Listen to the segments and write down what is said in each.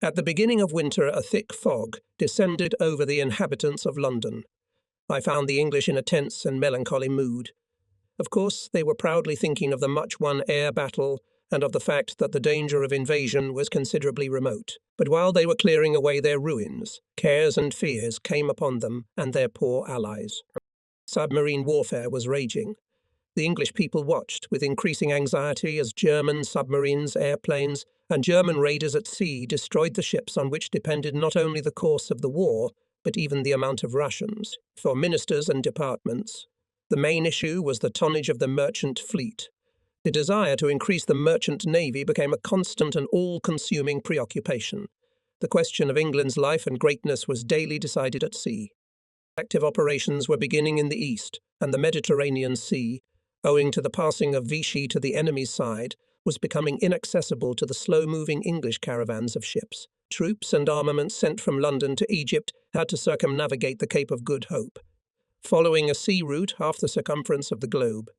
At the beginning of winter, a thick fog descended over the inhabitants of London. I found the English in a tense and melancholy mood. Of course, they were proudly thinking of the much-won air battle and of the fact that the danger of invasion was considerably remote. But while they were clearing away their ruins, cares and fears came upon them and their poor allies. Submarine warfare was raging. The English people watched with increasing anxiety as German submarines, airplanes, and German raiders at sea destroyed the ships on which depended not only the course of the war, but even the amount of rations. For ministers and departments, the main issue was the tonnage of the merchant fleet. The desire to increase the merchant navy became a constant and all-consuming preoccupation. The question of England's life and greatness was daily decided at sea. Active operations were beginning in the east, and the Mediterranean Sea, owing to the passing of Vichy to the enemy's side, was becoming inaccessible to the slow-moving English caravans of ships. Troops and armaments sent from London to Egypt had to circumnavigate the Cape of Good Hope, following a sea route half the circumference of the globe,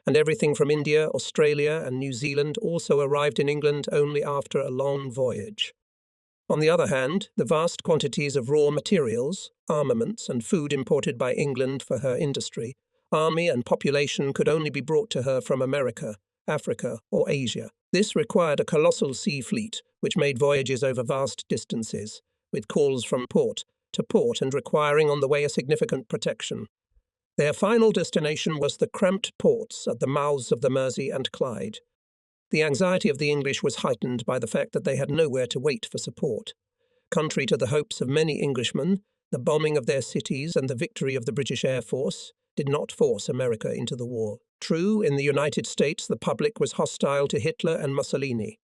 and everything from India, Australia, and New Zealand also arrived in England only after a long voyage. On the other hand, the vast quantities of raw materials, armaments, and food imported by England for her industry, army and population could only be brought to her from America, Africa, or Asia. This required a colossal sea fleet, which made voyages over vast distances, with calls from port to port and requiring on the way a significant protection. Their final destination was the cramped ports at the mouths of the Mersey and Clyde. The anxiety of the English was heightened by the fact that they had nowhere to wait for support. Contrary to the hopes of many Englishmen, the bombing of their cities and the victory of the British Air Force did not force America into the war. True, in the United States, the public was hostile to Hitler and Mussolini.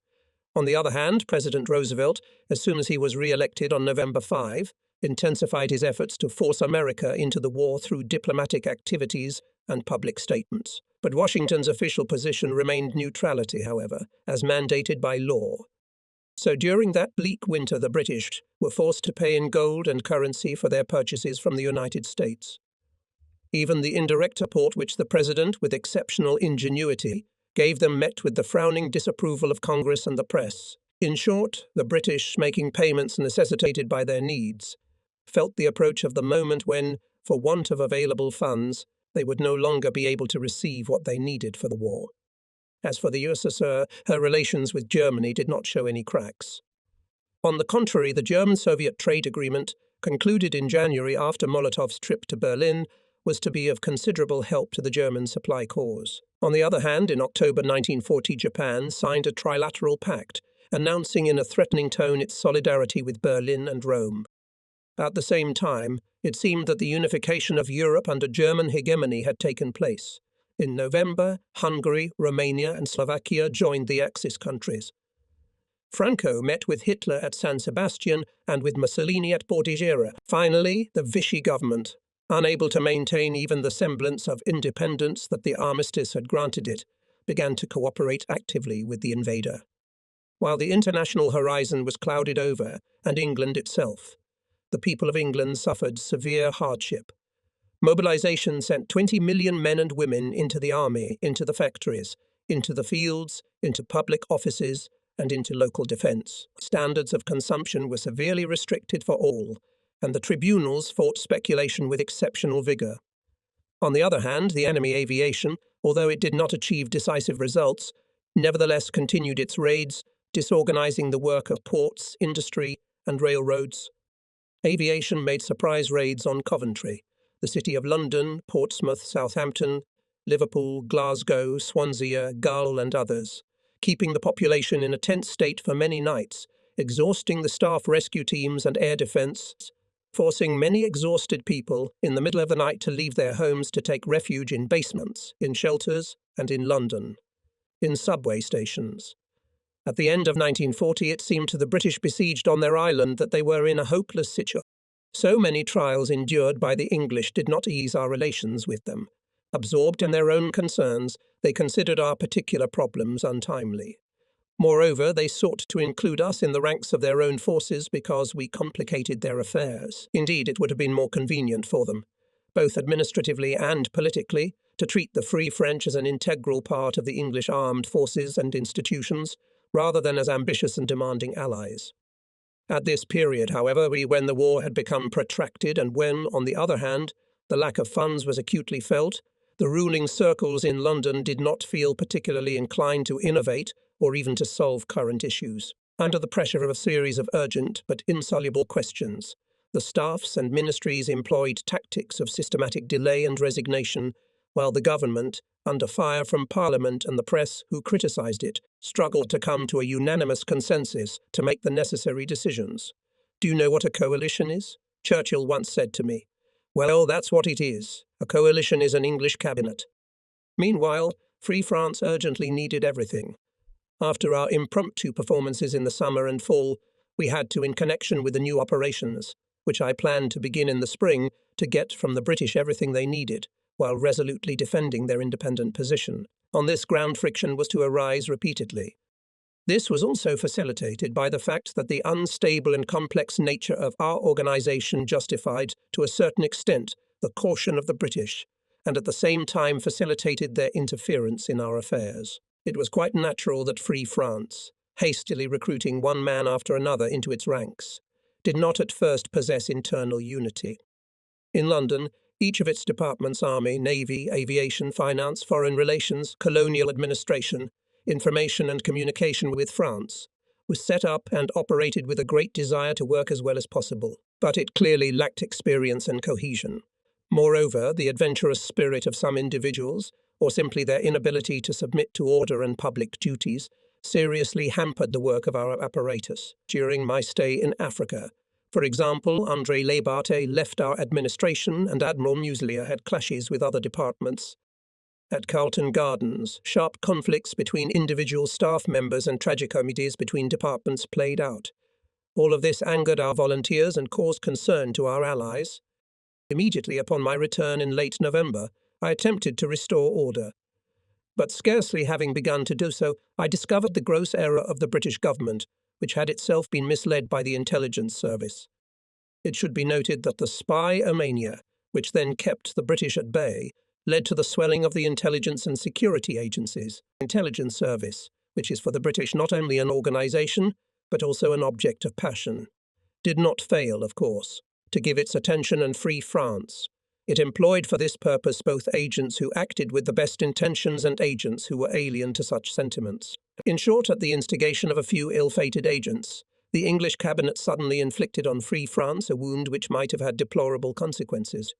On the other hand, President Roosevelt, as soon as he was re-elected on November 5, intensified his efforts to force America into the war through diplomatic activities and public statements. But Washington's official position remained neutrality, however, as mandated by law. So during that bleak winter, the British were forced to pay in gold and currency for their purchases from the United States. Even the indirect support which the President, with exceptional ingenuity, gave them met with the frowning disapproval of Congress and the press. In short, the British, making payments necessitated by their needs, felt the approach of the moment when, for want of available funds, they would no longer be able to receive what they needed for the war. As for the USSR, her relations with Germany did not show any cracks. On the contrary, the German-Soviet trade agreement, concluded in January after Molotov's trip to Berlin, was to be of considerable help to the German supply cause. On the other hand, in October 1940, Japan signed a trilateral pact, announcing in a threatening tone its solidarity with Berlin and Rome. At the same time, it seemed that the unification of Europe under German hegemony had taken place. In November, Hungary, Romania, and Slovakia joined the Axis countries. Franco met with Hitler at San Sebastian and with Mussolini at Bordighera. Finally, the Vichy government, unable to maintain even the semblance of independence that the armistice had granted it, began to cooperate actively with the invader. While the international horizon was clouded over, and England itself, the people of England suffered severe hardship. Mobilization sent 20 million men and women into the army, into the factories, into the fields, into public offices, and into local defense. Standards of consumption were severely restricted for all, and the tribunals fought speculation with exceptional vigor. On the other hand, the enemy aviation, although it did not achieve decisive results, nevertheless continued its raids, disorganizing the work of ports, industry, and railroads. Aviation made surprise raids on Coventry, the city of London, Portsmouth, Southampton, Liverpool, Glasgow, Swansea, Gull, and others, keeping the population in a tense state for many nights, exhausting the staff rescue teams and air defense, forcing many exhausted people in the middle of the night to leave their homes to take refuge in basements, in shelters, and in London, in subway stations. At the end of 1940, it seemed to the British besieged on their island that they were in a hopeless situation. So many trials endured by the English did not ease our relations with them. Absorbed in their own concerns, they considered our particular problems untimely. Moreover, they sought to include us in the ranks of their own forces because we complicated their affairs. Indeed, it would have been more convenient for them, both administratively and politically, to treat the Free French as an integral part of the English armed forces and institutions, rather than as ambitious and demanding allies. At this period, however, when the war had become protracted and when, on the other hand, the lack of funds was acutely felt, the ruling circles in London did not feel particularly inclined to innovate or even to solve current issues. Under the pressure of a series of urgent but insoluble questions, the staffs and ministries employed tactics of systematic delay and resignation, while the government, under fire from Parliament and the press who criticised it, struggled to come to a unanimous consensus to make the necessary decisions. Do you know what a coalition is? Churchill once said to me. Well, that's what it is. A coalition is an English cabinet. Meanwhile, Free France urgently needed everything. After our impromptu performances in the summer and fall, we had to, in connection with the new operations, which I planned to begin in the spring, to get from the British everything they needed, while resolutely defending their independent position. On this ground, friction was to arise repeatedly. This was also facilitated by the fact that the unstable and complex nature of our organisation justified, to a certain extent, the caution of the British, and at the same time facilitated their interference in our affairs. It was quite natural that Free France, hastily recruiting one man after another into its ranks, did not at first possess internal unity. In London, each of its departments, army, navy, aviation, finance, foreign relations, colonial administration, information and communication with France, was set up and operated with a great desire to work as well as possible, but it clearly lacked experience and cohesion. Moreover, the adventurous spirit of some individuals, or simply their inability to submit to order and public duties, seriously hampered the work of our apparatus. During my stay in Africa, for example, André Lebarte left our administration and Admiral Muselier had clashes with other departments. At Carlton Gardens, sharp conflicts between individual staff members and tragicomedies between departments played out. All of this angered our volunteers and caused concern to our allies. Immediately upon my return in late November, I attempted to restore order. But scarcely having begun to do so, I discovered the gross error of the British government, which had itself been misled by the intelligence service. It should be noted that the spy-omania, which then kept the British at bay, led to the swelling of the intelligence and security agencies. Intelligence service, which is for the British not only an organisation, but also an object of passion, did not fail, of course, to give its attention and free France. It employed for this purpose both agents who acted with the best intentions and agents who were alien to such sentiments. In short, at the instigation of a few ill-fated agents, the English cabinet suddenly inflicted on Free France a wound which might have had deplorable consequences.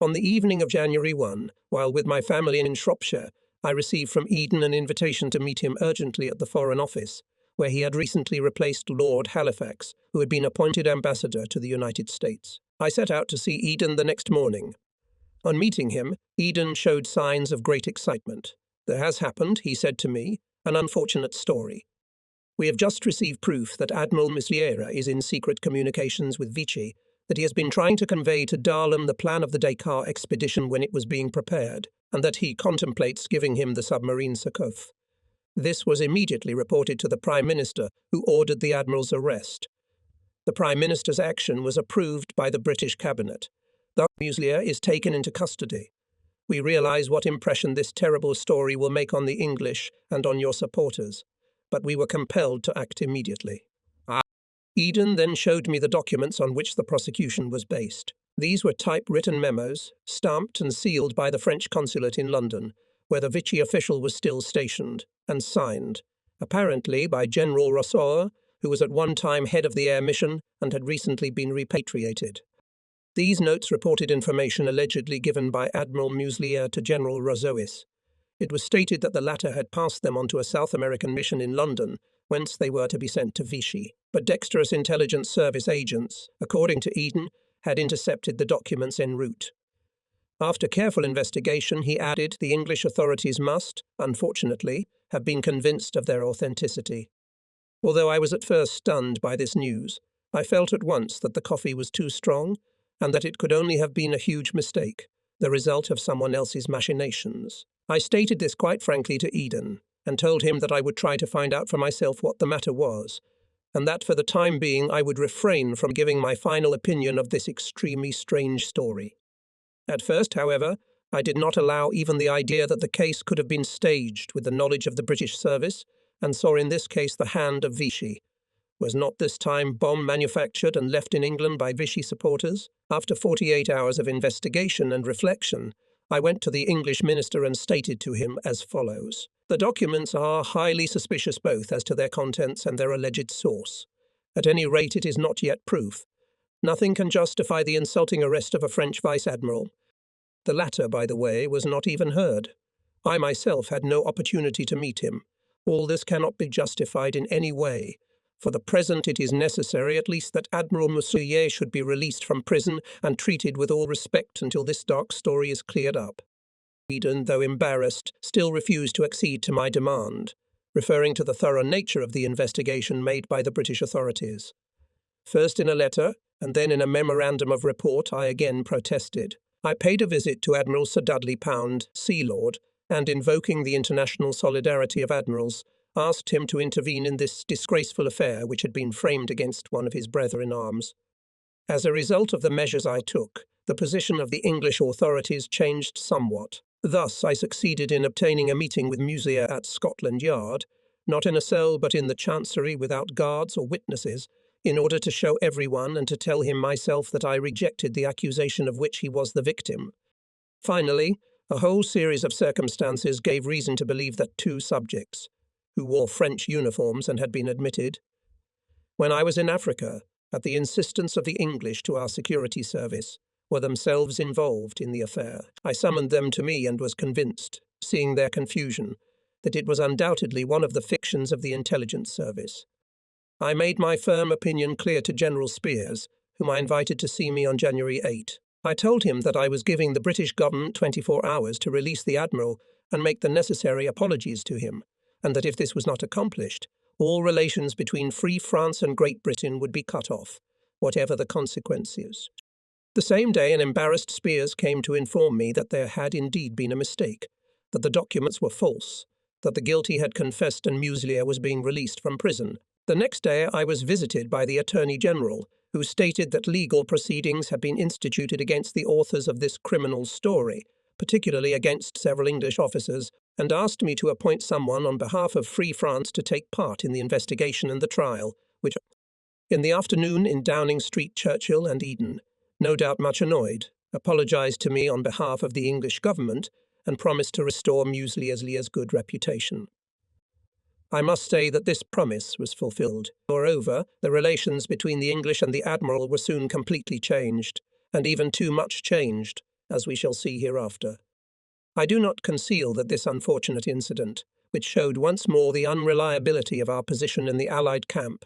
On the evening of January 1, while with my family in Shropshire, I received from Eden an invitation to meet him urgently at the Foreign Office, where he had recently replaced Lord Halifax, who had been appointed ambassador to the United States. I set out to see Eden the next morning. On meeting him, Eden showed signs of great excitement. There has happened, he said to me, an unfortunate story. We have just received proof that Admiral Muselier is in secret communications with Vichy, that he has been trying to convey to Darlem the plan of the Dakar expedition when it was being prepared, and that he contemplates giving him the submarine Sakuf. This was immediately reported to the Prime Minister, who ordered the Admiral's arrest. The Prime Minister's action was approved by the British Cabinet. Thus, Muselier is taken into custody. We realise what impression this terrible story will make on the English and on your supporters, but we were compelled to act immediately. Eden then showed me the documents on which the prosecution was based. These were typewritten memos, stamped and sealed by the French consulate in London, where the Vichy official was still stationed, and signed, apparently by General Rossor, who was at one time head of the air mission and had recently been repatriated. These notes reported information allegedly given by Admiral Muselier to General Rosois. It was stated that the latter had passed them on to a South American mission in London, whence they were to be sent to Vichy. But dexterous intelligence service agents, according to Eden, had intercepted the documents en route. After careful investigation, he added, the English authorities must, unfortunately, have been convinced of their authenticity. Although I was at first stunned by this news, I felt at once that the coffee was too strong and that it could only have been a huge mistake, the result of someone else's machinations. I stated this quite frankly to Eden, and told him that I would try to find out for myself what the matter was, and that for the time being I would refrain from giving my final opinion of this extremely strange story. At first, however, I did not allow even the idea that the case could have been staged with the knowledge of the British service, and saw in this case the hand of Vichy. Was not this time bomb manufactured and left in England by Vichy supporters? After 48 hours of investigation and reflection, I went to the English minister and stated to him as follows. The documents are highly suspicious both as to their contents and their alleged source. At any rate, it is not yet proof. Nothing can justify the insulting arrest of a French vice-admiral. The latter, by the way, was not even heard. I myself had no opportunity to meet him. All this cannot be justified in any way. For the present it is necessary at least that Admiral Muselier should be released from prison and treated with all respect until this dark story is cleared up. Eden, though embarrassed, still refused to accede to my demand, referring to the thorough nature of the investigation made by the British authorities. First in a letter, and then in a memorandum of report, I again protested. I paid a visit to Admiral Sir Dudley Pound, Sea Lord, and invoking the international solidarity of admirals, asked him to intervene in this disgraceful affair which had been framed against one of his brethren-in-arms. As a result of the measures I took, the position of the English authorities changed somewhat. Thus, I succeeded in obtaining a meeting with Muselier at Scotland Yard, not in a cell but in the Chancery without guards or witnesses, in order to show everyone and to tell him myself that I rejected the accusation of which he was the victim. Finally, a whole series of circumstances gave reason to believe that two subjects, who wore French uniforms and had been admitted, when I was in Africa, at the insistence of the English to our security service, were themselves involved in the affair. I summoned them to me and was convinced, seeing their confusion, that it was undoubtedly one of the fictions of the intelligence service. I made my firm opinion clear to General Spears, whom I invited to see me on January 8. I told him that I was giving the British government 24 hours to release the Admiral and make the necessary apologies to him, and that if this was not accomplished, all relations between Free France and Great Britain would be cut off, whatever the consequences. The same day an embarrassed Spears came to inform me that there had indeed been a mistake, that the documents were false, that the guilty had confessed and Muselier was being released from prison. The next day I was visited by the Attorney General, who stated that legal proceedings had been instituted against the authors of this criminal story, particularly against several English officers, and asked me to appoint someone on behalf of Free France to take part in the investigation and the trial, which, in the afternoon in Downing Street, Churchill and Eden, no doubt much annoyed, apologised to me on behalf of the English government and promised to restore Muselier's good reputation. I must say that this promise was fulfilled. Moreover, the relations between the English and the Admiral were soon completely changed, and even too much changed, as we shall see hereafter. I do not conceal that this unfortunate incident, which showed once more the unreliability of our position in the Allied camp,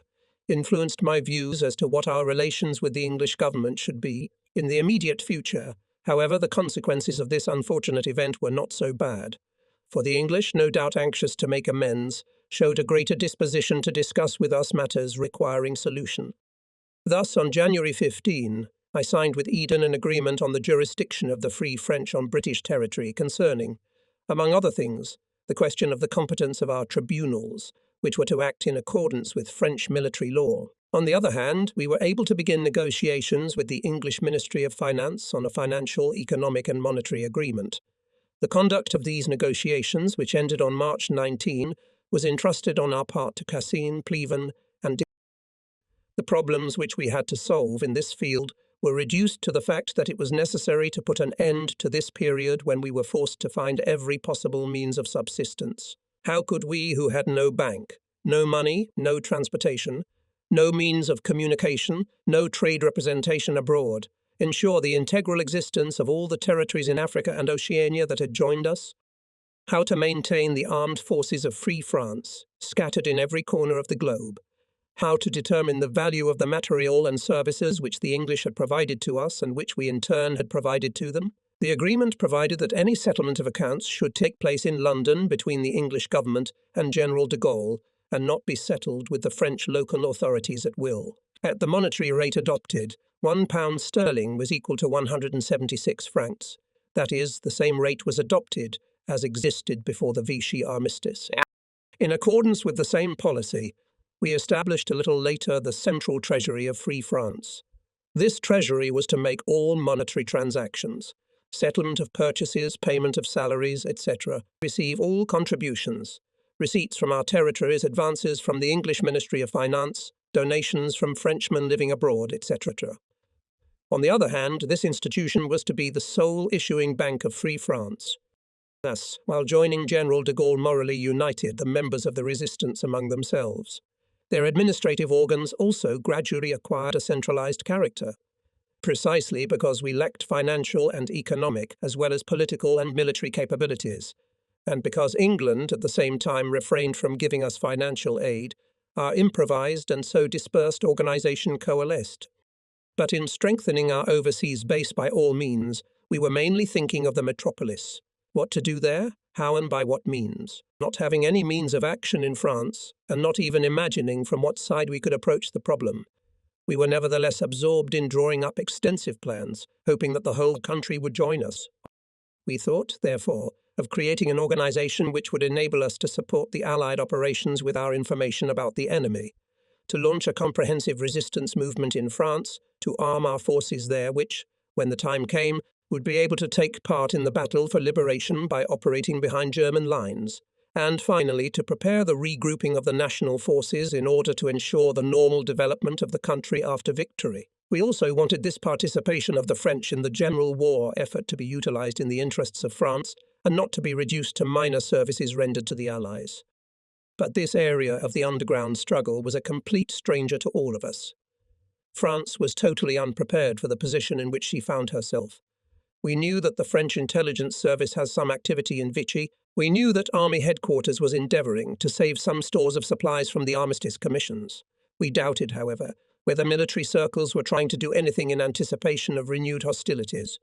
influenced my views as to what our relations with the English government should be in the immediate future. However, the consequences of this unfortunate event were not so bad, for the English, no doubt anxious to make amends, showed a greater disposition to discuss with us matters requiring solution. Thus, on January 15, I signed with Eden an agreement on the jurisdiction of the Free French on British territory concerning, among other things, the question of the competence of our tribunals, which were to act in accordance with French military law. On the other hand, we were able to begin negotiations with the English Ministry of Finance on a financial, economic and monetary agreement. The conduct of these negotiations, which ended on March 19, was entrusted on our part to Cassine, Pleven, and the problems which we had to solve in this field were reduced to the fact that it was necessary to put an end to this period when we were forced to find every possible means of subsistence. How could we, who had no bank, no money, no transportation, no means of communication, no trade representation abroad, ensure the integral existence of all the territories in Africa and Oceania that had joined us? How to maintain the armed forces of Free France, scattered in every corner of the globe? How to determine the value of the material and services which the English had provided to us and which we in turn had provided to them? The agreement provided that any settlement of accounts should take place in London between the English government and General de Gaulle, and not be settled with the French local authorities at will. At the monetary rate adopted, £1 sterling was equal to 176 francs. That is, the same rate was adopted as existed before the Vichy armistice. In accordance with the same policy, we established a little later the Central Treasury of Free France. This treasury was to make all monetary transactions, settlement of purchases, payment of salaries, etc., receive all contributions, receipts from our territories, advances from the English Ministry of Finance, donations from Frenchmen living abroad, etc. On the other hand, this institution was to be the sole issuing bank of Free France. Thus, while joining General de Gaulle morally united the members of the resistance among themselves, their administrative organs also gradually acquired a centralized character, precisely because we lacked financial and economic as well as political and military capabilities, and because England at the same time refrained from giving us financial aid, our improvised and so dispersed organization coalesced. But in strengthening our overseas base by all means, we were mainly thinking of the metropolis. What to do there, how and by what means. Not having any means of action in France, and not even imagining from what side we could approach the problem, we were nevertheless absorbed in drawing up extensive plans, hoping that the whole country would join us. We thought, therefore, of creating an organization which would enable us to support the Allied operations with our information about the enemy, to launch a comprehensive resistance movement in France, to arm our forces there which, when the time came, would be able to take part in the battle for liberation by operating behind German lines, and finally to prepare the regrouping of the national forces in order to ensure the normal development of the country after victory. We also wanted this participation of the French in the general war effort to be utilized in the interests of France and not to be reduced to minor services rendered to the Allies. But this area of the underground struggle was a complete stranger to all of us. France was totally unprepared for the position in which she found herself. We knew that the French intelligence service has some activity in Vichy. We knew that Army headquarters was endeavouring to save some stores of supplies from the armistice commissions. We doubted, however, whether military circles were trying to do anything in anticipation of renewed hostilities.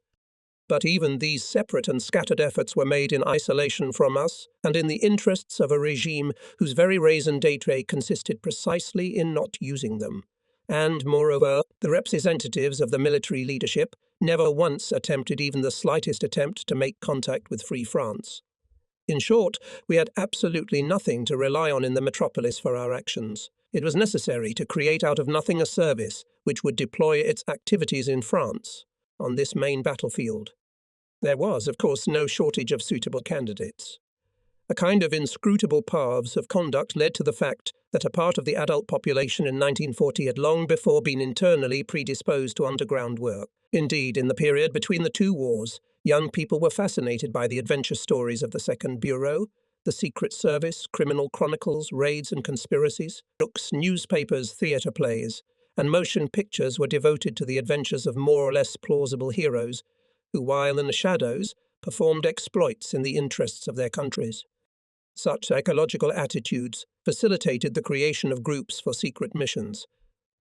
But even these separate and scattered efforts were made in isolation from us and in the interests of a regime whose very raison d'etre consisted precisely in not using them. And, moreover, the representatives of the military leadership never once attempted even the slightest attempt to make contact with Free France. In short, we had absolutely nothing to rely on in the metropolis for our actions. It was necessary to create out of nothing a service which would deploy its activities in France, on this main battlefield. There was, of course, no shortage of suitable candidates. A kind of inscrutable paths of conduct led to the fact that a part of the adult population in 1940 had long before been internally predisposed to underground work. Indeed, in the period between the two wars, young people were fascinated by the adventure stories of the Second Bureau, the Secret Service, criminal chronicles, raids and conspiracies. Books, newspapers, theatre plays, and motion pictures were devoted to the adventures of more or less plausible heroes who, while in the shadows, performed exploits in the interests of their countries. Such psychological attitudes facilitated the creation of groups for secret missions,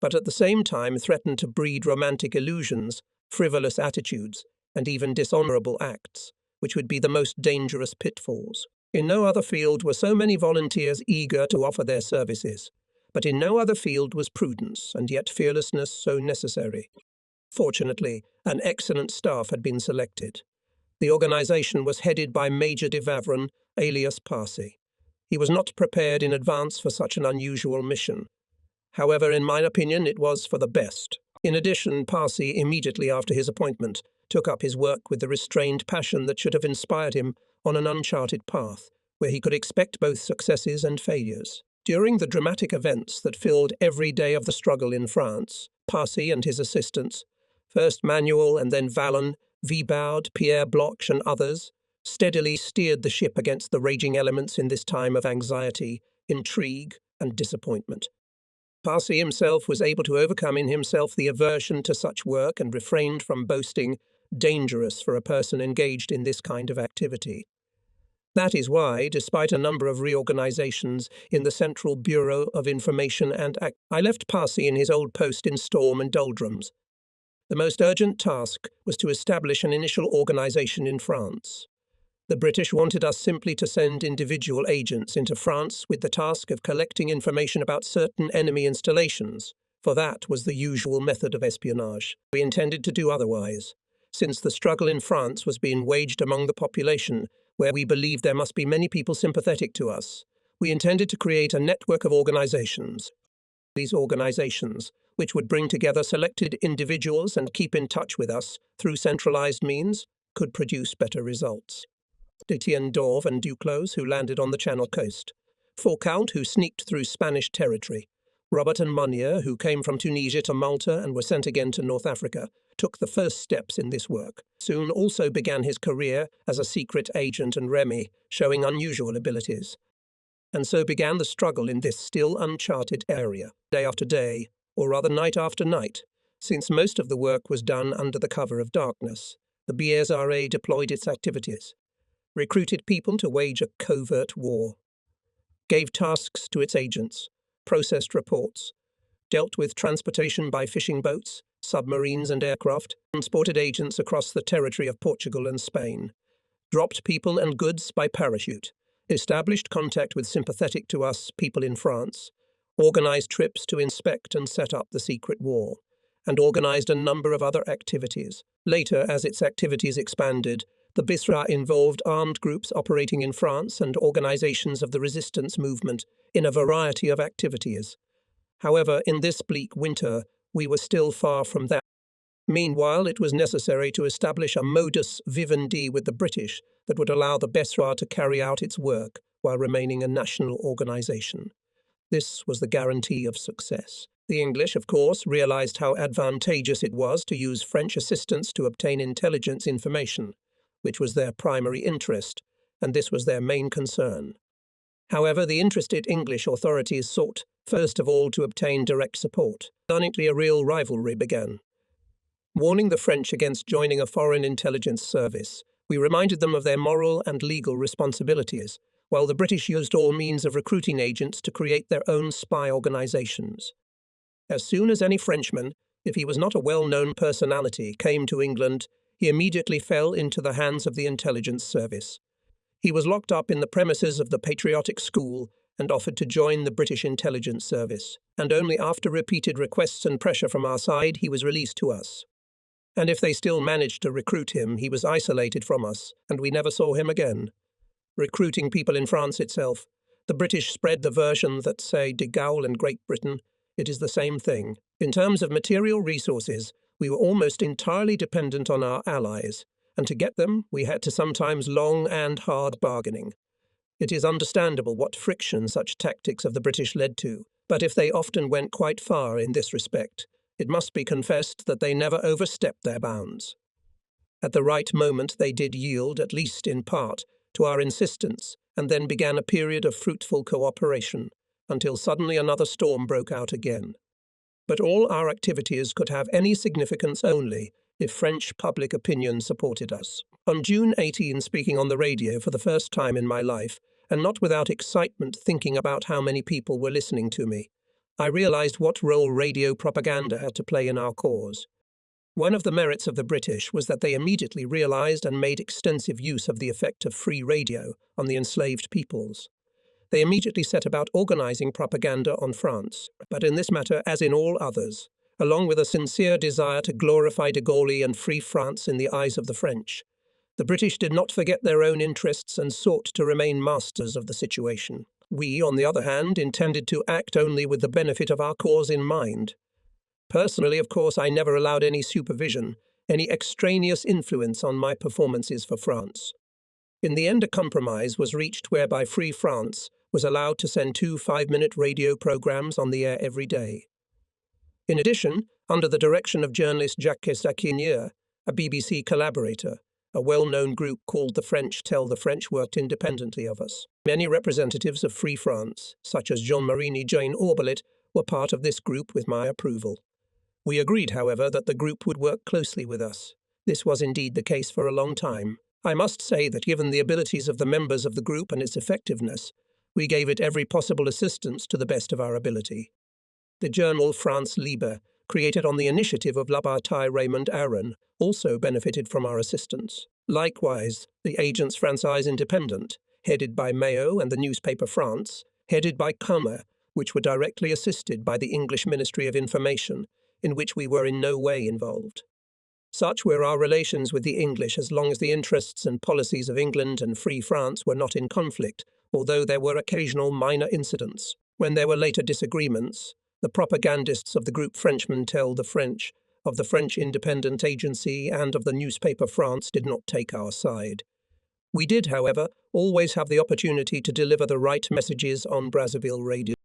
but at the same time threatened to breed romantic illusions, frivolous attitudes, and even dishonourable acts, which would be the most dangerous pitfalls. In no other field were so many volunteers eager to offer their services, but in no other field was prudence and yet fearlessness so necessary. Fortunately, an excellent staff had been selected. The organization was headed by Major de Vavron, alias Parsi. He was not prepared in advance for such an unusual mission. However, in my opinion, it was for the best. In addition, Parsi, immediately after his appointment, took up his work with the restrained passion that should have inspired him on an uncharted path, where he could expect both successes and failures. During the dramatic events that filled every day of the struggle in France, Parsi and his assistants, first Manuel and then Vallon, Vibard, Pierre Bloch and others, steadily steered the ship against the raging elements in this time of anxiety, intrigue, and disappointment. Parsi himself was able to overcome in himself the aversion to such work and refrained from boasting, dangerous for a person engaged in this kind of activity. That is why, despite a number of reorganizations in the Central Bureau of Information and I left Parsi in his old post in storm and doldrums. The most urgent task was to establish an initial organization in France. The British wanted us simply to send individual agents into France with the task of collecting information about certain enemy installations, for that was the usual method of espionage. We intended to do otherwise, since the struggle in France was being waged among the population, where we believed there must be many people sympathetic to us. We intended to create a network of organizations. These organizations, which would bring together selected individuals and keep in touch with us through centralized means, could produce better results. Etienne Dorve and Duclos, who landed on the Channel coast. Foucault, who sneaked through Spanish territory. Robert and Muselier, who came from Tunisia to Malta and were sent again to North Africa, took the first steps in this work. Soon also began his career as a secret agent and Remy, showing unusual abilities. And so began the struggle in this still uncharted area, day after day, or rather night after night. Since most of the work was done under the cover of darkness, the BSRA deployed its activities, recruited people to wage a covert war, gave tasks to its agents, processed reports, dealt with transportation by fishing boats, submarines and aircraft, transported agents across the territory of Portugal and Spain, dropped people and goods by parachute, established contact with sympathetic to us people in France, organized trips to inspect and set up the secret war, and organized a number of other activities. Later, as its activities expanded, the BSRA involved armed groups operating in France and organizations of the resistance movement in a variety of activities. However, in this bleak winter, we were still far from that. Meanwhile, it was necessary to establish a modus vivendi with the British that would allow the BSRA to carry out its work while remaining a national organization. This was the guarantee of success. The English, of course, realized how advantageous it was to use French assistance to obtain intelligence information, which was their primary interest, and this was their main concern. However, the interested English authorities sought, first of all, to obtain direct support. Ironically, a real rivalry began. Warning the French against joining a foreign intelligence service, we reminded them of their moral and legal responsibilities, while the British used all means of recruiting agents to create their own spy organizations. As soon as any Frenchman, if he was not a well-known personality, came to England, he immediately fell into the hands of the intelligence service. He was locked up in the premises of the patriotic school and offered to join the British intelligence service, and only after repeated requests and pressure from our side he was released to us. And if they still managed to recruit him, he was isolated from us, and we never saw him again. Recruiting people in France itself, the British spread the version that, say, de Gaulle and Great Britain, it is the same thing. In terms of material resources, we were almost entirely dependent on our allies, and to get them, we had to sometimes long and hard bargaining. It is understandable what friction such tactics of the British led to, but if they often went quite far in this respect, it must be confessed that they never overstepped their bounds. At the right moment they did yield, at least in part, to our insistence, and then began a period of fruitful cooperation, until suddenly another storm broke out again. But all our activities could have any significance only if French public opinion supported us. On June 18, speaking on the radio for the first time in my life, and not without excitement thinking about how many people were listening to me, I realized what role radio propaganda had to play in our cause. One of the merits of the British was that they immediately realized and made extensive use of the effect of free radio on the enslaved peoples. They immediately set about organizing propaganda on France, but in this matter, as in all others, along with a sincere desire to glorify de Gaulle and free France in the eyes of the French, the British did not forget their own interests and sought to remain masters of the situation. We, on the other hand, intended to act only with the benefit of our cause in mind. Personally, of course, I never allowed any supervision, any extraneous influence on my performances for France. In the end, a compromise was reached whereby Free France was allowed to send 2 5-minute radio programs on the air every day. In addition, under the direction of journalist Jacques Saquinier, a BBC collaborator, a well-known group called The French Tell the French worked independently of us. Many representatives of Free France, such as Jean-Marie Jane Orbelit, were part of this group with my approval. We agreed, however, that the group would work closely with us. This was indeed the case for a long time. I must say that given the abilities of the members of the group and its effectiveness, we gave it every possible assistance to the best of our ability. The journal France Libre, created on the initiative of Labarthe Raymond Aron, also benefited from our assistance. Likewise, the Agence Française Independent, headed by Mayo, and the newspaper France, headed by Comer, which were directly assisted by the English Ministry of Information, in which we were in no way involved. Such were our relations with the English as long as the interests and policies of England and Free France were not in conflict, although there were occasional minor incidents. When there were later disagreements, the propagandists of the group Frenchmen Tell the French, of the French Independent Agency, and of the newspaper France did not take our side. We did, however, always have the opportunity to deliver the right messages on Brazzaville radio.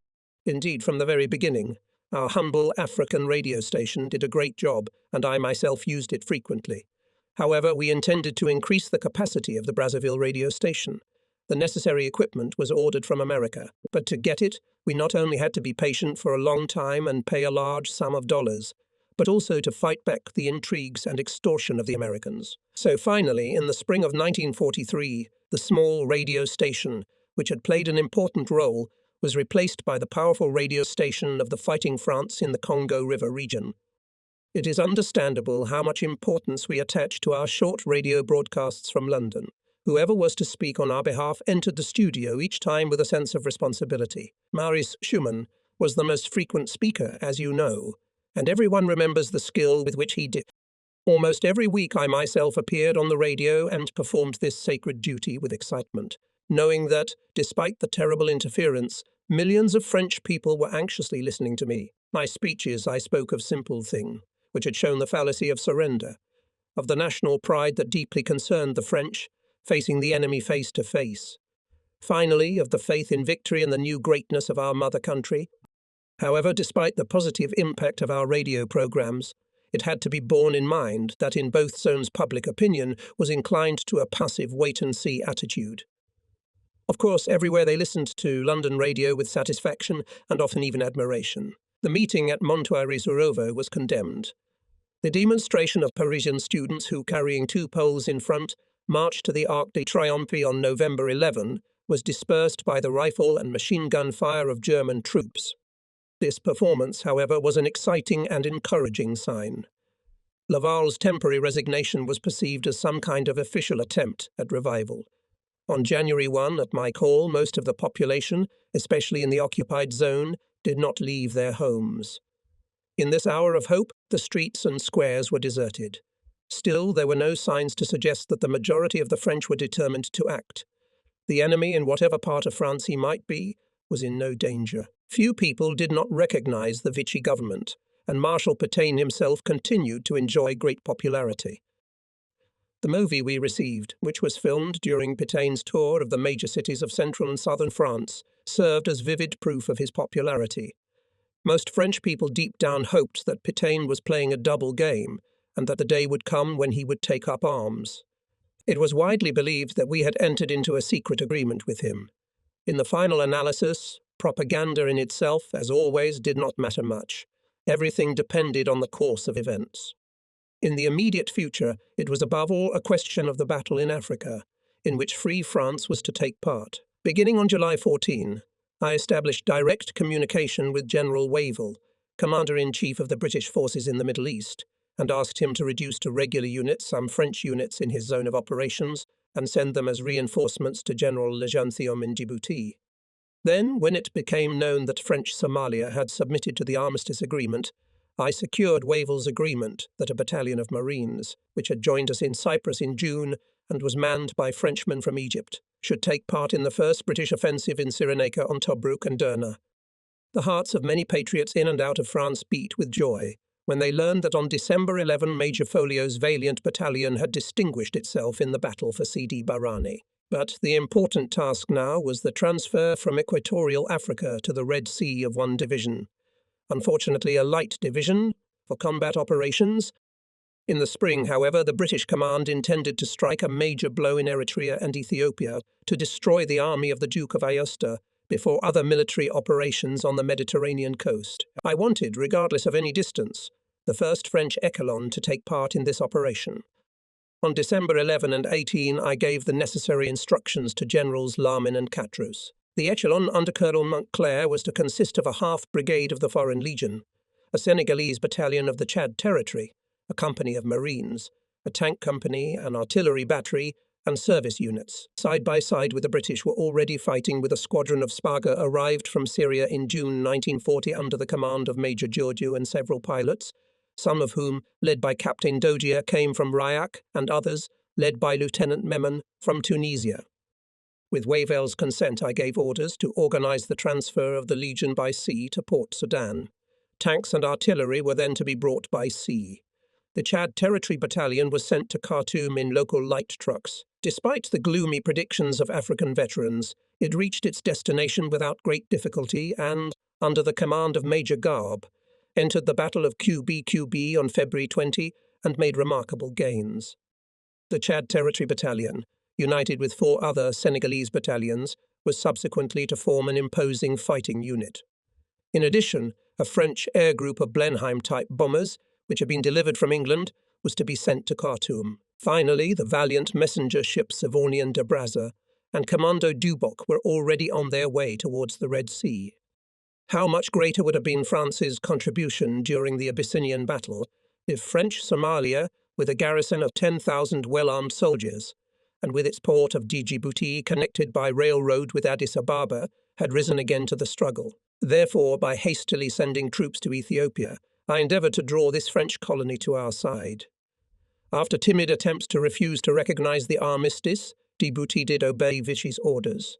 Indeed, from the very beginning, our humble African radio station did a great job, and I myself used it frequently. However, we intended to increase the capacity of the Brazzaville radio station. The necessary equipment was ordered from America, but to get it, we not only had to be patient for a long time and pay a large sum of dollars, but also to fight back the intrigues and extortion of the Americans. So finally, in the spring of 1943, the small radio station, which had played an important role, was replaced by the powerful radio station of the Fighting France in the Congo River region. It is understandable how much importance we attach to our short radio broadcasts from London. Whoever was to speak on our behalf entered the studio each time with a sense of responsibility. Maurice Schumann was the most frequent speaker, as you know, and everyone remembers the skill with which he did. Almost every week I myself appeared on the radio and performed this sacred duty with excitement, knowing that, despite the terrible interference, millions of French people were anxiously listening to me. My speeches I spoke of simple things, which had shown the fallacy of surrender, of the national pride that deeply concerned the French, facing the enemy face to face. Finally, of the faith in victory and the new greatness of our mother country. However, despite the positive impact of our radio programs, it had to be borne in mind that in both zones public opinion was inclined to a passive wait-and-see attitude. Of course, everywhere they listened to London radio with satisfaction and often even admiration. The meeting at Montoiry-sur-Over was condemned. The demonstration of Parisian students who, carrying 2 poles in front, marched to the Arc de Triomphe on November 11 was dispersed by the rifle and machine gun fire of German troops. This performance, however, was an exciting and encouraging sign. Laval's temporary resignation was perceived as some kind of official attempt at revival. On January 1, at my call, most of the population, especially in the occupied zone, did not leave their homes. In this hour of hope, the streets and squares were deserted. Still, there were no signs to suggest that the majority of the French were determined to act. The enemy, in whatever part of France he might be, was in no danger. Few people did not recognize the Vichy government, and Marshal Pétain himself continued to enjoy great popularity. The movie we received, which was filmed during Pétain's tour of the major cities of central and southern France, served as vivid proof of his popularity. Most French people deep down hoped that Pétain was playing a double game, and that the day would come when he would take up arms. It was widely believed that we had entered into a secret agreement with him. In the final analysis, propaganda in itself, as always, did not matter much. Everything depended on the course of events. In the immediate future, it was above all a question of the battle in Africa, in which Free France was to take part. Beginning on July 14, I established direct communication with General Wavell, Commander-in-Chief of the British forces in the Middle East, and asked him to reduce to regular units some French units in his zone of operations and send them as reinforcements to General Le Gentilhomme in Djibouti. Then, when it became known that French Somalia had submitted to the armistice agreement, I secured Wavell's agreement that a battalion of Marines, which had joined us in Cyprus in June and was manned by Frenchmen from Egypt, should take part in the first British offensive in Cyrenaica on Tobruk and Derna. The hearts of many patriots in and out of France beat with joy when they learned that on December 11 Major Folio's valiant battalion had distinguished itself in the battle for Sidi Barrani. But the important task now was the transfer from Equatorial Africa to the Red Sea of one division. Unfortunately, a light division for combat operations. In the spring, however, the British command intended to strike a major blow in Eritrea and Ethiopia to destroy the army of the Duke of Aosta before other military operations on the Mediterranean coast. I wanted, regardless of any distance, the first French echelon to take part in this operation. On December 11 and 18, I gave the necessary instructions to Generals Lamin and Catros. The echelon under Colonel Montclair was to consist of a half-brigade of the Foreign Legion, a Senegalese battalion of the Chad Territory, a company of Marines, a tank company, an artillery battery, and service units. Side by side with the British were already fighting with a squadron of Spaga arrived from Syria in June 1940 under the command of Major Giorgio and several pilots, some of whom, led by Captain Dogia, came from Rayak, and others, led by Lieutenant Memon, from Tunisia. With Wavell's consent, I gave orders to organize the transfer of the Legion by sea to Port Sudan. Tanks and artillery were then to be brought by sea. The Chad Territory Battalion was sent to Khartoum in local light trucks. Despite the gloomy predictions of African veterans, it reached its destination without great difficulty and, under the command of Major Garb, entered the Battle of QB on February 20 and made remarkable gains. The Chad Territory Battalion, united with 4 other Senegalese battalions, was subsequently to form an imposing fighting unit. In addition, a French air group of Blenheim-type bombers, which had been delivered from England, was to be sent to Khartoum. Finally, the valiant messenger ship Savonian de Brazza and Commando Duboc were already on their way towards the Red Sea. How much greater would have been France's contribution during the Abyssinian battle if French Somalia, with a garrison of 10,000 well-armed soldiers, and with its port of Djibouti connected by railroad with Addis Ababa, had risen again to the struggle. Therefore, by hastily sending troops to Ethiopia, I endeavoured to draw this French colony to our side. After timid attempts to refuse to recognize the armistice, Djibouti did obey Vichy's orders.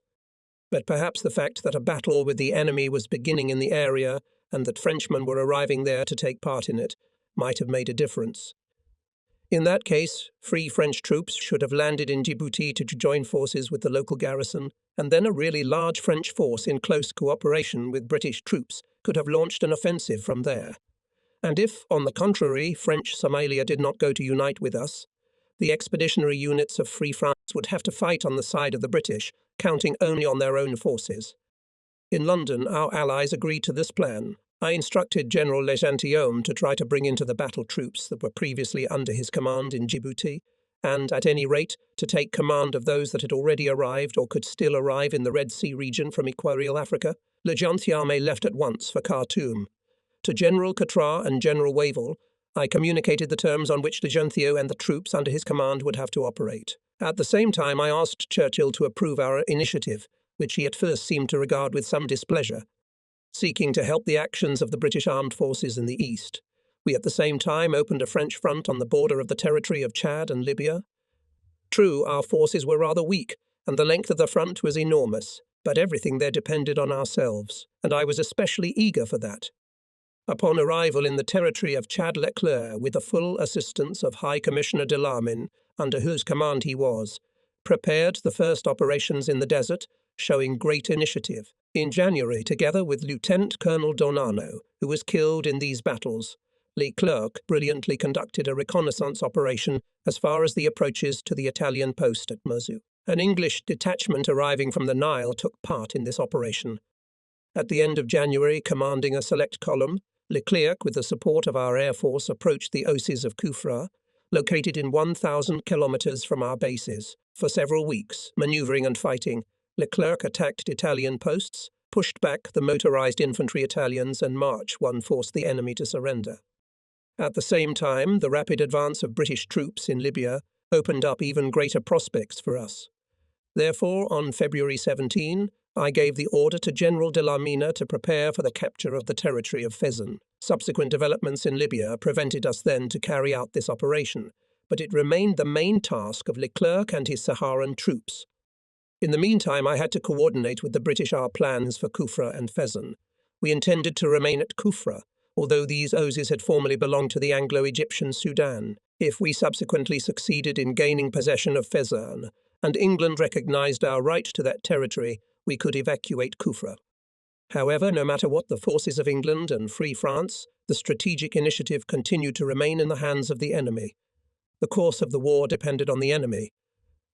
But perhaps the fact that a battle with the enemy was beginning in the area and that Frenchmen were arriving there to take part in it might have made a difference. In that case, Free French troops should have landed in Djibouti to join forces with the local garrison, and then a really large French force in close cooperation with British troops could have launched an offensive from there. And if, on the contrary, French Somalia did not go to unite with us, the expeditionary units of Free France would have to fight on the side of the British, counting only on their own forces. In London, our allies agreed to this plan. I instructed General Le Gentilhomme to try to bring into the battle troops that were previously under his command in Djibouti, and, at any rate, to take command of those that had already arrived or could still arrive in the Red Sea region from Equatorial Africa. Le Gentilhomme left at once for Khartoum. To General Cottras and General Wavell, I communicated the terms on which Le Gentilhomme and the troops under his command would have to operate. At the same time, I asked Churchill to approve our initiative, which he at first seemed to regard with some displeasure, seeking to help the actions of the British armed forces in the east. We at the same time opened a French front on the border of the territory of Chad and Libya. True, our forces were rather weak, and the length of the front was enormous, but everything there depended on ourselves, and I was especially eager for that. Upon arrival in the territory of Chad Leclerc, with the full assistance of High Commissioner Delamin, under whose command he was, prepared the first operations in the desert, showing great initiative. In January, together with Lieutenant Colonel Donano, who was killed in these battles, Leclerc brilliantly conducted a reconnaissance operation as far as the approaches to the Italian post at Mosul. An English detachment arriving from the Nile took part in this operation. At the end of January, commanding a select column, Leclerc, with the support of our Air Force, approached the Oases of Kufra, located in 1,000 kilometers from our bases. For several weeks, maneuvering and fighting, Leclerc attacked Italian posts, pushed back the motorized infantry Italians, and March 1 forced the enemy to surrender. At the same time, the rapid advance of British troops in Libya opened up even greater prospects for us. Therefore, on February 17, I gave the order to General de la Mina to prepare for the capture of the territory of Fezzan. Subsequent developments in Libya prevented us then to carry out this operation, but it remained the main task of Leclerc and his Saharan troops. In the meantime, I had to coordinate with the British our plans for Kufra and Fezzan. We intended to remain at Kufra, although these Oases had formerly belonged to the Anglo-Egyptian Sudan. If we subsequently succeeded in gaining possession of Fezzan, and England recognised our right to that territory, we could evacuate Kufra. However, no matter what the forces of England and Free France, the strategic initiative continued to remain in the hands of the enemy. The course of the war depended on the enemy.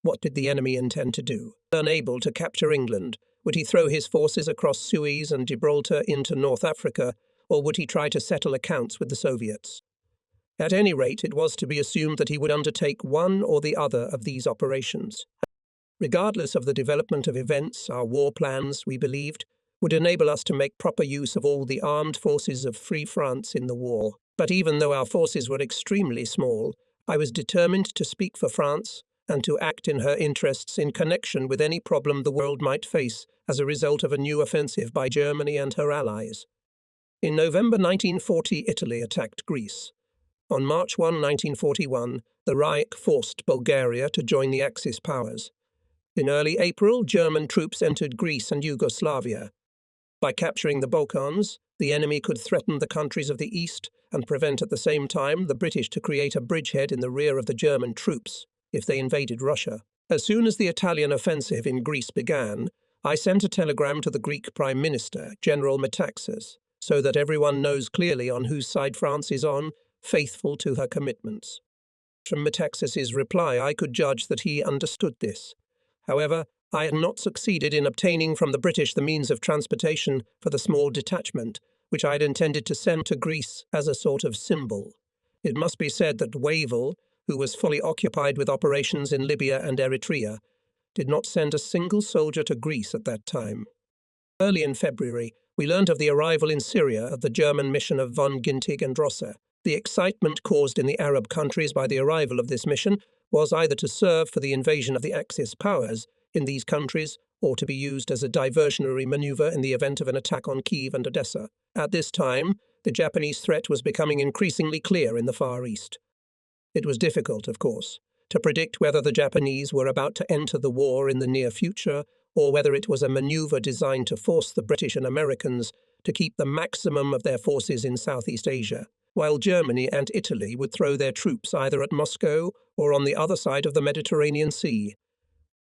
What did the enemy intend to do? Unable to capture England, would he throw his forces across Suez and Gibraltar into North Africa, or would he try to settle accounts with the Soviets? At any rate, it was to be assumed that he would undertake one or the other of these operations. Regardless of the development of events, our war plans, we believed, would enable us to make proper use of all the armed forces of Free France in the war. But even though our forces were extremely small, I was determined to speak for France and to act in her interests in connection with any problem the world might face as a result of a new offensive by Germany and her allies. In November 1940, Italy attacked Greece. On March 1, 1941, the Reich forced Bulgaria to join the Axis powers. In early April, German troops entered Greece and Yugoslavia. By capturing the Balkans, the enemy could threaten the countries of the East and prevent at the same time the British to create a bridgehead in the rear of the German troops if they invaded Russia. As soon as the Italian offensive in Greece began, I sent a telegram to the Greek Prime Minister, General Metaxas, so that everyone knows clearly on whose side France is on, faithful to her commitments. From Metaxas's reply, I could judge that he understood this. However, I had not succeeded in obtaining from the British the means of transportation for the small detachment, which I had intended to send to Greece as a sort of symbol. It must be said that Wavell, who was fully occupied with operations in Libya and Eritrea, did not send a single soldier to Greece at that time. Early in February, we learned of the arrival in Syria of the German mission of von Gintig and Rosser. The excitement caused in the Arab countries by the arrival of this mission was either to serve for the invasion of the Axis powers in these countries or to be used as a diversionary maneuver in the event of an attack on Kiev and Odessa. At this time, the Japanese threat was becoming increasingly clear in the Far East. It was difficult, of course, to predict whether the Japanese were about to enter the war in the near future or whether it was a maneuver designed to force the British and Americans to keep the maximum of their forces in Southeast Asia, while Germany and Italy would throw their troops either at Moscow or on the other side of the Mediterranean Sea.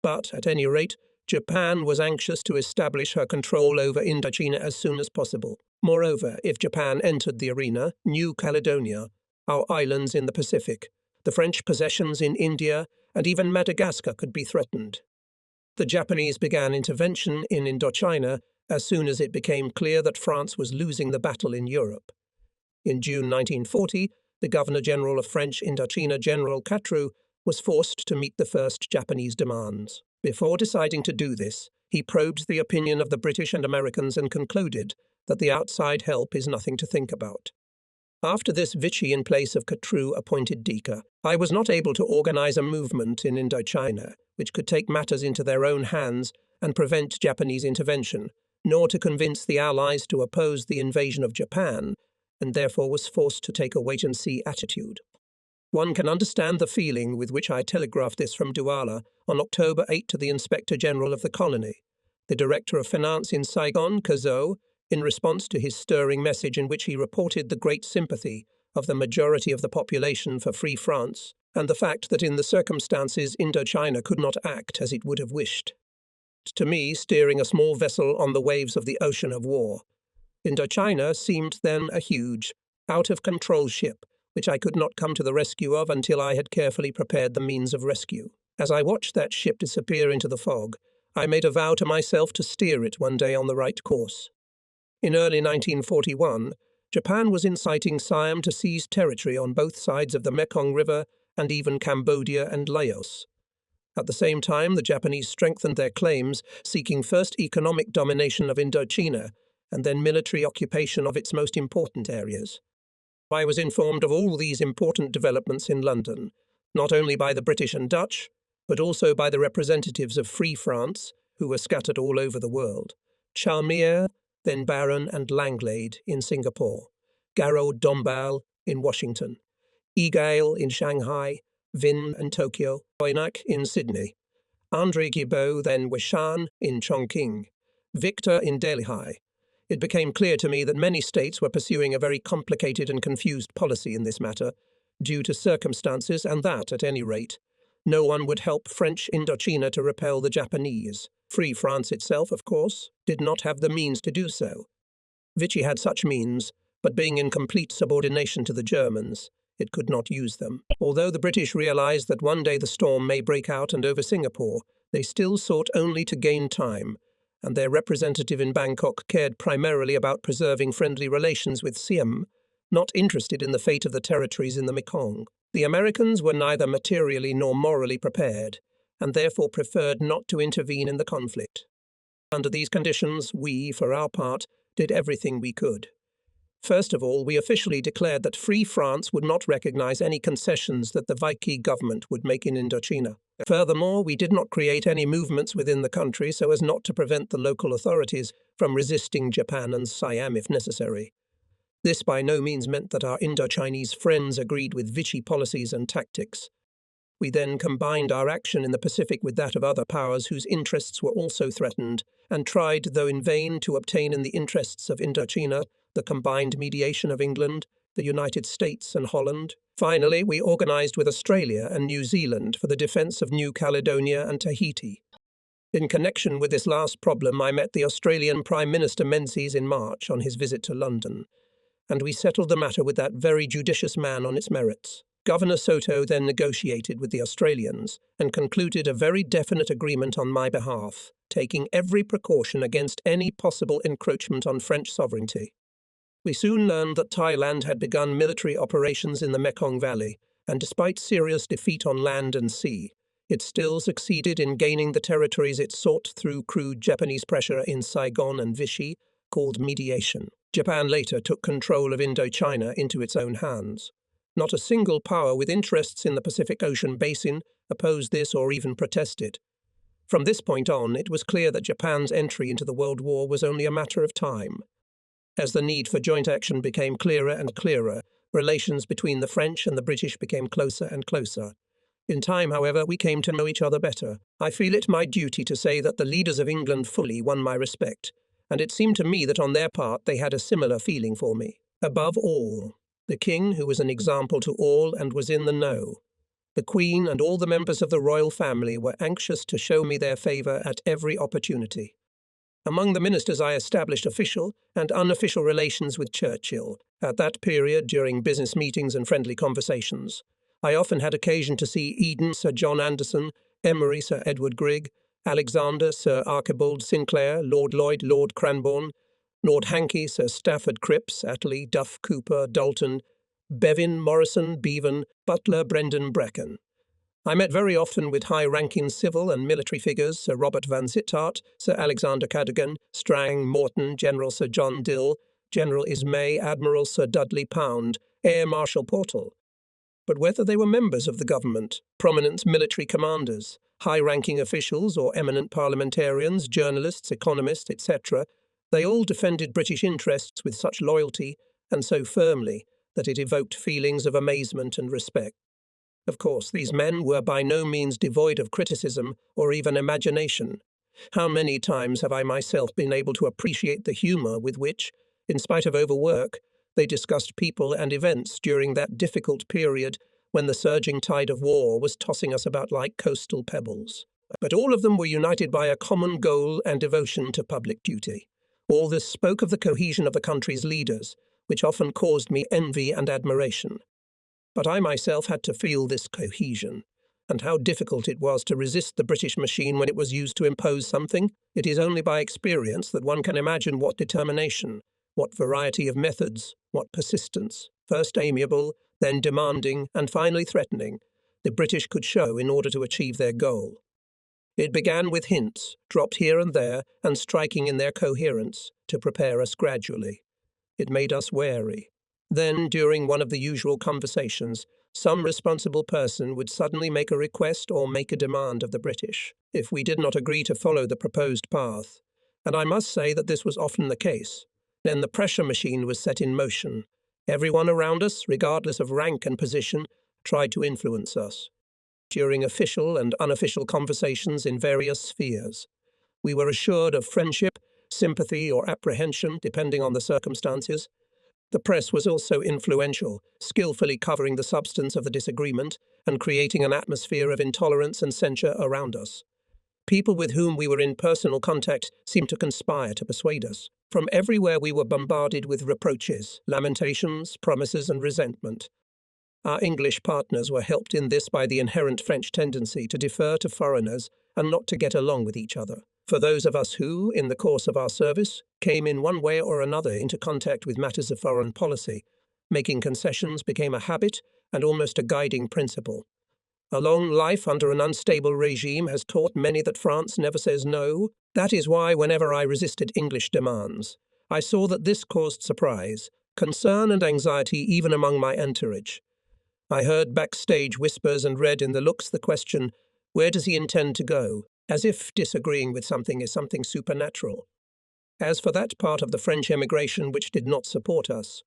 But, at any rate, Japan was anxious to establish her control over Indochina as soon as possible. Moreover, if Japan entered the arena, New Caledonia, our islands in the Pacific, the French possessions in India, and even Madagascar could be threatened. The Japanese began intervention in Indochina as soon as it became clear that France was losing the battle in Europe. In June 1940, the Governor-General of French Indochina, General Catroux, was forced to meet the first Japanese demands. Before deciding to do this, he probed the opinion of the British and Americans and concluded that the outside help is nothing to think about. After this, Vichy in place of Catroux appointed Dica. I was not able to organize a movement in Indochina which could take matters into their own hands and prevent Japanese intervention, nor to convince the Allies to oppose the invasion of Japan, and therefore was forced to take a wait-and-see attitude. One can understand the feeling with which I telegraphed this from Douala on October 8 to the Inspector General of the colony. The Director of Finance in Saigon, Cazot, in response to his stirring message in which he reported the great sympathy of the majority of the population for Free France, and the fact that in the circumstances Indochina could not act as it would have wished. To me, steering a small vessel on the waves of the ocean of war, Indochina seemed then a huge, out-of-control ship, which I could not come to the rescue of until I had carefully prepared the means of rescue. As I watched that ship disappear into the fog, I made a vow to myself to steer it one day on the right course. In early 1941, Japan was inciting Siam to seize territory on both sides of the Mekong River and even Cambodia and Laos. At the same time, the Japanese strengthened their claims, seeking first economic domination of Indochina and then military occupation of its most important areas. I was informed of all these important developments in London, not only by the British and Dutch, but also by the representatives of Free France, who were scattered all over the world. Chalmier, then Baron and Langlade in Singapore, Garraud Dombal in Washington, Egale in Shanghai, Vin and Tokyo, Boynak in Sydney, André Guibaud, then Wishan in Chongqing, Victor in Delhi. It became clear to me that many states were pursuing a very complicated and confused policy in this matter, due to circumstances, and that, at any rate, no one would help French Indochina to repel the Japanese. Free France itself, of course, did not have the means to do so. Vichy had such means, but being in complete subordination to the Germans, it could not use them. Although the British realized that one day the storm may break out and over Singapore, they still sought only to gain time, and their representative in Bangkok cared primarily about preserving friendly relations with Siam, not interested in the fate of the territories in the Mekong. The Americans were neither materially nor morally prepared, and therefore preferred not to intervene in the conflict. Under these conditions, we, for our part, did everything we could. First of all, we officially declared that Free France would not recognize any concessions that the Vichy government would make in Indochina. Furthermore, we did not create any movements within the country so as not to prevent the local authorities from resisting Japan and Siam if necessary. This by no means meant that our Indo-Chinese friends agreed with Vichy policies and tactics. We then combined our action in the Pacific with that of other powers whose interests were also threatened, and tried, though in vain, to obtain in the interests of Indochina the combined mediation of England, the United States and Holland. Finally, we organized with Australia and New Zealand for the defense of New Caledonia and Tahiti. In connection with this last problem, I met the Australian Prime Minister Menzies in March on his visit to London, and we settled the matter with that very judicious man on its merits. Governor Soto then negotiated with the Australians and concluded a very definite agreement on my behalf, taking every precaution against any possible encroachment on French sovereignty. We soon learned that Thailand had begun military operations in the Mekong Valley, and despite serious defeat on land and sea, it still succeeded in gaining the territories it sought through crude Japanese pressure in Saigon and Vichy, called mediation. Japan later took control of Indochina into its own hands. Not a single power with interests in the Pacific Ocean basin opposed this or even protested. From this point on, it was clear that Japan's entry into the World War was only a matter of time. As the need for joint action became clearer and clearer, relations between the French and the British became closer and closer. In time, however, we came to know each other better. I feel it my duty to say that the leaders of England fully won my respect, and it seemed to me that on their part they had a similar feeling for me. Above all, the King, who was an example to all and was in the know. The Queen and all the members of the royal family were anxious to show me their favour at every opportunity. Among the ministers, I established official and unofficial relations with Churchill. At that period, during business meetings and friendly conversations, I often had occasion to see Eden, Sir John Anderson, Emery, Sir Edward Grigg, Alexander, Sir Archibald Sinclair, Lord Lloyd, Lord Cranborne, Lord Hankey, Sir Stafford Cripps, Attlee, Duff, Cooper, Dalton, Bevin, Morrison, Bevan, Butler, Brendan, Bracken. I met very often with high-ranking civil and military figures, Sir Robert Van Sittart, Sir Alexander Cadogan, Strang, Morton, General Sir John Dill, General Ismay, Admiral Sir Dudley Pound, Air Marshal Portal. But whether they were members of the government, prominent military commanders, high-ranking officials or eminent parliamentarians, journalists, economists, etc., they all defended British interests with such loyalty and so firmly that it evoked feelings of amazement and respect. Of course, these men were by no means devoid of criticism or even imagination. How many times have I myself been able to appreciate the humour with which, in spite of overwork, they discussed people and events during that difficult period when the surging tide of war was tossing us about like coastal pebbles. But all of them were united by a common goal and devotion to public duty. All this spoke of the cohesion of the country's leaders, which often caused me envy and admiration. But I myself had to feel this cohesion, and how difficult it was to resist the British machine when it was used to impose something. It is only by experience that one can imagine what determination, what variety of methods, what persistence, first amiable, then demanding, and finally threatening, the British could show in order to achieve their goal. It began with hints, dropped here and there, and striking in their coherence, to prepare us gradually. It made us wary. Then, during one of the usual conversations, some responsible person would suddenly make a request or make a demand of the British, if we did not agree to follow the proposed path. And I must say that this was often the case. Then the pressure machine was set in motion. Everyone around us, regardless of rank and position, tried to influence us. During official and unofficial conversations in various spheres, we were assured of friendship, sympathy, or apprehension, depending on the circumstances. The press was also influential, skillfully covering the substance of the disagreement and creating an atmosphere of intolerance and censure around us. People with whom we were in personal contact seemed to conspire to persuade us. From everywhere we were bombarded with reproaches, lamentations, promises, and resentment. Our English partners were helped in this by the inherent French tendency to defer to foreigners and not to get along with each other. For those of us who, in the course of our service, came in one way or another into contact with matters of foreign policy, making concessions became a habit and almost a guiding principle. A long life under an unstable regime has taught many that France never says no. That is why whenever I resisted English demands, I saw that this caused surprise, concern and anxiety even among my entourage. I heard backstage whispers and read in the looks the question, "Where does he intend to go?" as if disagreeing with something is something supernatural. As for that part of the French emigration which did not support us,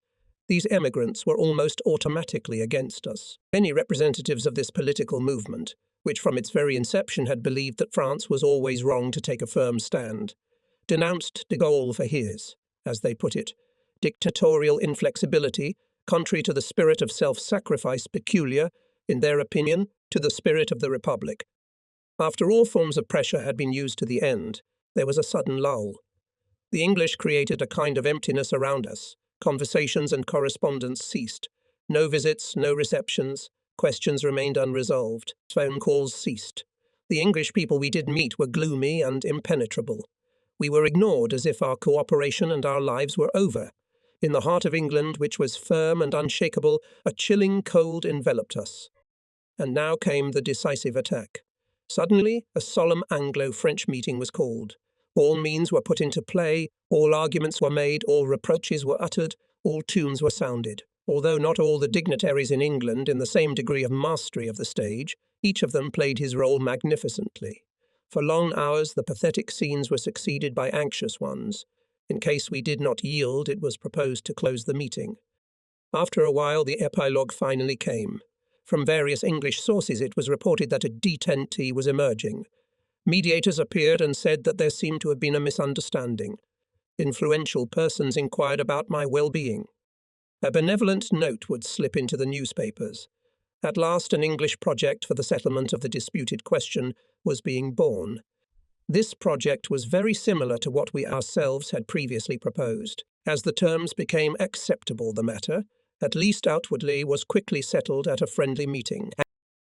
these emigrants were almost automatically against us. Many representatives of this political movement, which from its very inception had believed that France was always wrong to take a firm stand, denounced de Gaulle for his, as they put it, dictatorial inflexibility, contrary to the spirit of self-sacrifice peculiar, in their opinion, to the spirit of the Republic. After all forms of pressure had been used to the end, there was a sudden lull. The English created a kind of emptiness around us. Conversations and correspondence ceased. No visits, no receptions. Questions remained unresolved. Phone calls ceased. The English people we did meet were gloomy and impenetrable. We were ignored as if our cooperation and our lives were over. In the heart of England, which was firm and unshakable, a chilling cold enveloped us. And now came the decisive attack. Suddenly, a solemn Anglo-French meeting was called. All means were put into play, all arguments were made, all reproaches were uttered, all tunes were sounded. Although not all the dignitaries in England in the same degree of mastery of the stage, each of them played his role magnificently. For long hours the pathetic scenes were succeeded by anxious ones. In case we did not yield, it was proposed to close the meeting. After a while the epilogue finally came. From various English sources it was reported that a detente was emerging. Mediators appeared and said that there seemed to have been a misunderstanding. Influential persons inquired about my well-being. A benevolent note would slip into the newspapers. At last an English project for the settlement of the disputed question was being born. This project was very similar to what we ourselves had previously proposed. As the terms became acceptable, the matter, at least outwardly, was quickly settled at a friendly meeting.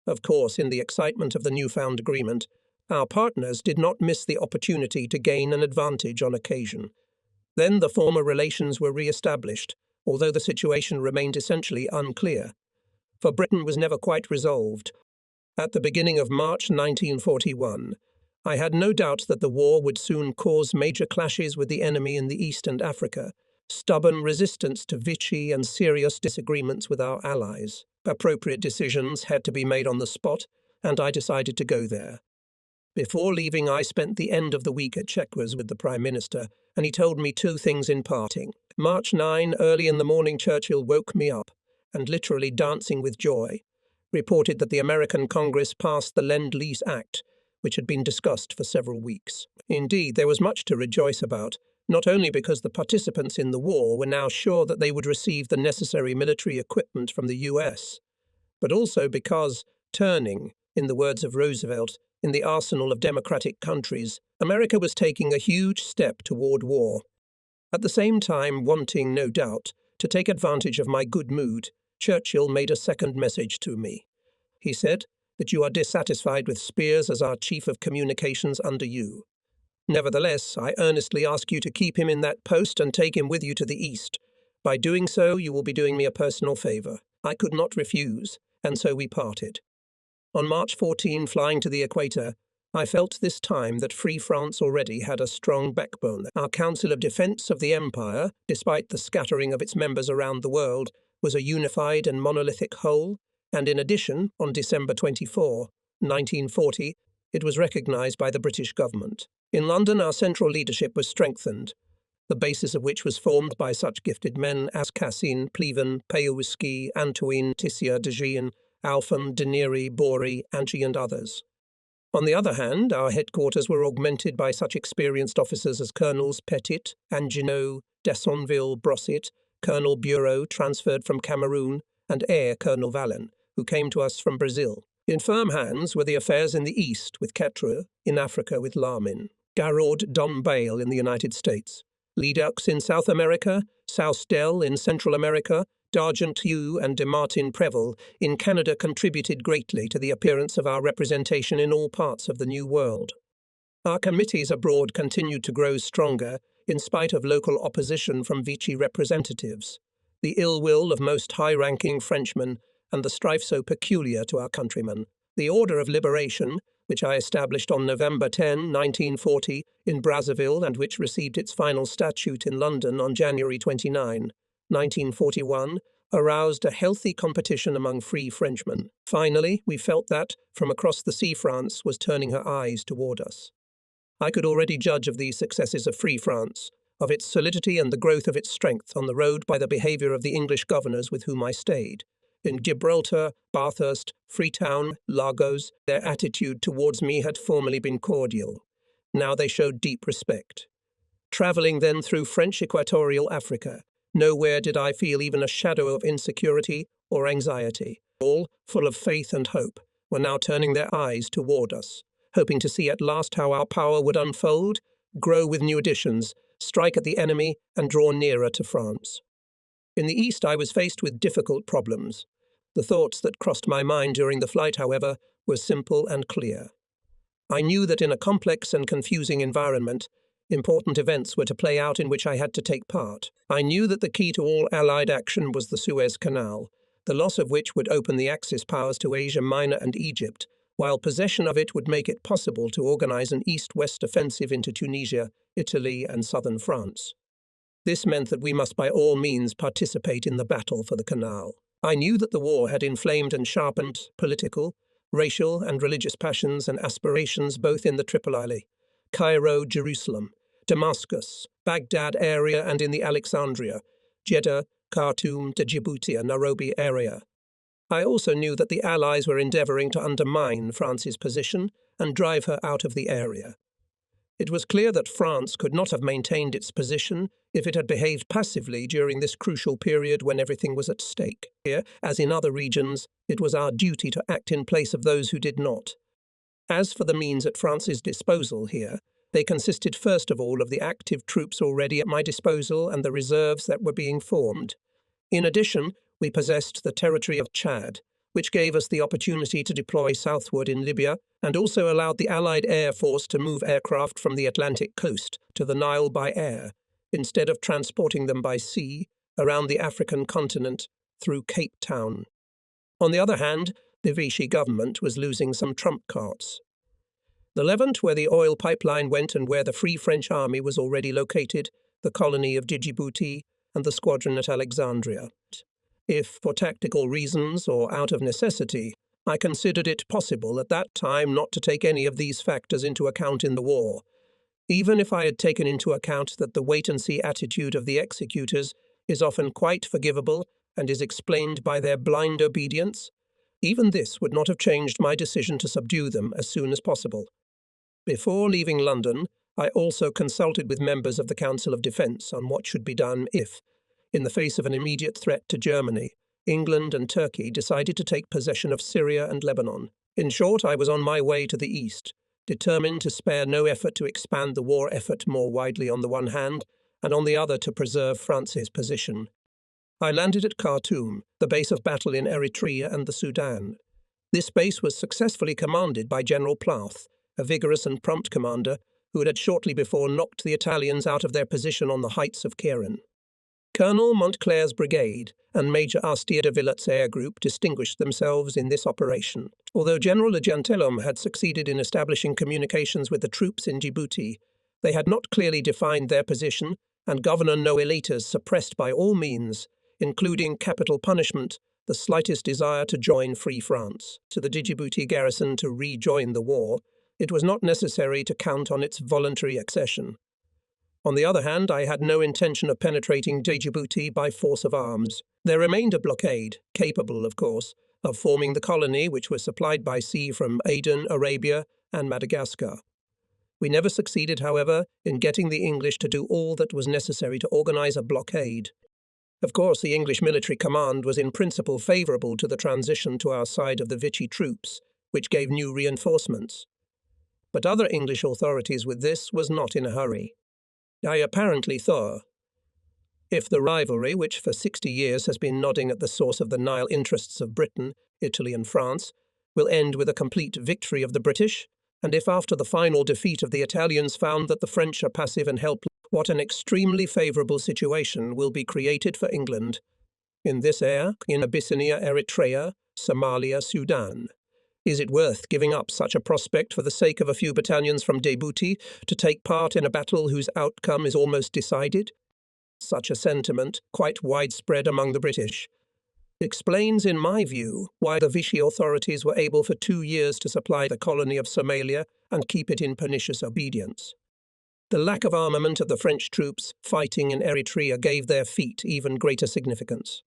Of course, in the excitement of the newfound agreement, our partners did not miss the opportunity to gain an advantage on occasion. Then the former relations were re-established, although the situation remained essentially unclear. For Britain was never quite resolved. At the beginning of March 1941, I had no doubt that the war would soon cause major clashes with the enemy in the East and Africa, stubborn resistance to Vichy and serious disagreements with our allies. Appropriate decisions had to be made on the spot, and I decided to go there. Before leaving, I spent the end of the week at Chequers with the Prime Minister, and he told me two things in parting. March 9, early in the morning, Churchill woke me up, and literally dancing with joy, reported that the American Congress passed the Lend-Lease Act, which had been discussed for several weeks. Indeed, there was much to rejoice about, not only because the participants in the war were now sure that they would receive the necessary military equipment from the US, but also because, turning, in the words of Roosevelt, in the arsenal of democratic countries, America was taking a huge step toward war. At the same time, wanting, no doubt, to take advantage of my good mood, Churchill made a second message to me. He said that you are dissatisfied with Spears as our chief of communications under you. Nevertheless, I earnestly ask you to keep him in that post and take him with you to the East. By doing so, you will be doing me a personal favour. I could not refuse, and so we parted. On March 14, flying to the equator, I felt this time that Free France already had a strong backbone. Our Council of Defence of the Empire, despite the scattering of its members around the world, was a unified and monolithic whole, and in addition, on December 24, 1940, it was recognised by the British government. In London, our central leadership was strengthened, the basis of which was formed by such gifted men as Cassin, Pleven, Peowiski, Antoine, Tissier, de Gien, Alphon, Deneri, Bory, Anchi, and others. On the other hand, our headquarters were augmented by such experienced officers as Colonels Petit, Anginot, Dessonville, Brosset, Colonel Bureau, transferred from Cameroon, and Air Colonel Valen, who came to us from Brazil. In firm hands were the affairs in the East with Quatre, in Africa with Lamin, Garraud Dombale in the United States, Lidux in South America, Sousdel in Central America, d'Argentiu and de Martin Preval in Canada contributed greatly to the appearance of our representation in all parts of the New World. Our committees abroad continued to grow stronger in spite of local opposition from Vichy representatives, the ill will of most high-ranking Frenchmen, and the strife so peculiar to our countrymen. The Order of Liberation, which I established on November 10, 1940, in Brazzaville and which received its final statute in London on January 29, 1941, aroused a healthy competition among free Frenchmen. Finally, we felt that, from across the sea, France was turning her eyes toward us. I could already judge of these successes of Free France, of its solidity and the growth of its strength on the road by the behaviour of the English governors with whom I stayed. In Gibraltar, Bathurst, Freetown, Lagos, their attitude towards me had formerly been cordial. Now they showed deep respect. Travelling then through French equatorial Africa, nowhere did I feel even a shadow of insecurity or anxiety. All, full of faith and hope, were now turning their eyes toward us. hoping to see at last how our power would unfold, grow with new additions, strike at the enemy, and draw nearer to France. In the east, I was faced with difficult problems. The thoughts that crossed my mind during the flight, however, were simple and clear. I knew that in a complex and confusing environment, important events were to play out in which I had to take part. I knew that the key to all Allied action was the Suez Canal, the loss of which would open the Axis powers to Asia Minor and Egypt, while possession of it would make it possible to organize an east-west offensive into Tunisia, Italy, and southern France. This meant that we must by all means participate in the battle for the canal. I knew that the war had inflamed and sharpened political, racial, and religious passions and aspirations both in the Tripoli, Cairo, Jerusalem, Damascus, Baghdad area, and in the Alexandria, Jeddah, Khartoum, Djibouti, and Nairobi area. I also knew that the Allies were endeavouring to undermine France's position and drive her out of the area. It was clear that France could not have maintained its position if it had behaved passively during this crucial period when everything was at stake. Here, as in other regions, it was our duty to act in place of those who did not. As for the means at France's disposal here, they consisted first of all of the active troops already at my disposal and the reserves that were being formed. In addition, we possessed the territory of Chad, which gave us the opportunity to deploy southward in Libya and also allowed the Allied Air Force to move aircraft from the Atlantic coast to the Nile by air, instead of transporting them by sea around the African continent through Cape Town. On the other hand, the Vichy government was losing some trump cards. The Levant, where the oil pipeline went and where the Free French Army was already located, the colony of Djibouti, and the squadron at Alexandria. If, for tactical reasons or out of necessity, I considered it possible at that time not to take any of these factors into account in the war. Even if I had taken into account that the wait-and-see attitude of the executors is often quite forgivable and is explained by their blind obedience, even this would not have changed my decision to subdue them as soon as possible. Before leaving London, I also consulted with members of the Council of Defence on what should be done if, in the face of an immediate threat to Germany, England and Turkey decided to take possession of Syria and Lebanon. In short, I was on my way to the east, determined to spare no effort to expand the war effort more widely on the one hand, and on the other to preserve France's position. I landed at Khartoum, the base of battle in Eritrea and the Sudan. This base was successfully commanded by General Plath, a vigorous and prompt commander who had shortly before knocked the Italians out of their position on the heights of Kieran. Colonel Montclair's brigade and Major Astier de Villet's air group distinguished themselves in this operation. Although General Le Gentilhomme had succeeded in establishing communications with the troops in Djibouti, they had not clearly defined their position, and Governor Noëllitas suppressed by all means, including capital punishment, the slightest desire to join Free France. To the Djibouti garrison to rejoin the war, it was not necessary to count on its voluntary accession. On the other hand, I had no intention of penetrating Djibouti by force of arms. There remained a blockade, capable, of course, of forming the colony which was supplied by sea from Aden, Arabia, and Madagascar. We never succeeded, however, in getting the English to do all that was necessary to organize a blockade. Of course, the English military command was in principle favourable to the transition to our side of the Vichy troops, which gave new reinforcements. But other English authorities with this was not in a hurry. I apparently thought, if the rivalry, which for 60 years has been nodding at the source of the Nile interests of Britain, Italy and France, will end with a complete victory of the British, and if after the final defeat of the Italians found that the French are passive and helpless, what an extremely favourable situation will be created for England. In this area, in Abyssinia, Eritrea, Somalia, Sudan. Is it worth giving up such a prospect for the sake of a few battalions from Djibouti to take part in a battle whose outcome is almost decided? Such a sentiment, quite widespread among the British, explains, in my view, why the Vichy authorities were able for 2 years to supply the colony of Somalia and keep it in pernicious obedience. The lack of armament of the French troops fighting in Eritrea gave their feat even greater significance.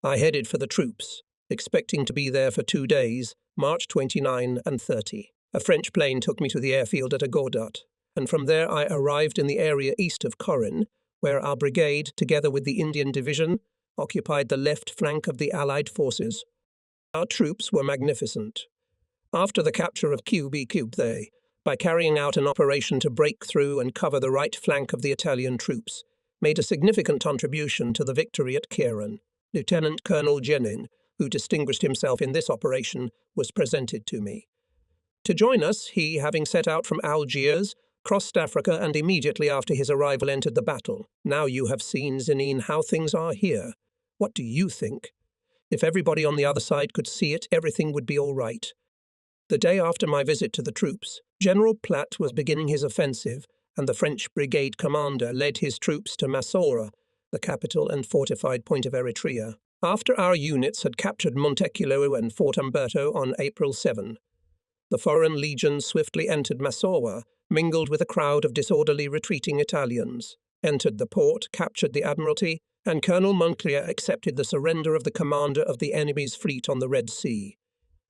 I headed for the troops, expecting to be there for 2 days, March 29 and 30. A French plane took me to the airfield at Agodat, and from there I arrived in the area east of Corinne, where our brigade, together with the Indian Division, occupied the left flank of the Allied forces. Our troops were magnificent. After the capture of Cube, they, by carrying out an operation to break through and cover the right flank of the Italian troops, made a significant contribution to the victory at Cairo. Lieutenant Colonel Jenin, who distinguished himself in this operation, was presented to me. To join us, he, having set out from Algiers, crossed Africa and immediately after his arrival entered the battle. Now you have seen, Zinine, how things are here. What do you think? If everybody on the other side could see it, everything would be all right. The day after my visit to the troops, General Platt was beginning his offensive, and the French brigade commander led his troops to Massoura, the capital and fortified point of Eritrea. After our units had captured Monteculo and Fort Umberto on April 7, the foreign legions swiftly entered Massoura, mingled with a crowd of disorderly retreating Italians, entered the port, captured the Admiralty, and Colonel Muselier accepted the surrender of the commander of the enemy's fleet on the Red Sea.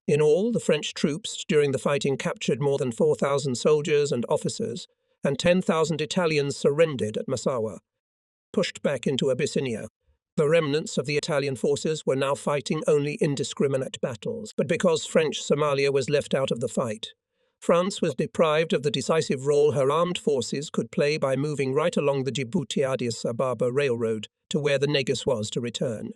In all, the French troops during the fighting captured more than 4,000 soldiers and officers, and 10,000 Italians surrendered at Massawa, pushed back into Abyssinia. The remnants of the Italian forces were now fighting only indiscriminate battles, but because French Somalia was left out of the fight, France was deprived of the decisive role her armed forces could play by moving right along the Djibouti-Addis Ababa railroad to where the Negus was to return.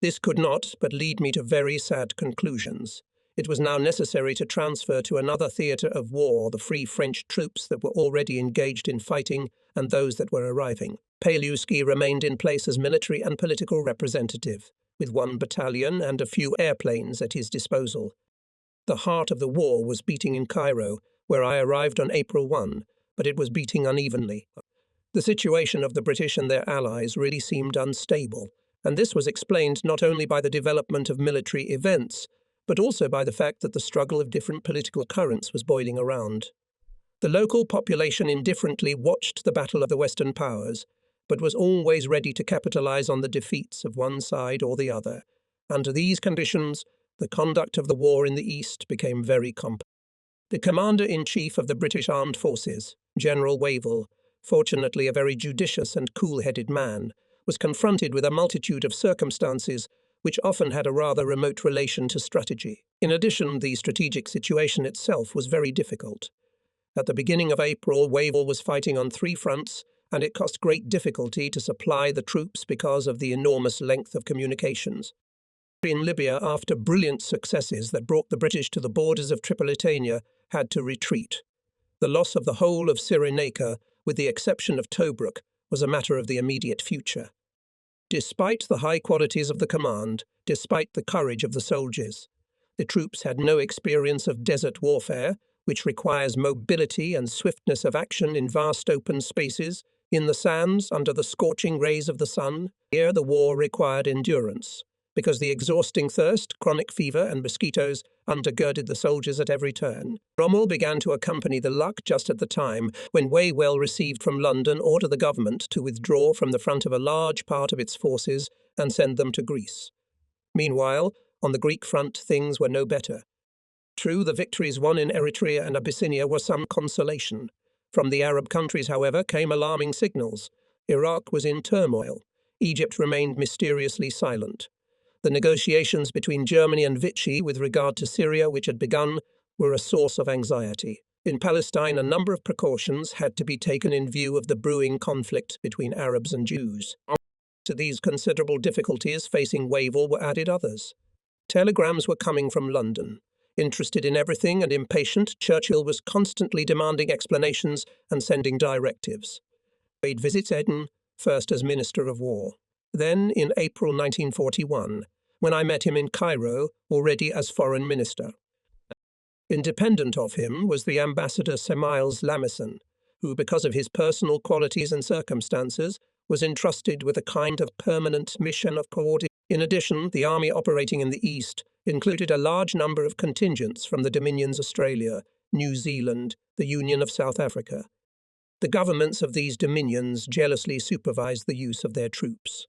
This could not but lead me to very sad conclusions. It was now necessary to transfer to another theatre of war the free French troops that were already engaged in fighting and those that were arriving. Pagliuski remained in place as military and political representative, with 1 battalion and a few airplanes at his disposal. The heart of the war was beating in Cairo, where I arrived on April 1, but it was beating unevenly. The situation of the British and their allies really seemed unstable, and this was explained not only by the development of military events, but also by the fact that the struggle of different political currents was boiling around. The local population indifferently watched the battle of the Western powers, but was always ready to capitalize on the defeats of one side or the other. Under these conditions, the conduct of the war in the East became very complex. The Commander-in-Chief of the British Armed Forces, General Wavell, fortunately a very judicious and cool-headed man, was confronted with a multitude of circumstances which often had a rather remote relation to strategy. In addition, the strategic situation itself was very difficult. At the beginning of April, Wavell was fighting on 3 fronts, and it cost great difficulty to supply the troops because of the enormous length of communications. In Libya, after brilliant successes that brought the British to the borders of Tripolitania, had to retreat. The loss of the whole of Cyrenaica, with the exception of Tobruk, was a matter of the immediate future. Despite the high qualities of the command, despite the courage of the soldiers, the troops had no experience of desert warfare, which requires mobility and swiftness of action in vast open spaces, in the sands, under the scorching rays of the sun. Here the war required endurance, because the exhausting thirst, chronic fever, and mosquitoes undergirded the soldiers at every turn. Rommel began to accompany the Luck just at the time when Wavell received from London order the government to withdraw from the front of a large part of its forces and send them to Greece. Meanwhile, on the Greek front, things were no better. True, the victories won in Eritrea and Abyssinia were some consolation. From the Arab countries, however, came alarming signals. Iraq was in turmoil. Egypt remained mysteriously silent. The negotiations between Germany and Vichy with regard to Syria, which had begun, were a source of anxiety. In Palestine, a number of precautions had to be taken in view of the brewing conflict between Arabs and Jews. To these considerable difficulties facing Wavell were added others. Telegrams were coming from London. Interested in everything and impatient, Churchill was constantly demanding explanations and sending directives. Wade visits Eden, first as Minister of War. Then, in April 1941, when I met him in Cairo, already as Foreign Minister. Independent of him was the Ambassador Semiles Lamison, who, because of his personal qualities and circumstances, was entrusted with a kind of permanent mission of coordination. In addition, the army operating in the East included a large number of contingents from the Dominions Australia, New Zealand, the Union of South Africa. The governments of these dominions jealously supervised the use of their troops.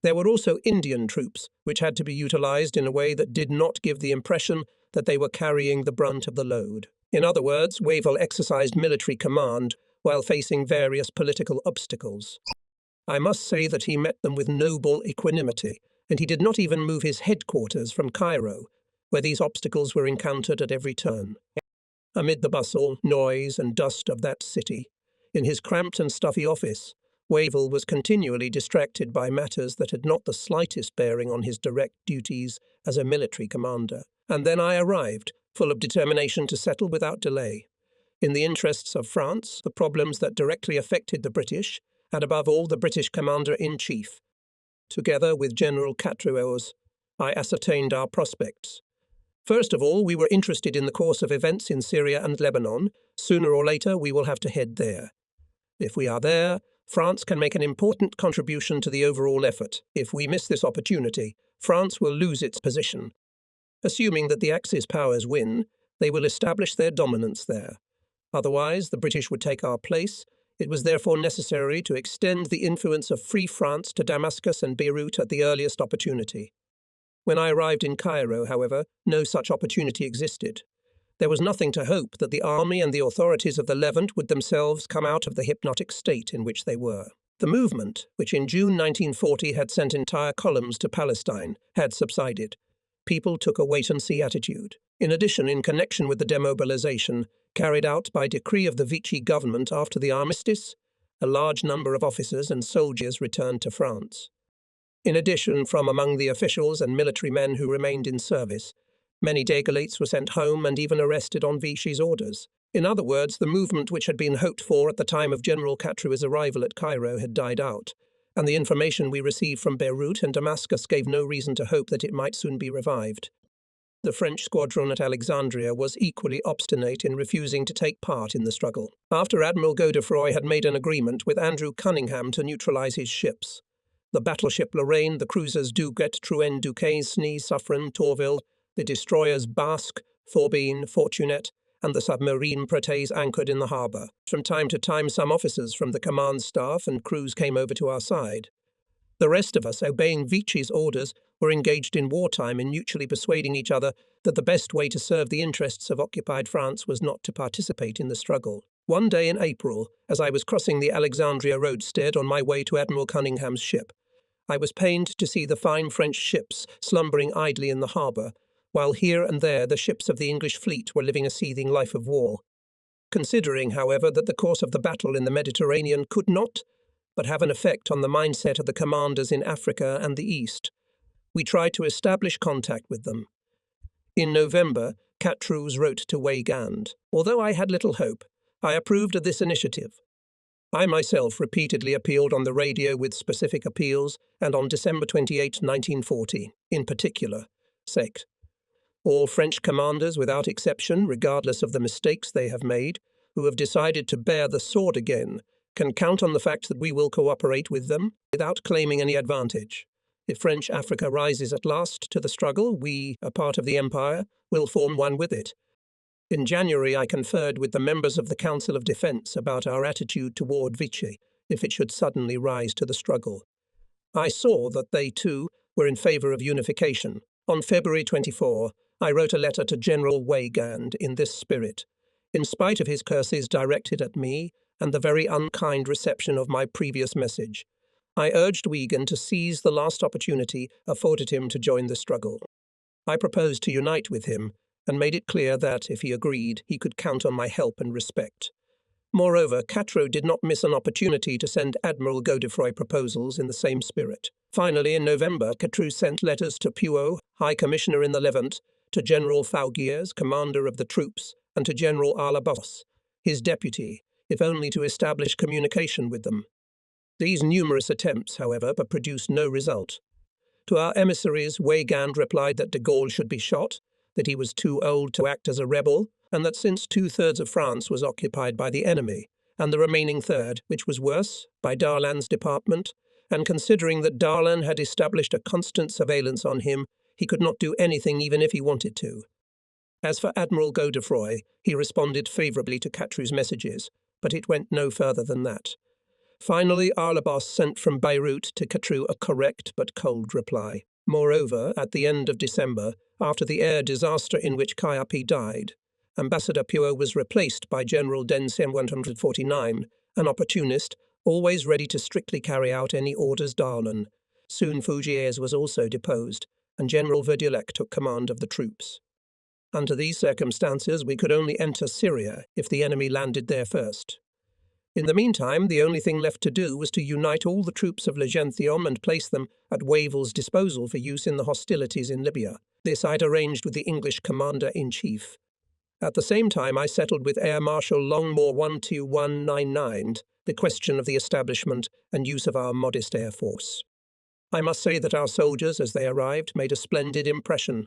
There were also Indian troops, which had to be utilized in a way that did not give the impression that they were carrying the brunt of the load. In other words, Wavell exercised military command while facing various political obstacles. I must say that he met them with noble equanimity, and he did not even move his headquarters from Cairo, where these obstacles were encountered at every turn. Amid the bustle, noise, and dust of that city, in his cramped and stuffy office, Wavell was continually distracted by matters that had not the slightest bearing on his direct duties as a military commander. And then I arrived, full of determination to settle without delay, in the interests of France, the problems that directly affected the British, and above all the British Commander-in-Chief. Together with General Catriot, I ascertained our prospects. First of all, we were interested in the course of events in Syria and Lebanon. Sooner or later, we will have to head there. If we are there, France can make an important contribution to the overall effort. If we miss this opportunity, France will lose its position. Assuming that the Axis powers win, they will establish their dominance there. Otherwise, the British would take our place. It was therefore necessary to extend the influence of Free France to Damascus and Beirut at the earliest opportunity. When I arrived in Cairo, however, no such opportunity existed. There was nothing to hope that the army and the authorities of the Levant would themselves come out of the hypnotic state in which they were. The movement, which in June 1940 had sent entire columns to Palestine, had subsided. People took a wait-and-see attitude. In addition, in connection with the demobilization carried out by decree of the Vichy government after the armistice, a large number of officers and soldiers returned to France. In addition, from among the officials and military men who remained in service, many dégolates were sent home and even arrested on Vichy's orders. In other words, the movement which had been hoped for at the time of General Catriot's arrival at Cairo had died out, and the information we received from Beirut and Damascus gave no reason to hope that it might soon be revived. The French squadron at Alexandria was equally obstinate in refusing to take part in the struggle. After Admiral Godefroy had made an agreement with Andrew Cunningham to neutralize his ships, the battleship Lorraine, the cruisers Duguet, Trouen, Duquesne, Suffren, Tourville, the destroyers Basque, Forbin, Fortunet, and the submarine Prates anchored in the harbour. From time to time, some officers from the command staff and crews came over to our side. The rest of us, obeying Vichy's orders, were engaged in wartime in mutually persuading each other that the best way to serve the interests of occupied France was not to participate in the struggle. One day in April, as I was crossing the Alexandria roadstead on my way to Admiral Cunningham's ship, I was pained to see the fine French ships slumbering idly in the harbour, while here and there the ships of the English fleet were living a seething life of war. Considering, however, that the course of the battle in the Mediterranean could not but have an effect on the mindset of the commanders in Africa and the East, we tried to establish contact with them. In November, Catriot wrote to Weygand. Although I had little hope, I approved of this initiative. I myself repeatedly appealed on the radio with specific appeals, and on December 28, 1940, in particular, sect. All French commanders, without exception, regardless of the mistakes they have made, who have decided to bear the sword again, can count on the fact that we will cooperate with them without claiming any advantage. If French Africa rises at last to the struggle, we, a part of the empire, will form one with it. In January, I conferred with the members of the Council of Defence about our attitude toward Vichy, if it should suddenly rise to the struggle. I saw that they, too, were in favour of unification. On February 24, I wrote a letter to General Weygand in this spirit. In spite of his curses directed at me and the very unkind reception of my previous message, I urged Weygand to seize the last opportunity afforded him to join the struggle. I proposed to unite with him, and made it clear that, if he agreed, he could count on my help and respect. Moreover, Catriot did not miss an opportunity to send Admiral Godefroy proposals in the same spirit. Finally, in November, Catriot sent letters to Puot, High Commissioner in the Levant, to General Faugiers, commander of the troops, and to General Alabos, his deputy, if only to establish communication with them. These numerous attempts, however, produced no result. To our emissaries, Weygand replied that de Gaulle should be shot, that he was too old to act as a rebel, and that since 2/3 of France was occupied by the enemy, and the remaining third, which was worse, by Darlan's department, and considering that Darlan had established a constant surveillance on him, he could not do anything even if he wanted to. As for Admiral Godefroy, he responded favourably to Catriot's messages, but it went no further than that. Finally, Arlabos sent from Beirut to Catriot a correct but cold reply. Moreover, at the end of December, after the air disaster in which Kayapi died, Ambassador Puot was replaced by General Densem 149, an opportunist, always ready to strictly carry out any orders Darlan. Soon Fougiers was also deposed, and General Verdulec took command of the troops. Under these circumstances, we could only enter Syria if the enemy landed there first. In the meantime, the only thing left to do was to unite all the troops of Legentium and place them at Wavell's disposal for use in the hostilities in Libya. This I'd arranged with the English commander-in-chief. At the same time, I settled with Air Marshal Longmore 12199 the question of the establishment and use of our modest air force. I must say that our soldiers, as they arrived, made a splendid impression.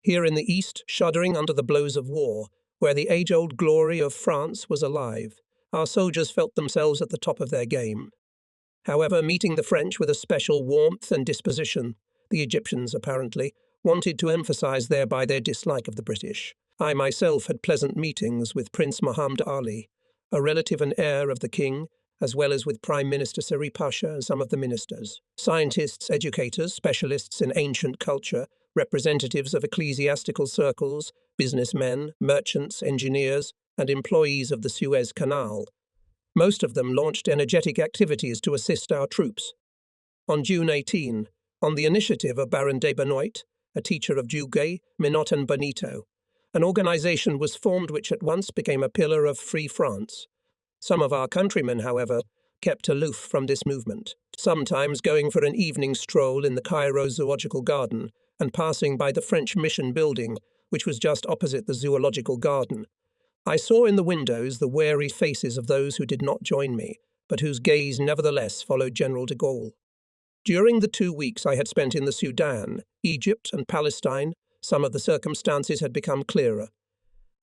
Here in the east, shuddering under the blows of war, where the age-old glory of France was alive, our soldiers felt themselves at the top of their game. However, meeting the French with a special warmth and disposition, the Egyptians, apparently, wanted to emphasize thereby their dislike of the British. I myself had pleasant meetings with Prince Muhammad Ali, a relative and heir of the king, as well as with Prime Minister Seri Pasha and some of the ministers. Scientists, educators, specialists in ancient culture, representatives of ecclesiastical circles, businessmen, merchants, engineers, and employees of the Suez Canal. Most of them launched energetic activities to assist our troops. On June 18, on the initiative of Baron de Benoit, a teacher of Jugay, Minot and Bonito, an organization was formed which at once became a pillar of Free France. Some of our countrymen, however, kept aloof from this movement, sometimes going for an evening stroll in the Cairo Zoological Garden and passing by the French mission building, which was just opposite the Zoological Garden. I saw in the windows the wary faces of those who did not join me, but whose gaze nevertheless followed General de Gaulle. During the 2 weeks I had spent in the Sudan, Egypt, and Palestine, some of the circumstances had become clearer.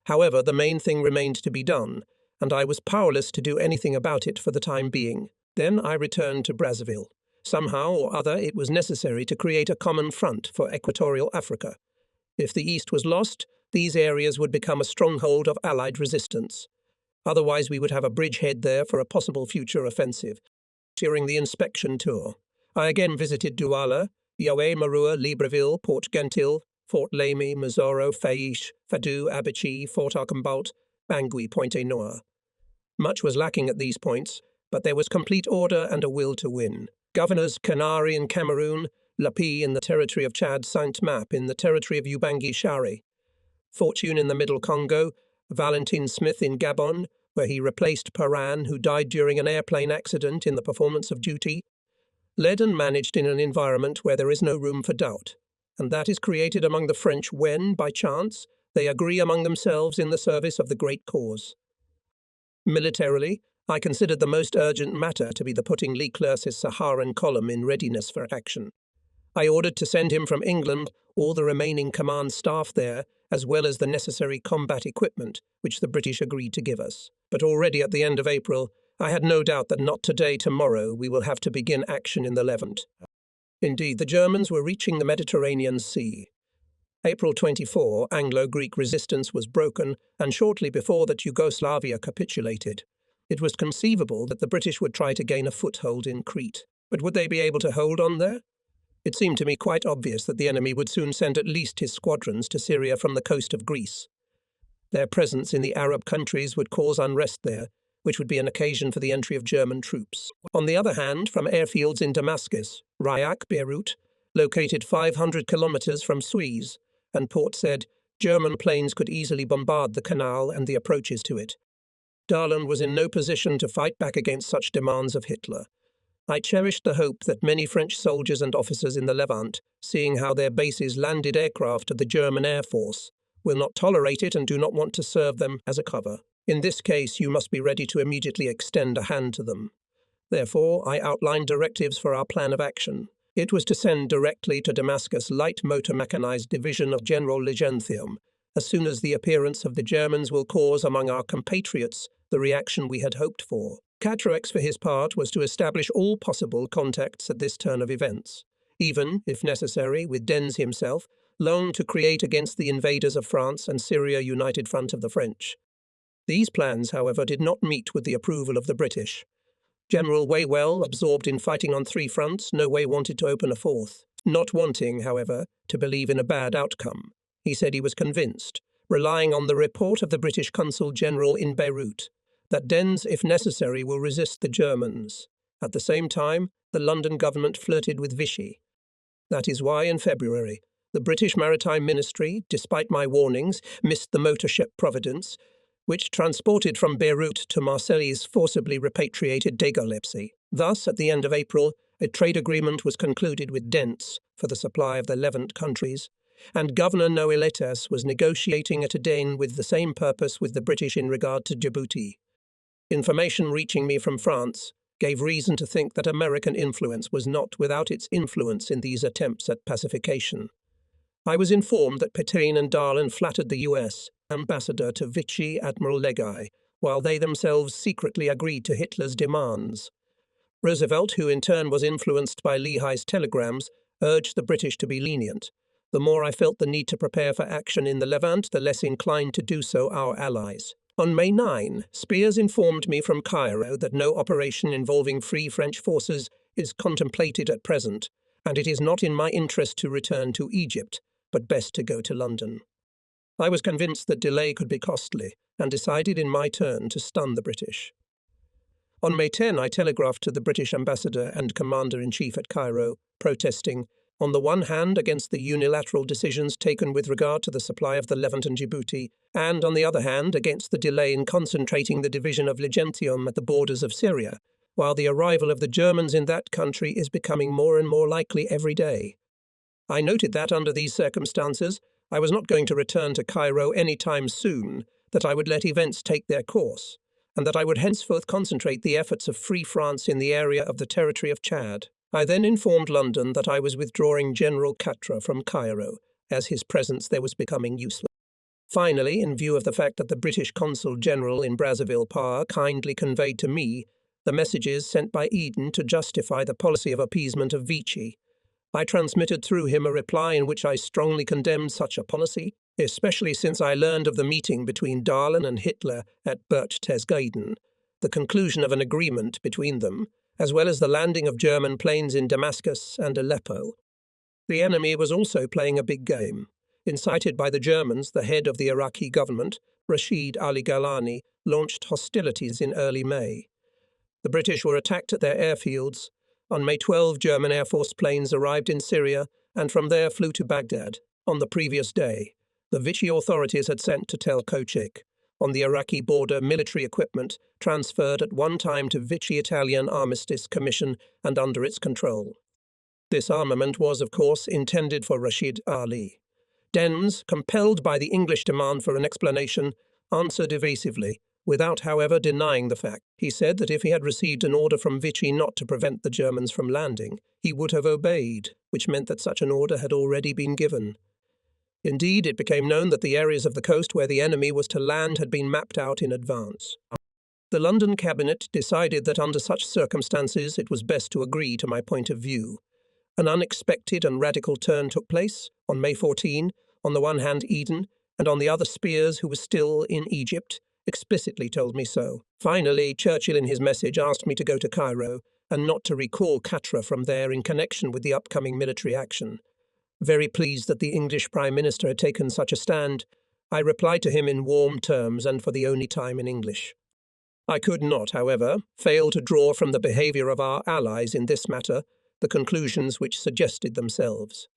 However, the main thing remained to be done, and I was powerless to do anything about it for the time being. Then I returned to Brazzaville. Somehow or other it was necessary to create a common front for equatorial Africa. If the East was lost, these areas would become a stronghold of Allied resistance. Otherwise we would have a bridgehead there for a possible future offensive. During the inspection tour, I again visited Douala, Yoé, Marua, Libreville, Port Gentil, Fort Lamy, Mazoro, Faish, Fadou, Abichi, Fort Archambault, Bangui, Pointe-Noire. Much was lacking at these points, but there was complete order and a will to win. Governors Canari in Cameroon, Lapi in the territory of Chad, Saint-Map in the territory of Ubangi-Shari, Fortune in the Middle Congo, Valentin Smith in Gabon, where he replaced Paran, who died during an airplane accident in the performance of duty, led and managed in an environment where there is no room for doubt, and that is created among the French when, by chance, they agree among themselves in the service of the great cause. Militarily, I considered the most urgent matter to be the putting Leclerc's Saharan column in readiness for action. I ordered to send him from England all the remaining command staff there, as well as the necessary combat equipment, which the British agreed to give us. But already at the end of April, I had no doubt that not today, tomorrow, we will have to begin action in the Levant. Indeed, the Germans were reaching the Mediterranean Sea. April 24, Anglo-Greek resistance was broken, and shortly before that Yugoslavia capitulated. It was conceivable that the British would try to gain a foothold in Crete. But would they be able to hold on there? It seemed to me quite obvious that the enemy would soon send at least his squadrons to Syria from the coast of Greece. Their presence in the Arab countries would cause unrest there, which would be an occasion for the entry of German troops. On the other hand, from airfields in Damascus, Rayak, Beirut, located 500 kilometers from Suez, and Port Said, German planes could easily bombard the canal and the approaches to it. Darlan was in no position to fight back against such demands of Hitler. I cherished the hope that many French soldiers and officers in the Levant, seeing how their bases landed aircraft of the German Air Force, will not tolerate it and do not want to serve them as a cover. In this case, you must be ready to immediately extend a hand to them. Therefore, I outlined directives for our plan of action. It was to send directly to Damascus light motor mechanized division of General Legentium, as soon as the appearance of the Germans will cause among our compatriots the reaction we had hoped for. Catrix, for his part, was to establish all possible contacts at this turn of events, even, if necessary, with Dens himself, longed to create against the invaders of France and Syria united front of the French. These plans, however, did not meet with the approval of the British. General Waywell, absorbed in fighting on 3 fronts, no way wanted to open a 4th. Not wanting, however, to believe in a bad outcome, he said he was convinced, relying on the report of the British Consul General in Beirut, that Dens, if necessary, will resist the Germans. At the same time, the London government flirted with Vichy. That is why, in February, The British Maritime Ministry, despite my warnings, missed the motor ship Providence, which transported from Beirut to Marseilles forcibly repatriated Dagolepsy. Thus, at the end of April, a trade agreement was concluded with Dents for the supply of the Levant countries, and Governor Noëletas was negotiating at Aden with the same purpose with the British in regard to Djibouti. Information reaching me from France gave reason to think that American influence was not without its influence in these attempts at pacification. I was informed that Petain and Darlan flattered the U.S. ambassador to Vichy, Admiral Muselier, while they themselves secretly agreed to Hitler's demands. Roosevelt, who in turn was influenced by Lehigh's telegrams, urged the British to be lenient. The more I felt the need to prepare for action in the Levant, the less inclined to do so our allies. On May 9, Spears informed me from Cairo that no operation involving Free French forces is contemplated at present, and it is not in my interest to return to Egypt, but best to go to London. I was convinced that delay could be costly, and decided in my turn to stun the British. On May 10, I telegraphed to the British ambassador and commander-in-chief at Cairo, protesting, on the one hand, against the unilateral decisions taken with regard to the supply of the Levant and Djibouti, and on the other hand, against the delay in concentrating the division of Ligentium at the borders of Syria, while the arrival of the Germans in that country is becoming more and more likely every day. I noted that, under these circumstances, I was not going to return to Cairo any time soon, that I would let events take their course, and that I would henceforth concentrate the efforts of Free France in the area of the territory of Chad. I then informed London that I was withdrawing General Catra from Cairo, as his presence there was becoming useless. Finally, in view of the fact that the British Consul General in Brazzaville Power kindly conveyed to me the messages sent by Eden to justify the policy of appeasement of Vichy, I transmitted through him a reply in which I strongly condemned such a policy, especially since I learned of the meeting between Darlan and Hitler at Berchtesgaden, the conclusion of an agreement between them, as well as the landing of German planes in Damascus and Aleppo. The enemy was also playing a big game. Incited by the Germans, the head of the Iraqi government, Rashid Ali Galani, launched hostilities in early May. The British were attacked at their airfields. On May 12, German Air Force planes arrived in Syria and from there flew to Baghdad. On the previous day, the Vichy authorities had sent to Tel Kochik, on the Iraqi border, military equipment transferred at one time to Vichy Italian Armistice Commission and under its control. This armament was, of course, intended for Rashid Ali. Dens, compelled by the English demand for an explanation, answered evasively, without, however, denying the fact. He said that if he had received an order from Vichy not to prevent the Germans from landing, he would have obeyed, which meant that such an order had already been given. Indeed, it became known that the areas of the coast where the enemy was to land had been mapped out in advance. The London Cabinet decided that under such circumstances it was best to agree to my point of view. An unexpected and radical turn took place. On May 14, on the one hand Eden, and on the other Spears, who was still in Egypt, explicitly told me so. Finally, Churchill in his message asked me to go to Cairo and not to recall Catra from there in connection with the upcoming military action. Very pleased that the English Prime Minister had taken such a stand, I replied to him in warm terms and for the only time in English. I could not, however, fail to draw from the behaviour of our allies in this matter the conclusions which suggested themselves.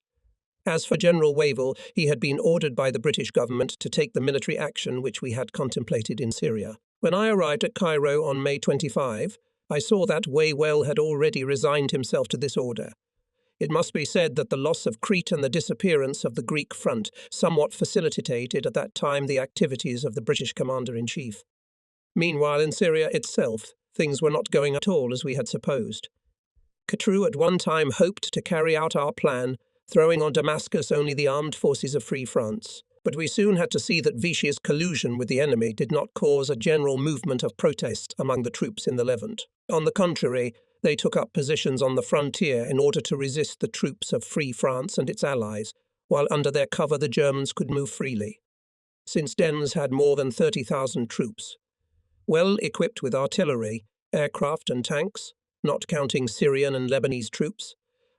As for General Wavell, he had been ordered by the British government to take the military action which we had contemplated in Syria. When I arrived at Cairo on May 25, I saw that Wavell had already resigned himself to this order. It must be said that the loss of Crete and the disappearance of the Greek front somewhat facilitated at that time the activities of the British commander-in-chief. Meanwhile, in Syria itself, things were not going at all as we had supposed. Catrou at one time hoped to carry out our plan, throwing on Damascus only the armed forces of Free France. But we soon had to see that Vichy's collusion with the enemy did not cause a general movement of protest among the troops in the Levant. On the contrary, they took up positions on the frontier in order to resist the troops of Free France and its allies, while under their cover the Germans could move freely. Since Dens had more than 30,000 troops, well equipped with artillery, aircraft and tanks, not counting Syrian and Lebanese troops,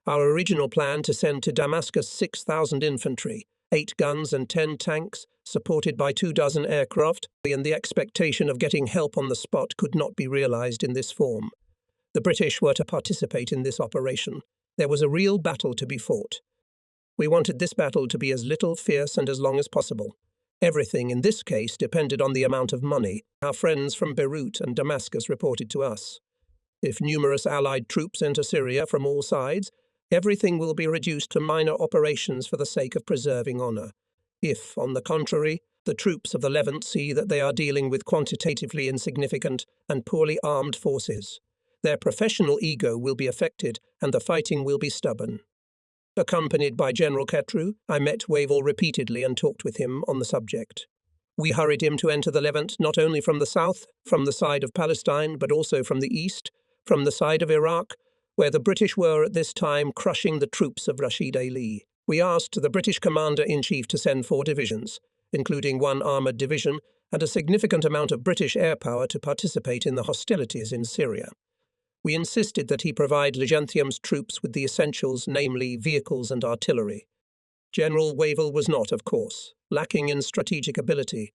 our original plan to send to Damascus 6,000 infantry, 8 guns and 10 tanks, supported by 24 aircraft, and the expectation of getting help on the spot could not be realized in this form. The British were to participate in this operation. There was a real battle to be fought. We wanted this battle to be as little, fierce, and as long as possible. Everything in this case depended on the amount of money our friends from Beirut and Damascus reported to us. If numerous Allied troops enter Syria from all sides, everything will be reduced to minor operations for the sake of preserving honor. If, on the contrary, the troops of the Levant see that they are dealing with quantitatively insignificant and poorly armed forces, their professional ego will be affected and the fighting will be stubborn. Accompanied by General Ketru, I met Wavell repeatedly and talked with him on the subject. We hurried him to enter the Levant not only from the south, from the side of Palestine, but also from the east, from the side of Iraq, where the British were at this time crushing the troops of Rashid Ali. We asked the British Commander-in-Chief to send 4 divisions, including 1 armoured division, and a significant amount of British air power to participate in the hostilities in Syria. We insisted that he provide Legentium's troops with the essentials, namely vehicles and artillery. General Wavell was not, of course, lacking in strategic ability.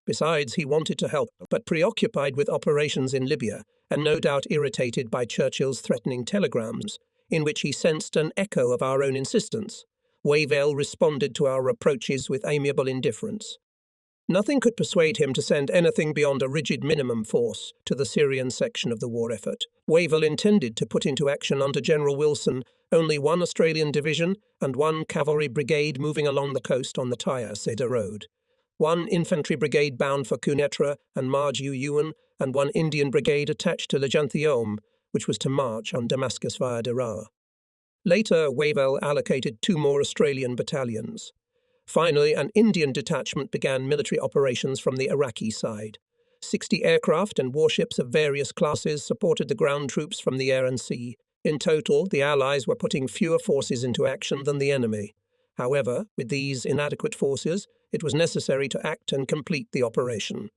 Besides, he wanted to help, but preoccupied with operations in Libya, and no doubt irritated by Churchill's threatening telegrams, in which he sensed an echo of our own insistence. Wavell responded to our reproaches with amiable indifference. Nothing could persuade him to send anything beyond a rigid minimum force to the Syrian section of the war effort. Wavell intended to put into action under General Wilson only 1 Australian division and 1 cavalry brigade moving along the coast on the Tyre-Cedar Road, 1 infantry brigade bound for Quneitra and Marj-u-Yuan, and 1 Indian brigade attached to Legentium, which was to march on Damascus via Daraa. Later, Wavell allocated 2 more Australian battalions. Finally, an Indian detachment began military operations from the Iraqi side. 60 aircraft and warships of various classes supported the ground troops from the air and sea. In total, the Allies were putting fewer forces into action than the enemy. However, with these inadequate forces, it was necessary to act and complete the operation.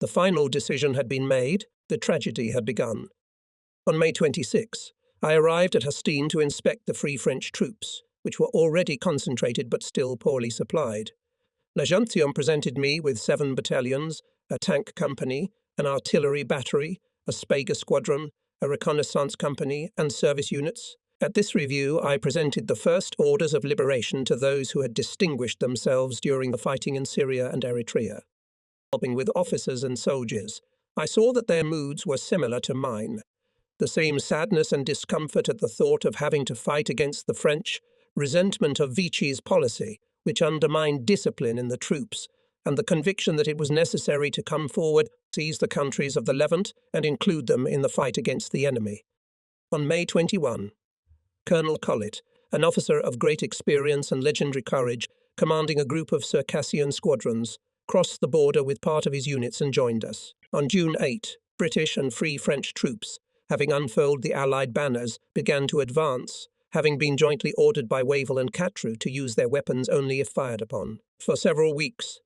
The final decision had been made, the tragedy had begun. On May 26, I arrived at Hastings to inspect the Free French troops, which were already concentrated but still poorly supplied. Legentium presented me with 7 battalions, a tank company, an artillery battery, a Spager squadron, a reconnaissance company, and service units. At this review, I presented the first orders of liberation to those who had distinguished themselves during the fighting in Syria and Eritrea. Helping with officers and soldiers, I saw that their moods were similar to mine. The same sadness and discomfort at the thought of having to fight against the French, resentment of Vichy's policy, which undermined discipline in the troops, and the conviction that it was necessary to come forward, seize the countries of the Levant, and include them in the fight against the enemy. On May 21, Colonel Collett, an officer of great experience and legendary courage, commanding a group of Circassian squadrons, crossed the border with part of his units and joined us. On June 8, British and Free French troops, having unfurled the Allied banners, began to advance, having been jointly ordered by Wavell and Catru to use their weapons only if fired upon. For several weeks,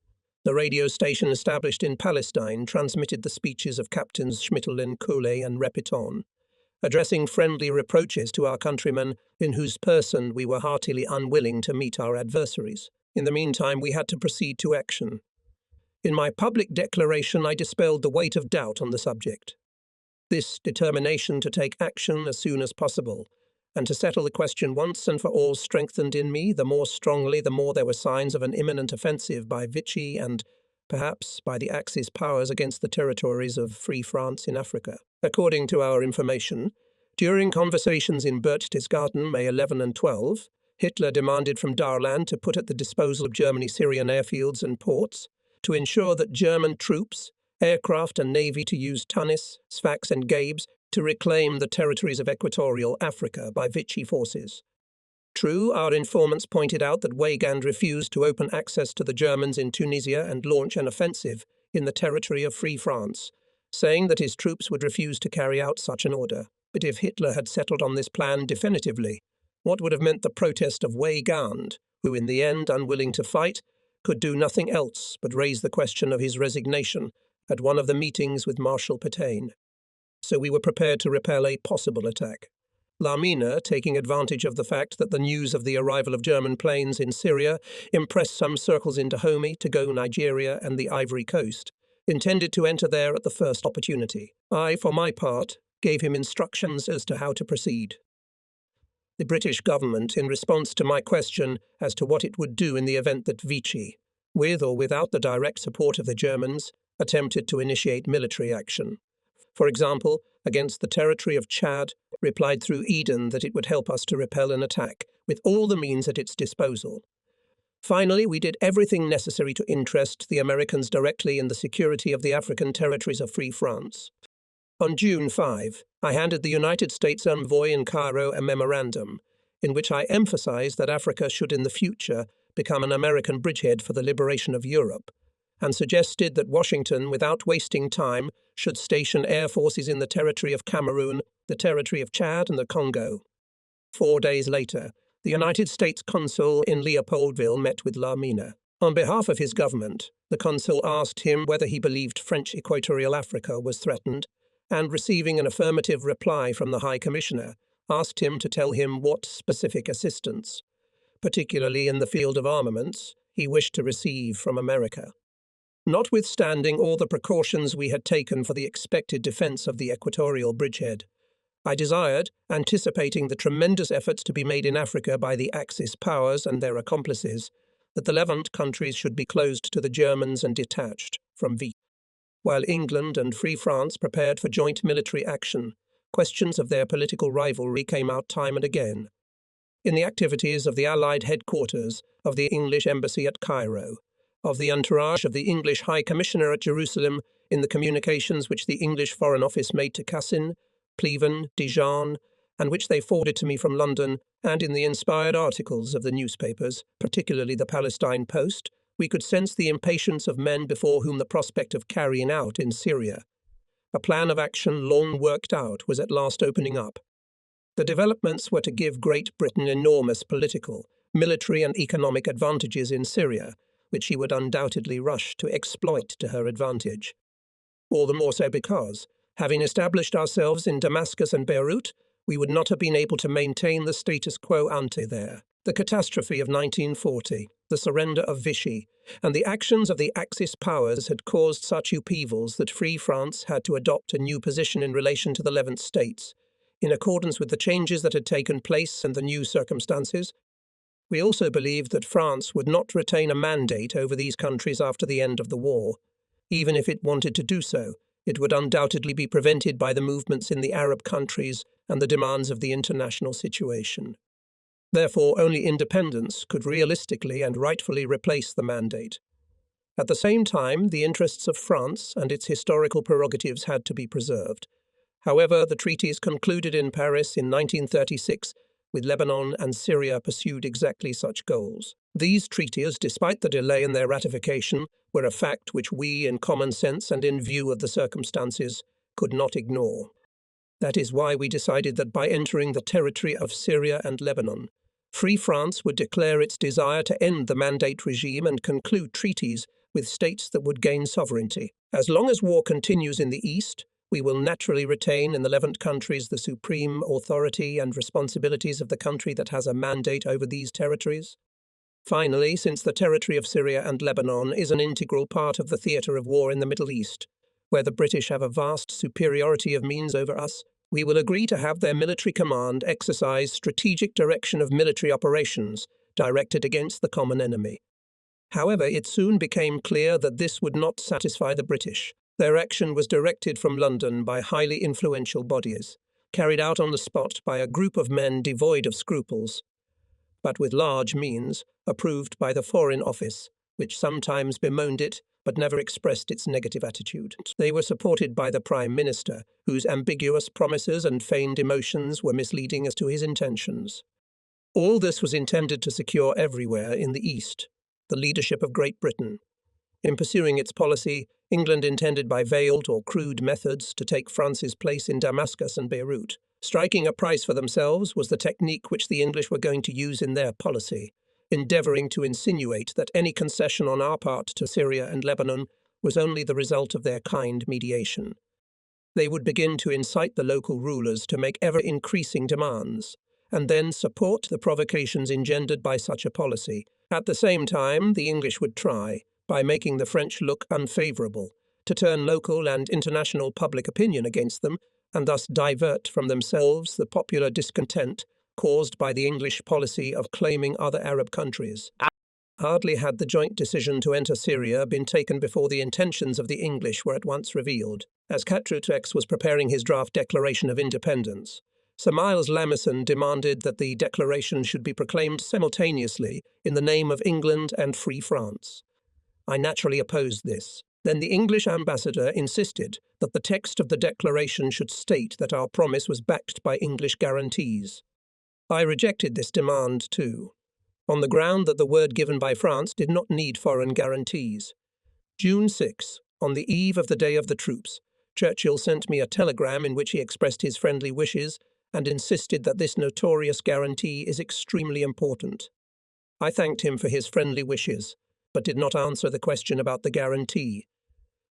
the radio station established in Palestine transmitted the speeches of Captains Schmittel, Collet, and Repiton, addressing friendly reproaches to our countrymen, in whose person we were heartily unwilling to meet our adversaries. In the meantime, we had to proceed to action. In my public declaration, I dispelled the weight of doubt on the subject. This determination to take action as soon as possible, and to settle the question once and for all, strengthened in me the more strongly the more there were signs of an imminent offensive by Vichy and, perhaps, by the Axis powers against the territories of Free France in Africa. According to our information, during conversations in Berchtesgaden, May 11 and 12, Hitler demanded from Darlan to put at the disposal of Germany Syrian airfields and ports, to ensure that German troops, aircraft and navy to use Tunis, Sfax and Gabes to reclaim the territories of Equatorial Africa by Vichy forces. True, our informants pointed out that Weygand refused to open access to the Germans in Tunisia and launch an offensive in the territory of Free France, saying that his troops would refuse to carry out such an order. But if Hitler had settled on this plan definitively, what would have meant the protest of Weygand, who in the end, unwilling to fight, could do nothing else but raise the question of his resignation at one of the meetings with Marshal Pétain. So we were prepared to repel a possible attack. Lamina, taking advantage of the fact that the news of the arrival of German planes in Syria impressed some circles in Dahomey, Togo, Nigeria, and the Ivory Coast, intended to enter there at the first opportunity. I, for my part, gave him instructions as to how to proceed. the British government in response to my question as to what it would do in the event that Vichy, with or without the direct support of the Germans, attempted to initiate military action. For example, against the territory of Chad, replied through Eden that it would help us to repel an attack, with all the means at its disposal. Finally, we did everything necessary to interest the Americans directly in the security of the African territories of Free France. On June 5, I handed the United States envoy in Cairo a memorandum, in which I emphasized that Africa should in the future become an American bridgehead for the liberation of Europe, and suggested that Washington, without wasting time, should station air forces in the territory of Cameroon, the territory of Chad, and the Congo. 4 days later, the United States consul in Leopoldville met with Lamina. On behalf of his government, the consul asked him whether he believed French Equatorial Africa was threatened, and receiving an affirmative reply from the High Commissioner, asked him to tell him what specific assistance, particularly in the field of armaments, he wished to receive from America. Notwithstanding all the precautions we had taken for the expected defence of the equatorial bridgehead, I desired, anticipating the tremendous efforts to be made in Africa by the Axis powers and their accomplices, that the Levant countries should be closed to the Germans and detached from Vichy. While England and Free France prepared for joint military action, questions of their political rivalry came out time and again. In the activities of the Allied headquarters of the English embassy at Cairo, of the entourage of the English High Commissioner at Jerusalem, in the communications which the English Foreign Office made to Cassin, Pleven, Dijon, and which they forwarded to me from London, and in the inspired articles of the newspapers, particularly the Palestine Post, we could sense the impatience of men before whom the prospect of carrying out in Syria a plan of action long worked out was at last opening up. The developments were to give Great Britain enormous political, military and economic advantages in Syria, which she would undoubtedly rush to exploit to her advantage. All the more so because, having established ourselves in Damascus and Beirut, we would not have been able to maintain the status quo ante there. The catastrophe of 1940, the surrender of Vichy, and the actions of the Axis powers had caused such upheavals that Free France had to adopt a new position in relation to the Levant states, in accordance with the changes that had taken place and the new circumstances. We also believed that France would not retain a mandate over these countries after the end of the war. Even if it wanted to do so, it would undoubtedly be prevented by the movements in the Arab countries and the demands of the international situation. Therefore, only independence could realistically and rightfully replace the mandate. At the same time, the interests of France and its historical prerogatives had to be preserved. However, the treaties concluded in Paris in 1936 with Lebanon and Syria pursued exactly such goals. These treaties, despite the delay in their ratification, were a fact which we, in common sense and in view of the circumstances, could not ignore. That is why we decided that by entering the territory of Syria and Lebanon, Free France would declare its desire to end the mandate regime and conclude treaties with states that would gain sovereignty. As long as war continues in the East, we will naturally retain in the Levant countries the supreme authority and responsibilities of the country that has a mandate over these territories. Finally, since the territory of Syria and Lebanon is an integral part of the theatre of war in the Middle East, where the British have a vast superiority of means over us, we will agree to have their military command exercise strategic direction of military operations directed against the common enemy. However, it soon became clear that this would not satisfy the British. Their action was directed from London by highly influential bodies, carried out on the spot by a group of men devoid of scruples, but with large means, approved by the Foreign Office, which sometimes bemoaned it, but never expressed its negative attitude. They were supported by the Prime Minister, whose ambiguous promises and feigned emotions were misleading as to his intentions. All this was intended to secure everywhere in the East the leadership of Great Britain. In pursuing its policy, England intended by veiled or crude methods to take France's place in Damascus and Beirut. Striking a price for themselves was the technique which the English were going to use in their policy, endeavouring to insinuate that any concession on our part to Syria and Lebanon was only the result of their kind mediation. They would begin to incite the local rulers to make ever-increasing demands, and then support the provocations engendered by such a policy. At the same time, the English would try, by making the French look unfavourable, to turn local and international public opinion against them, and thus divert from themselves the popular discontent caused by the English policy of claiming other Arab countries. Hardly had the joint decision to enter Syria been taken before the intentions of the English were at once revealed. As Cairo was preparing his draft Declaration of Independence, Sir Miles Lamison demanded that the declaration should be proclaimed simultaneously in the name of England and Free France. I naturally opposed this. Then the English ambassador insisted that the text of the declaration should state that our promise was backed by English guarantees. I rejected this demand too, on the ground that the word given by France did not need foreign guarantees. June 6, on the eve of the Day of the Troops, Churchill sent me a telegram in which he expressed his friendly wishes and insisted that this notorious guarantee is extremely important. I thanked him for his friendly wishes, but did not answer the question about the guarantee.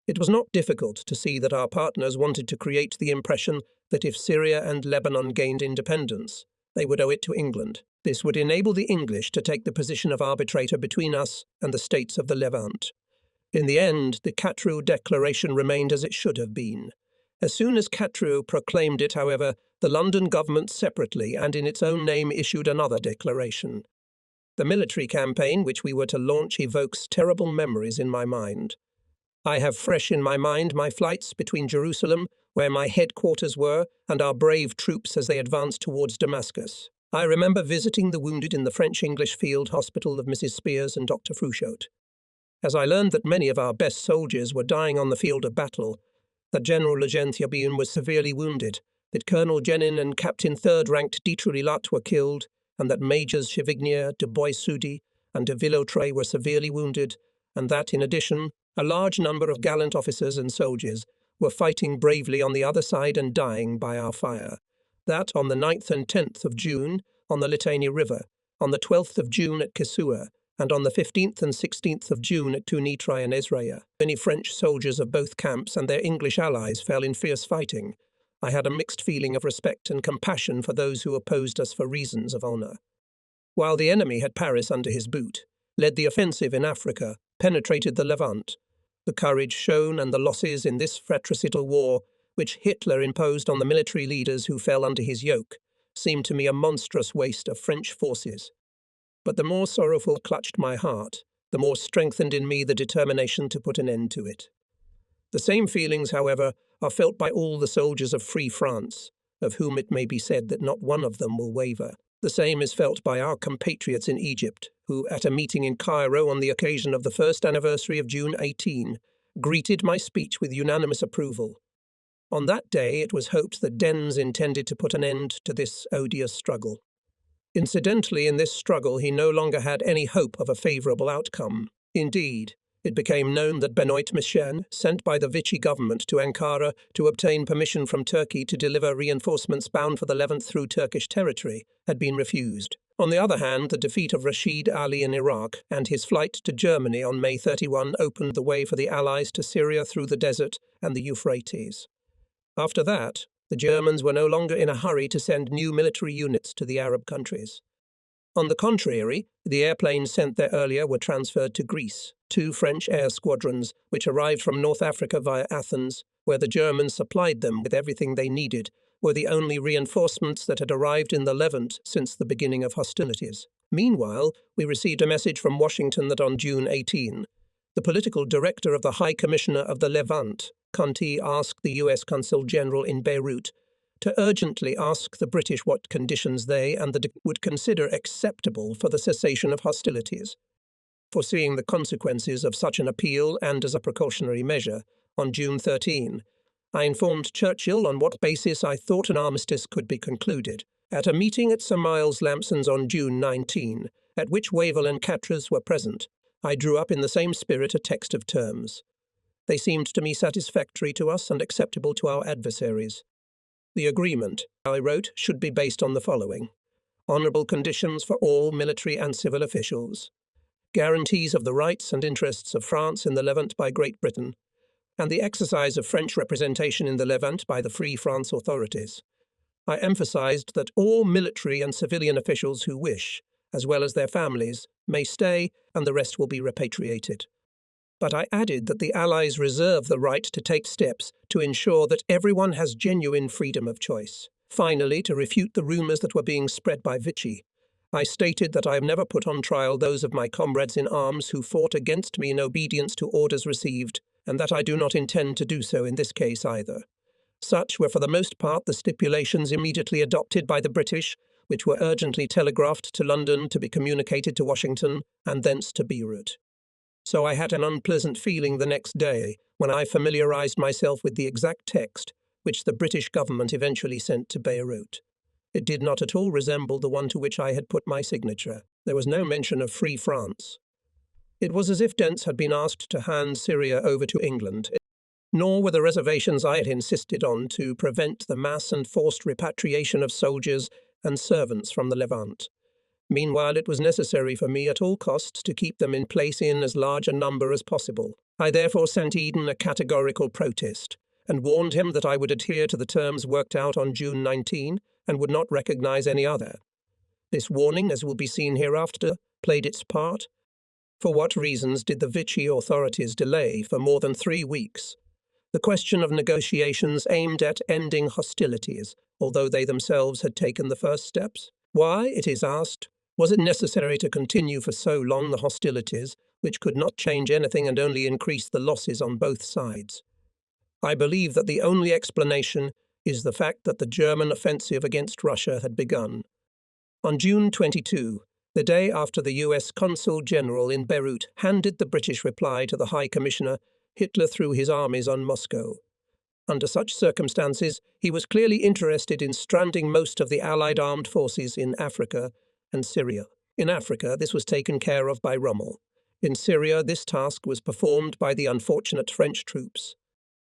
It was not difficult to see that our partners wanted to create the impression that if Syria and Lebanon gained independence, they would owe it to England. This would enable the English to take the position of arbitrator between us and the states of the Levant. In the end, the Cairo Declaration remained as it should have been. As soon as Cairo proclaimed it, however, the London government separately and in its own name issued another declaration. The military campaign which we were to launch evokes terrible memories in my mind. I have fresh in my mind my flights between Jerusalem, where my headquarters were, and our brave troops as they advanced towards Damascus. I remember visiting the wounded in the French-English field hospital of Mrs. Spears and Dr. Frouchot. As I learned that many of our best soldiers were dying on the field of battle, that General Legentiabien was severely wounded, that Colonel Jenin and Captain Third-ranked Ditrulilat were killed, and that Majors Chevignier, de Boissoudy, and de Villotray were severely wounded, and that, in addition, a large number of gallant officers and soldiers were fighting bravely on the other side and dying by our fire. That on the 9th and 10th of June, on the Litani River, on the 12th of June at Kisua, and on the 15th and 16th of June at Tunitrai and Eritrea, many French soldiers of both camps and their English allies fell in fierce fighting. I had a mixed feeling of respect and compassion for those who opposed us for reasons of honour. While the enemy had Paris under his boot, led the offensive in Africa, penetrated the Levant, the courage shown and the losses in this fratricidal war, which Hitler imposed on the military leaders who fell under his yoke, seemed to me a monstrous waste of French forces. But the more sorrowful clutched my heart, the more strengthened in me the determination to put an end to it. The same feelings, however, are felt by all the soldiers of Free France, of whom it may be said that not one of them will waver. The same is felt by our compatriots in Egypt, who, at a meeting in Cairo on the occasion of the first anniversary of June 18, greeted my speech with unanimous approval. On that day it was hoped that Dens intended to put an end to this odious struggle. Incidentally, in this struggle he no longer had any hope of a favourable outcome. Indeed, it became known that Benoit Michel, sent by the Vichy government to Ankara to obtain permission from Turkey to deliver reinforcements bound for the Levant through Turkish territory, had been refused. On the other hand, the defeat of Rashid Ali in Iraq and his flight to Germany on May 31 opened the way for the Allies to Syria through the desert and the Euphrates. After that, the Germans were no longer in a hurry to send new military units to the Arab countries. On the contrary, the airplanes sent there earlier were transferred to Greece. 2 French air squadrons, which arrived from North Africa via Athens, where the Germans supplied them with everything they needed, were the only reinforcements that had arrived in the Levant since the beginning of hostilities. Meanwhile, we received a message from Washington that on June 18, the political director of the High Commissioner of the Levant, Conti, asked the U.S. Consul General in Beirut to urgently ask the British what conditions they and the would consider acceptable for the cessation of hostilities. Foreseeing the consequences of such an appeal and as a precautionary measure, on June 13, I informed Churchill on what basis I thought an armistice could be concluded. At a meeting at Sir Miles Lampson's on June 19, at which Wavell and Catters were present, I drew up in the same spirit a text of terms. They seemed to me satisfactory to us and acceptable to our adversaries. The agreement, I wrote, should be based on the following: honourable conditions for all military and civil officials, guarantees of the rights and interests of France in the Levant by Great Britain, and the exercise of French representation in the Levant by the Free France authorities. I emphasised that all military and civilian officials who wish, as well as their families, may stay and the rest will be repatriated. But I added that the Allies reserve the right to take steps to ensure that everyone has genuine freedom of choice. Finally, to refute the rumours that were being spread by Vichy, I stated that I have never put on trial those of my comrades in arms who fought against me in obedience to orders received, and that I do not intend to do so in this case either. Such were for the most part the stipulations immediately adopted by the British, which were urgently telegraphed to London to be communicated to Washington, and thence to Beirut. So I had an unpleasant feeling the next day when I familiarised myself with the exact text which the British government eventually sent to Beirut. It did not at all resemble the one to which I had put my signature. There was no mention of Free France. It was as if Dentz had been asked to hand Syria over to England, nor were the reservations I had insisted on to prevent the mass and forced repatriation of soldiers and servants from the Levant. Meanwhile, it was necessary for me at all costs to keep them in place in as large a number as possible. I therefore sent Eden a categorical protest, and warned him that I would adhere to the terms worked out on June 19 and would not recognise any other. This warning, as will be seen hereafter, played its part. For what reasons did the Vichy authorities delay for more than 3 weeks? The question of negotiations aimed at ending hostilities, although they themselves had taken the first steps. Why, it is asked, was it necessary to continue for so long the hostilities, which could not change anything and only increase the losses on both sides? I believe that the only explanation is the fact that the German offensive against Russia had begun. On June 22, the day after the US Consul General in Beirut handed the British reply to the High Commissioner, Hitler threw his armies on Moscow. Under such circumstances, he was clearly interested in stranding most of the Allied armed forces in Africa and Syria. In Africa, this was taken care of by Rommel. In Syria, this task was performed by the unfortunate French troops.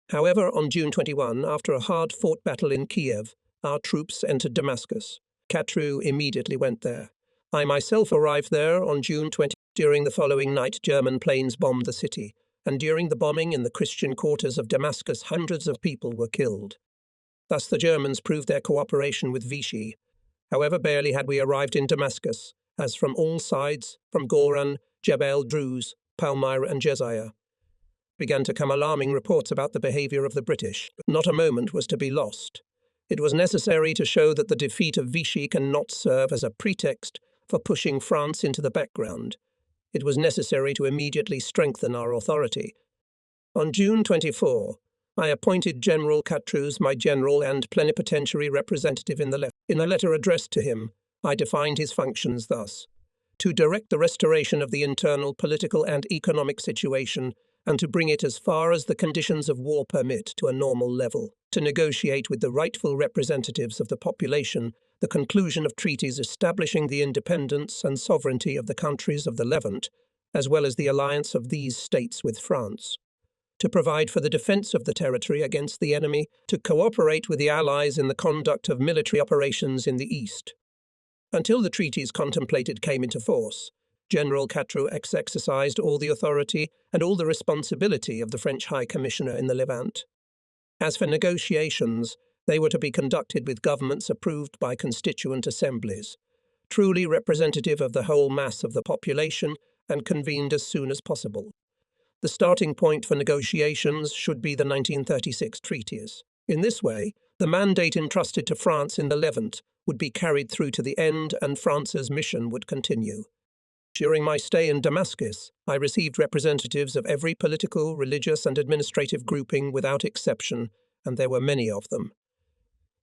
However, on June 21, after a hard-fought battle in Kiev, our troops entered Damascus. Catrou immediately went there. I myself arrived there on June 20. During the following night, German planes bombed the city, and during the bombing in the Christian quarters of Damascus, hundreds of people were killed. Thus the Germans proved their cooperation with Vichy. However, barely had we arrived in Damascus, as from all sides, from Goran, Jebel Druze, Palmyra and Jezaya, began to come alarming reports about the behaviour of the British. Not a moment was to be lost. It was necessary to show that the defeat of Vichy cannot serve as a pretext for pushing France into the background. It was necessary to immediately strengthen our authority. On June 24, I appointed General Catrous my general and plenipotentiary representative in the left. In a letter addressed to him, I defined his functions thus: to direct the restoration of the internal political and economic situation, and to bring it as far as the conditions of war permit to a normal level, to negotiate with the rightful representatives of the population the conclusion of treaties establishing the independence and sovereignty of the countries of the Levant, as well as the alliance of these states with France, to provide for the defence of the territory against the enemy, to cooperate with the Allies in the conduct of military operations in the East. Until the treaties contemplated came into force, General Catrous exercised all the authority and all the responsibility of the French High Commissioner in the Levant. As for negotiations, they were to be conducted with governments approved by constituent assemblies, truly representative of the whole mass of the population and convened as soon as possible. The starting point for negotiations should be the 1936 treaties. In this way, the mandate entrusted to France in the Levant would be carried through to the end and France's mission would continue. During my stay in Damascus, I received representatives of every political, religious and administrative grouping without exception, and there were many of them.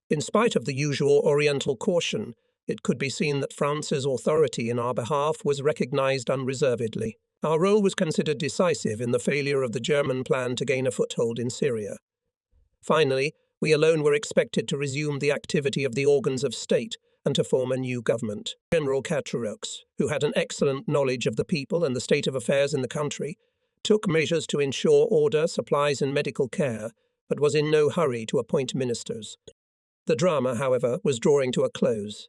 In spite of the usual Oriental caution, it could be seen that France's authority in our behalf was recognized unreservedly. Our role was considered decisive in the failure of the German plan to gain a foothold in Syria. Finally, we alone were expected to resume the activity of the organs of state and to form a new government. General Catrous, who had an excellent knowledge of the people and the state of affairs in the country, took measures to ensure order, supplies and medical care, but was in no hurry to appoint ministers. The drama, however, was drawing to a close.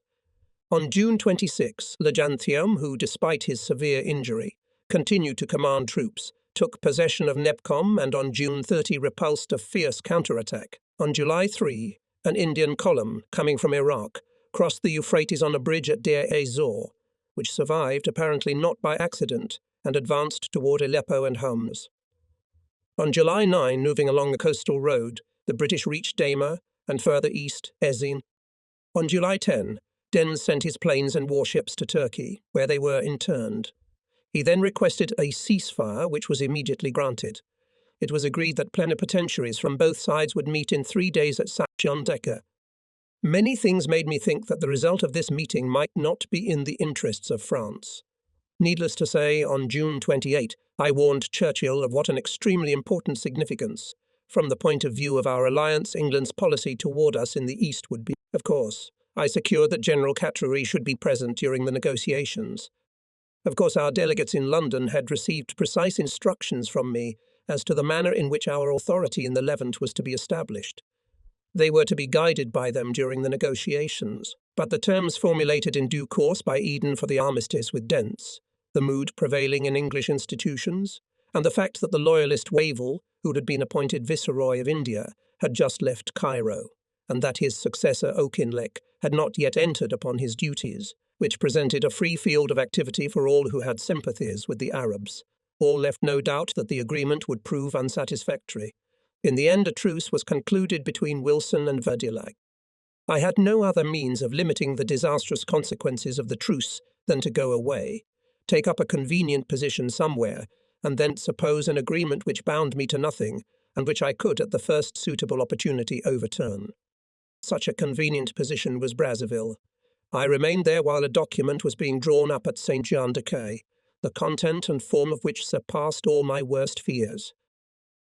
On June 26, Leganthium, who, despite his severe injury, continued to command troops, took possession of Nebkom and on June 30 repulsed a fierce counterattack. On July 3, an Indian column, coming from Iraq, crossed the Euphrates on a bridge at Deir ez-Zor, which survived apparently not by accident, and advanced toward Aleppo and Homs. On July 9, moving along the coastal road, the British reached Dama, and further east, Ezin. On July 10, Dens sent his planes and warships to Turkey, where they were interned. He then requested a ceasefire, which was immediately granted. It was agreed that plenipotentiaries from both sides would meet in 3 days at Saint-Jean-d'Acre. Many things made me think that the result of this meeting might not be in the interests of France. Needless to say, on June 28, I warned Churchill of what an extremely important significance, from the point of view of our alliance, England's policy toward us in the East would be. Of course, I secured that General Chattery should be present during the negotiations. Of course, our delegates in London had received precise instructions from me as to the manner in which our authority in the Levant was to be established. They were to be guided by them during the negotiations, but the terms formulated in due course by Eden for the armistice with Dents, the mood prevailing in English institutions, and the fact that the loyalist Wavell, who had been appointed Viceroy of India, had just left Cairo, and that his successor Auchinleck had not yet entered upon his duties, which presented a free field of activity for all who had sympathies with the Arabs. All left no doubt that the agreement would prove unsatisfactory. In the end, a truce was concluded between Wilson and Verdillac. I had no other means of limiting the disastrous consequences of the truce than to go away, take up a convenient position somewhere, and then suppose an agreement which bound me to nothing, and which I could at the first suitable opportunity overturn. Such a convenient position was Brazzaville. I remained there while a document was being drawn up at Saint-Jean-d'Acre, the content and form of which surpassed all my worst fears.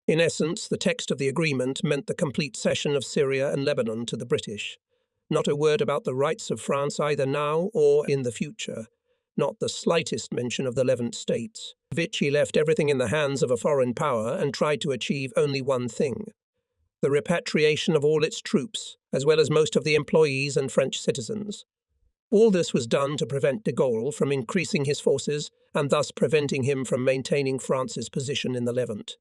In essence, the text of the agreement meant the complete cession of Syria and Lebanon to the British. Not a word about the rights of France either now or in the future. Not the slightest mention of the Levant states. Vichy left everything in the hands of a foreign power and tried to achieve only one thing: the repatriation of all its troops, as well as most of the employees and French citizens. All this was done to prevent de Gaulle from increasing his forces and thus preventing him from maintaining France's position in the Levant.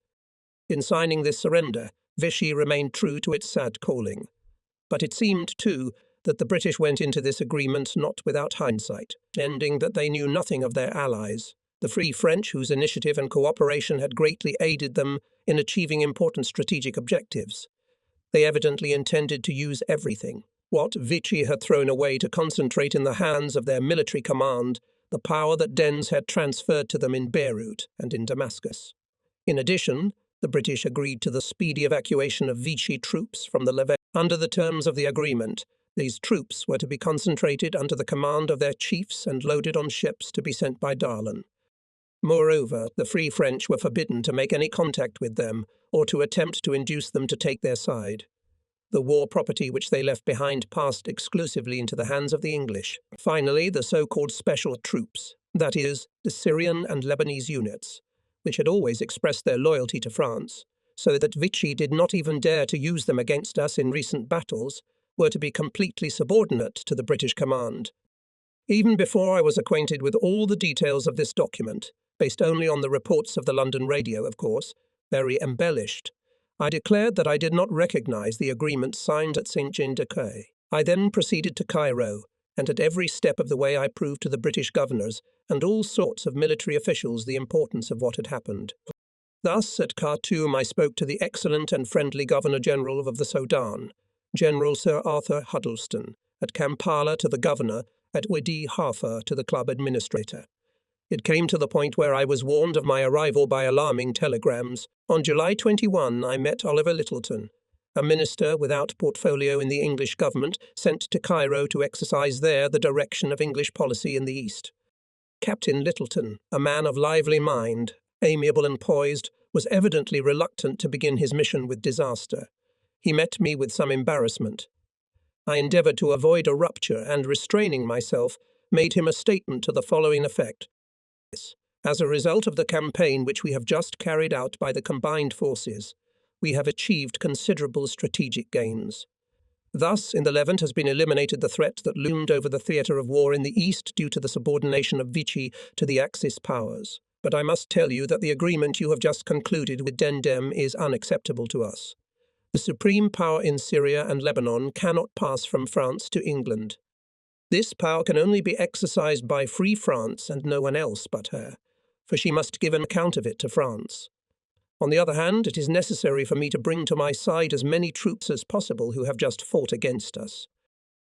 In signing this surrender, Vichy remained true to its sad calling. But it seemed, too, that the British went into this agreement not without hindsight, ending that they knew nothing of their allies, the Free French, whose initiative and cooperation had greatly aided them in achieving important strategic objectives. They evidently intended to use everything, what Vichy had thrown away, to concentrate in the hands of their military command the power that Dens had transferred to them in Beirut and in Damascus. In addition, the British agreed to the speedy evacuation of Vichy troops from the Levant. Under the terms of the agreement, these troops were to be concentrated under the command of their chiefs and loaded on ships to be sent by Darlan. Moreover, the Free French were forbidden to make any contact with them or to attempt to induce them to take their side. The war property which they left behind passed exclusively into the hands of the English. Finally, the so-called special troops, that is, the Syrian and Lebanese units, which had always expressed their loyalty to France, so that Vichy did not even dare to use them against us in recent battles, were to be completely subordinate to the British command. Even before I was acquainted with all the details of this document, based only on the reports of the London radio, of course, very embellished, I declared that I did not recognize the agreement signed at Saint-Jean-d'Acre. I then proceeded to Cairo, and at every step of the way I proved to the British governors and all sorts of military officials the importance of what had happened. Thus, at Khartoum, I spoke to the excellent and friendly Governor-General of the Sudan, General Sir Arthur Huddleston; at Kampala to the governor; at Wadi Halfa to the club administrator. It came to the point where I was warned of my arrival by alarming telegrams. On July 21, I met Oliver Littleton, a minister without portfolio in the English government, sent to Cairo to exercise there the direction of English policy in the East. Captain Littleton, a man of lively mind, amiable and poised, was evidently reluctant to begin his mission with disaster. He met me with some embarrassment. I endeavoured to avoid a rupture and, restraining myself, made him a statement to the following effect. As a result of the campaign which we have just carried out by the combined forces, we have achieved considerable strategic gains. Thus, in the Levant has been eliminated the threat that loomed over the theatre of war in the East due to the subordination of Vichy to the Axis powers. But I must tell you that the agreement you have just concluded with Dendem is unacceptable to us. The supreme power in Syria and Lebanon cannot pass from France to England. This power can only be exercised by Free France and no one else but her, for she must give an account of it to France. On the other hand, it is necessary for me to bring to my side as many troops as possible who have just fought against us.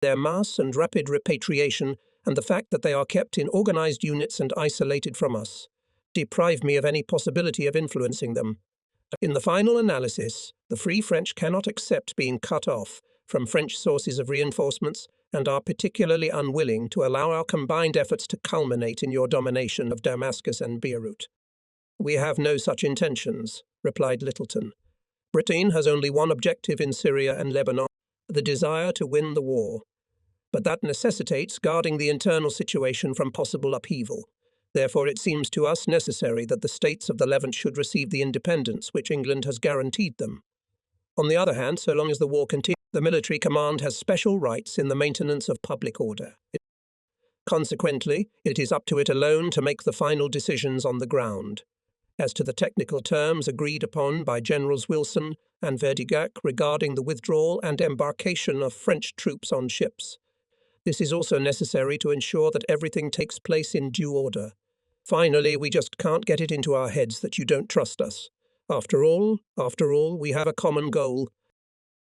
Their mass and rapid repatriation, and the fact that they are kept in organized units and isolated from us, deprive me of any possibility of influencing them. In the final analysis, the Free French cannot accept being cut off from French sources of reinforcements and are particularly unwilling to allow our combined efforts to culminate in your domination of Damascus and Beirut. We have no such intentions, replied Littleton. Britain has only one objective in Syria and Lebanon, the desire to win the war. But that necessitates guarding the internal situation from possible upheaval. Therefore, it seems to us necessary that the states of the Levant should receive the independence which England has guaranteed them. On the other hand, so long as the war continues, the military command has special rights in the maintenance of public order. Consequently, it is up to it alone to make the final decisions on the ground. As to the technical terms agreed upon by Generals Wilson and Verdigac regarding the withdrawal and embarkation of French troops on ships, this is also necessary to ensure that everything takes place in due order. Finally, we just can't get it into our heads that you don't trust us. After all, we have a common goal.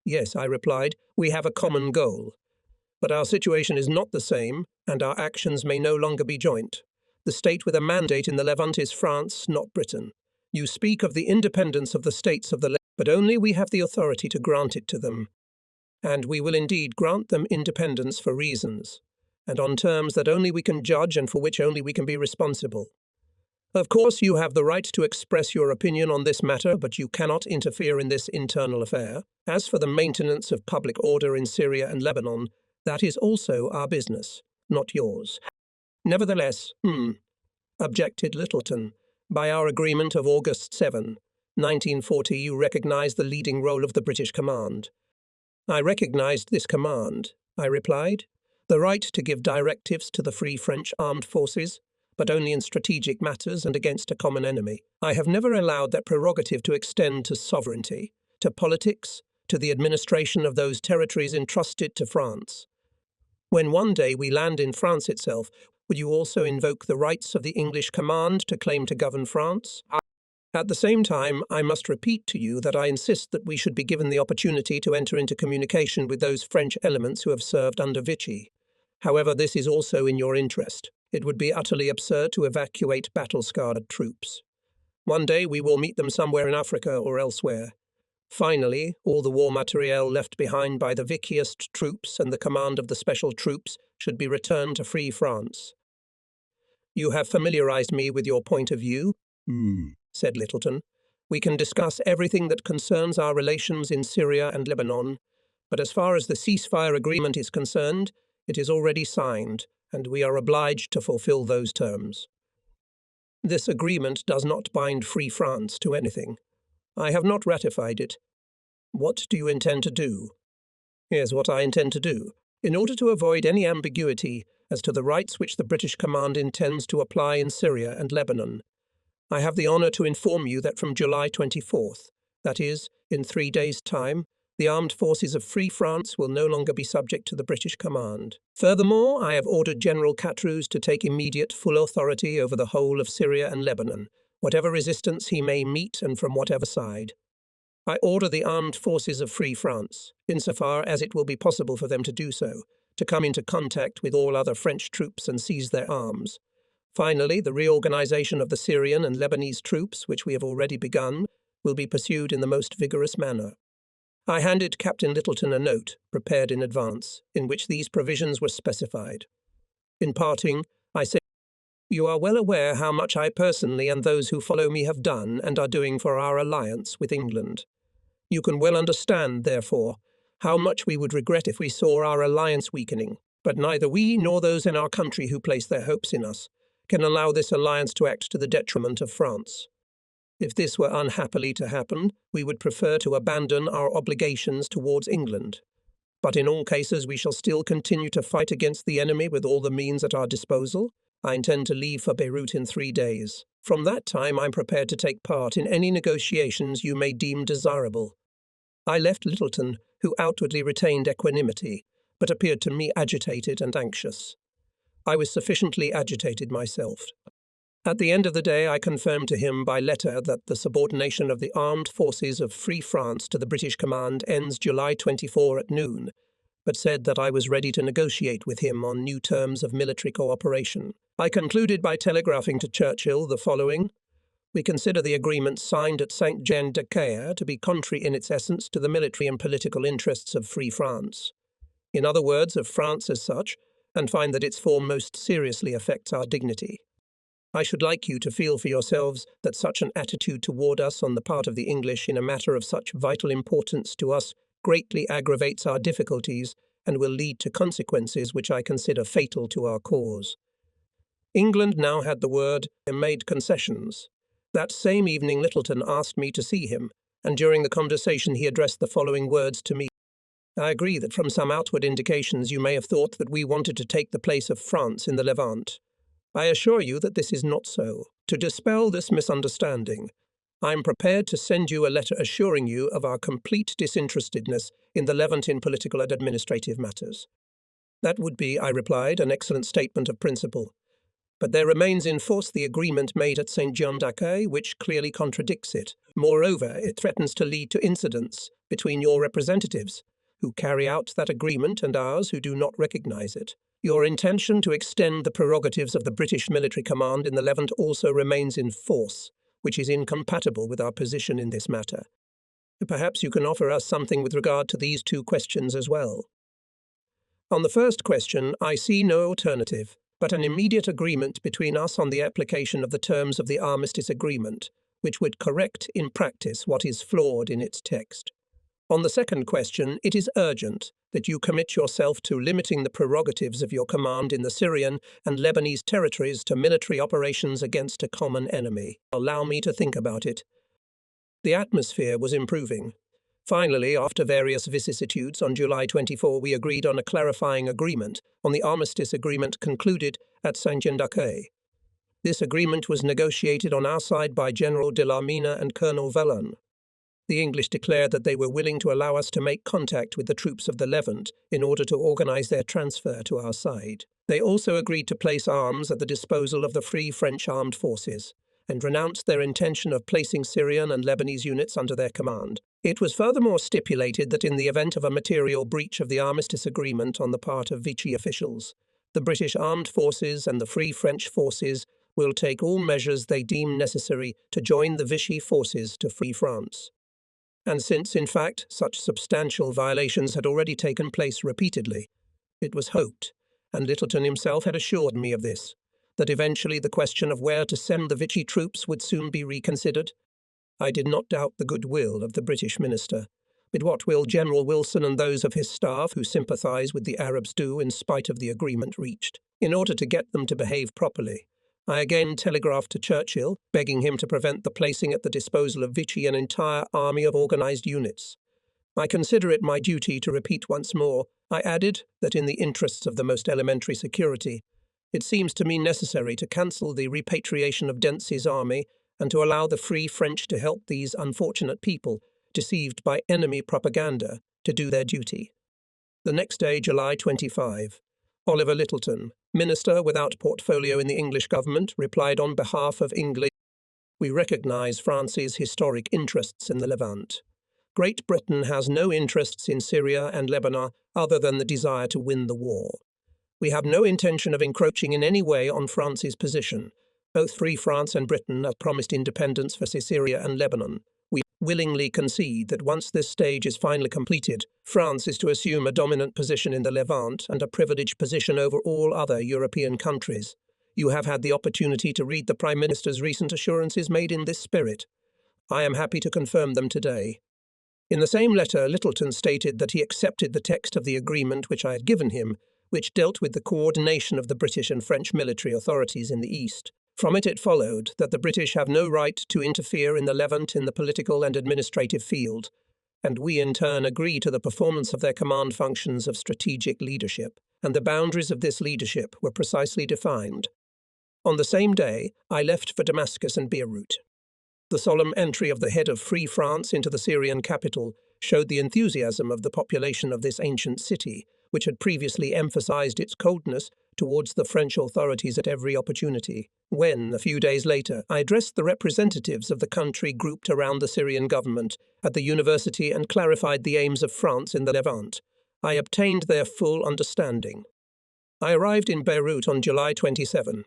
Yes, I replied, we have a common goal. But our situation is not the same, and our actions may no longer be joint. The state with a mandate in the Levant is France, not Britain. You speak of the independence of the states of the Levant, but only we have the authority to grant it to them. And we will indeed grant them independence for reasons, and on terms that only we can judge and for which only we can be responsible. Of course, you have the right to express your opinion on this matter, but you cannot interfere in this internal affair. As for the maintenance of public order in Syria and Lebanon, that is also our business, not yours. Nevertheless, objected Littleton, by our agreement of August 7, 1940, you recognized the leading role of the British command. I recognized this command, I replied, the right to give directives to the Free French armed forces, but only in strategic matters and against a common enemy. I have never allowed that prerogative to extend to sovereignty, to politics, to the administration of those territories entrusted to France. When one day we land in France itself, would you also invoke the rights of the English command to claim to govern France? At the same time, I must repeat to you that I insist that we should be given the opportunity to enter into communication with those French elements who have served under Vichy. However, this is also in your interest. It would be utterly absurd to evacuate battle-scarred troops. One day we will meet them somewhere in Africa or elsewhere. Finally, all the war materiel left behind by the Vichyist troops and the command of the special troops should be returned to Free France. You have familiarized me with your point of view, said Littleton. We can discuss everything that concerns our relations in Syria and Lebanon, but as far as the ceasefire agreement is concerned, it is already signed, and we are obliged to fulfill those terms. This agreement does not bind Free France to anything. I have not ratified it. What do you intend to do? Here's what I intend to do. In order to avoid any ambiguity as to the rights which the British command intends to apply in Syria and Lebanon, I have the honour to inform you that from July 24th, that is, in 3 days' time, the armed forces of Free France will no longer be subject to the British command. Furthermore, I have ordered General Catrouz to take immediate full authority over the whole of Syria and Lebanon, whatever resistance he may meet and from whatever side. I order the armed forces of Free France, insofar as it will be possible for them to do so, to come into contact with all other French troops and seize their arms. Finally, the reorganization of the Syrian and Lebanese troops, which we have already begun, will be pursued in the most vigorous manner. I handed Captain Littleton a note, prepared in advance, in which these provisions were specified. In parting, I said, "You are well aware how much I personally and those who follow me have done and are doing for our alliance with England. You can well understand, therefore, how much we would regret if we saw our alliance weakening, but neither we nor those in our country who place their hopes in us can allow this alliance to act to the detriment of France. If this were unhappily to happen, we would prefer to abandon our obligations towards England. But in all cases we shall still continue to fight against the enemy with all the means at our disposal. I intend to leave for Beirut in 3 days. From that time I'm prepared to take part in any negotiations you may deem desirable." I left Littleton, who outwardly retained equanimity, but appeared to me agitated and anxious. I was sufficiently agitated myself. At the end of the day, I confirmed to him by letter that the subordination of the armed forces of Free France to the British command ends July 24 at noon, but said that I was ready to negotiate with him on new terms of military cooperation. I concluded by telegraphing to Churchill the following: "We consider the agreement signed at Saint-Jean-de-Acre to be contrary in its essence to the military and political interests of Free France. In other words, of France as such, and find that its form most seriously affects our dignity. I should like you to feel for yourselves that such an attitude toward us on the part of the English in a matter of such vital importance to us greatly aggravates our difficulties and will lead to consequences which I consider fatal to our cause." England now had the word and made concessions. That same evening Littleton asked me to see him, and during the conversation he addressed the following words to me: "I agree that from some outward indications you may have thought that we wanted to take the place of France in the Levant. I assure you that this is not so. To dispel this misunderstanding, I am prepared to send you a letter assuring you of our complete disinterestedness in the Levant in political and administrative matters." "That would be," I replied, "an excellent statement of principle. But there remains in force the agreement made at Saint-Jean-d'Acre, which clearly contradicts it. Moreover, it threatens to lead to incidents between your representatives, who carry out that agreement, and ours, who do not recognize it. Your intention to extend the prerogatives of the British military command in the Levant also remains in force, which is incompatible with our position in this matter. Perhaps you can offer us something with regard to these two questions as well." On the first question, I see no alternative but an immediate agreement between us on the application of the terms of the armistice agreement, which would correct in practice what is flawed in its text. On the second question, it is urgent that you commit yourself to limiting the prerogatives of your command in the Syrian and Lebanese territories to military operations against a common enemy. Allow me to think about it. The atmosphere was improving. Finally, after various vicissitudes, on July 24 we agreed on a clarifying agreement on the armistice agreement concluded at Saint-Jean-d'Acre. This agreement was negotiated on our side by General de la Mina and Colonel Vallon. The English declared that they were willing to allow us to make contact with the troops of the Levant in order to organize their transfer to our side. They also agreed to place arms at the disposal of the Free French Armed Forces, and renounced their intention of placing Syrian and Lebanese units under their command. It was furthermore stipulated that in the event of a material breach of the armistice agreement on the part of Vichy officials, the British Armed Forces and the Free French Forces will take all measures they deem necessary to join the Vichy forces to free France. And since, in fact, such substantial violations had already taken place repeatedly, it was hoped, and Littleton himself had assured me of this, that eventually the question of where to send the Vichy troops would soon be reconsidered. I did not doubt the goodwill of the British minister, but what will General Wilson and those of his staff who sympathize with the Arabs do in spite of the agreement reached? In order to get them to behave properly, I again telegraphed to Churchill, begging him to prevent the placing at the disposal of Vichy an entire army of organized units. I consider it my duty to repeat once more, I added, that in the interests of the most elementary security, it seems to me necessary to cancel the repatriation of Dempsey's army and to allow the Free French to help these unfortunate people, deceived by enemy propaganda, to do their duty. The next day, July 25, Oliver Littleton, minister without portfolio in the English government, replied on behalf of England: "We recognize France's historic interests in the Levant. Great Britain has no interests in Syria and Lebanon other than the desire to win the war. We have no intention of encroaching in any way on France's position. Both Free France and Britain have promised independence for Syria and Lebanon. We willingly concede that once this stage is finally completed, France is to assume a dominant position in the Levant and a privileged position over all other European countries. You have had the opportunity to read the Prime Minister's recent assurances made in this spirit. I am happy to confirm them today." In the same letter, Littleton stated that he accepted the text of the agreement which I had given him, which dealt with the coordination of the British and French military authorities in the East. From it followed that the British have no right to interfere in the Levant in the political and administrative field, and we in turn agree to the performance of their command functions of strategic leadership, and the boundaries of this leadership were precisely defined. On the same day, I left for Damascus and Beirut. The solemn entry of the head of Free France into the Syrian capital showed the enthusiasm of the population of this ancient city, which had previously emphasized its coldness towards the French authorities at every opportunity. When, a few days later, I addressed the representatives of the country grouped around the Syrian government at the university and clarified the aims of France in the Levant, I obtained their full understanding. I arrived in Beirut on July 27.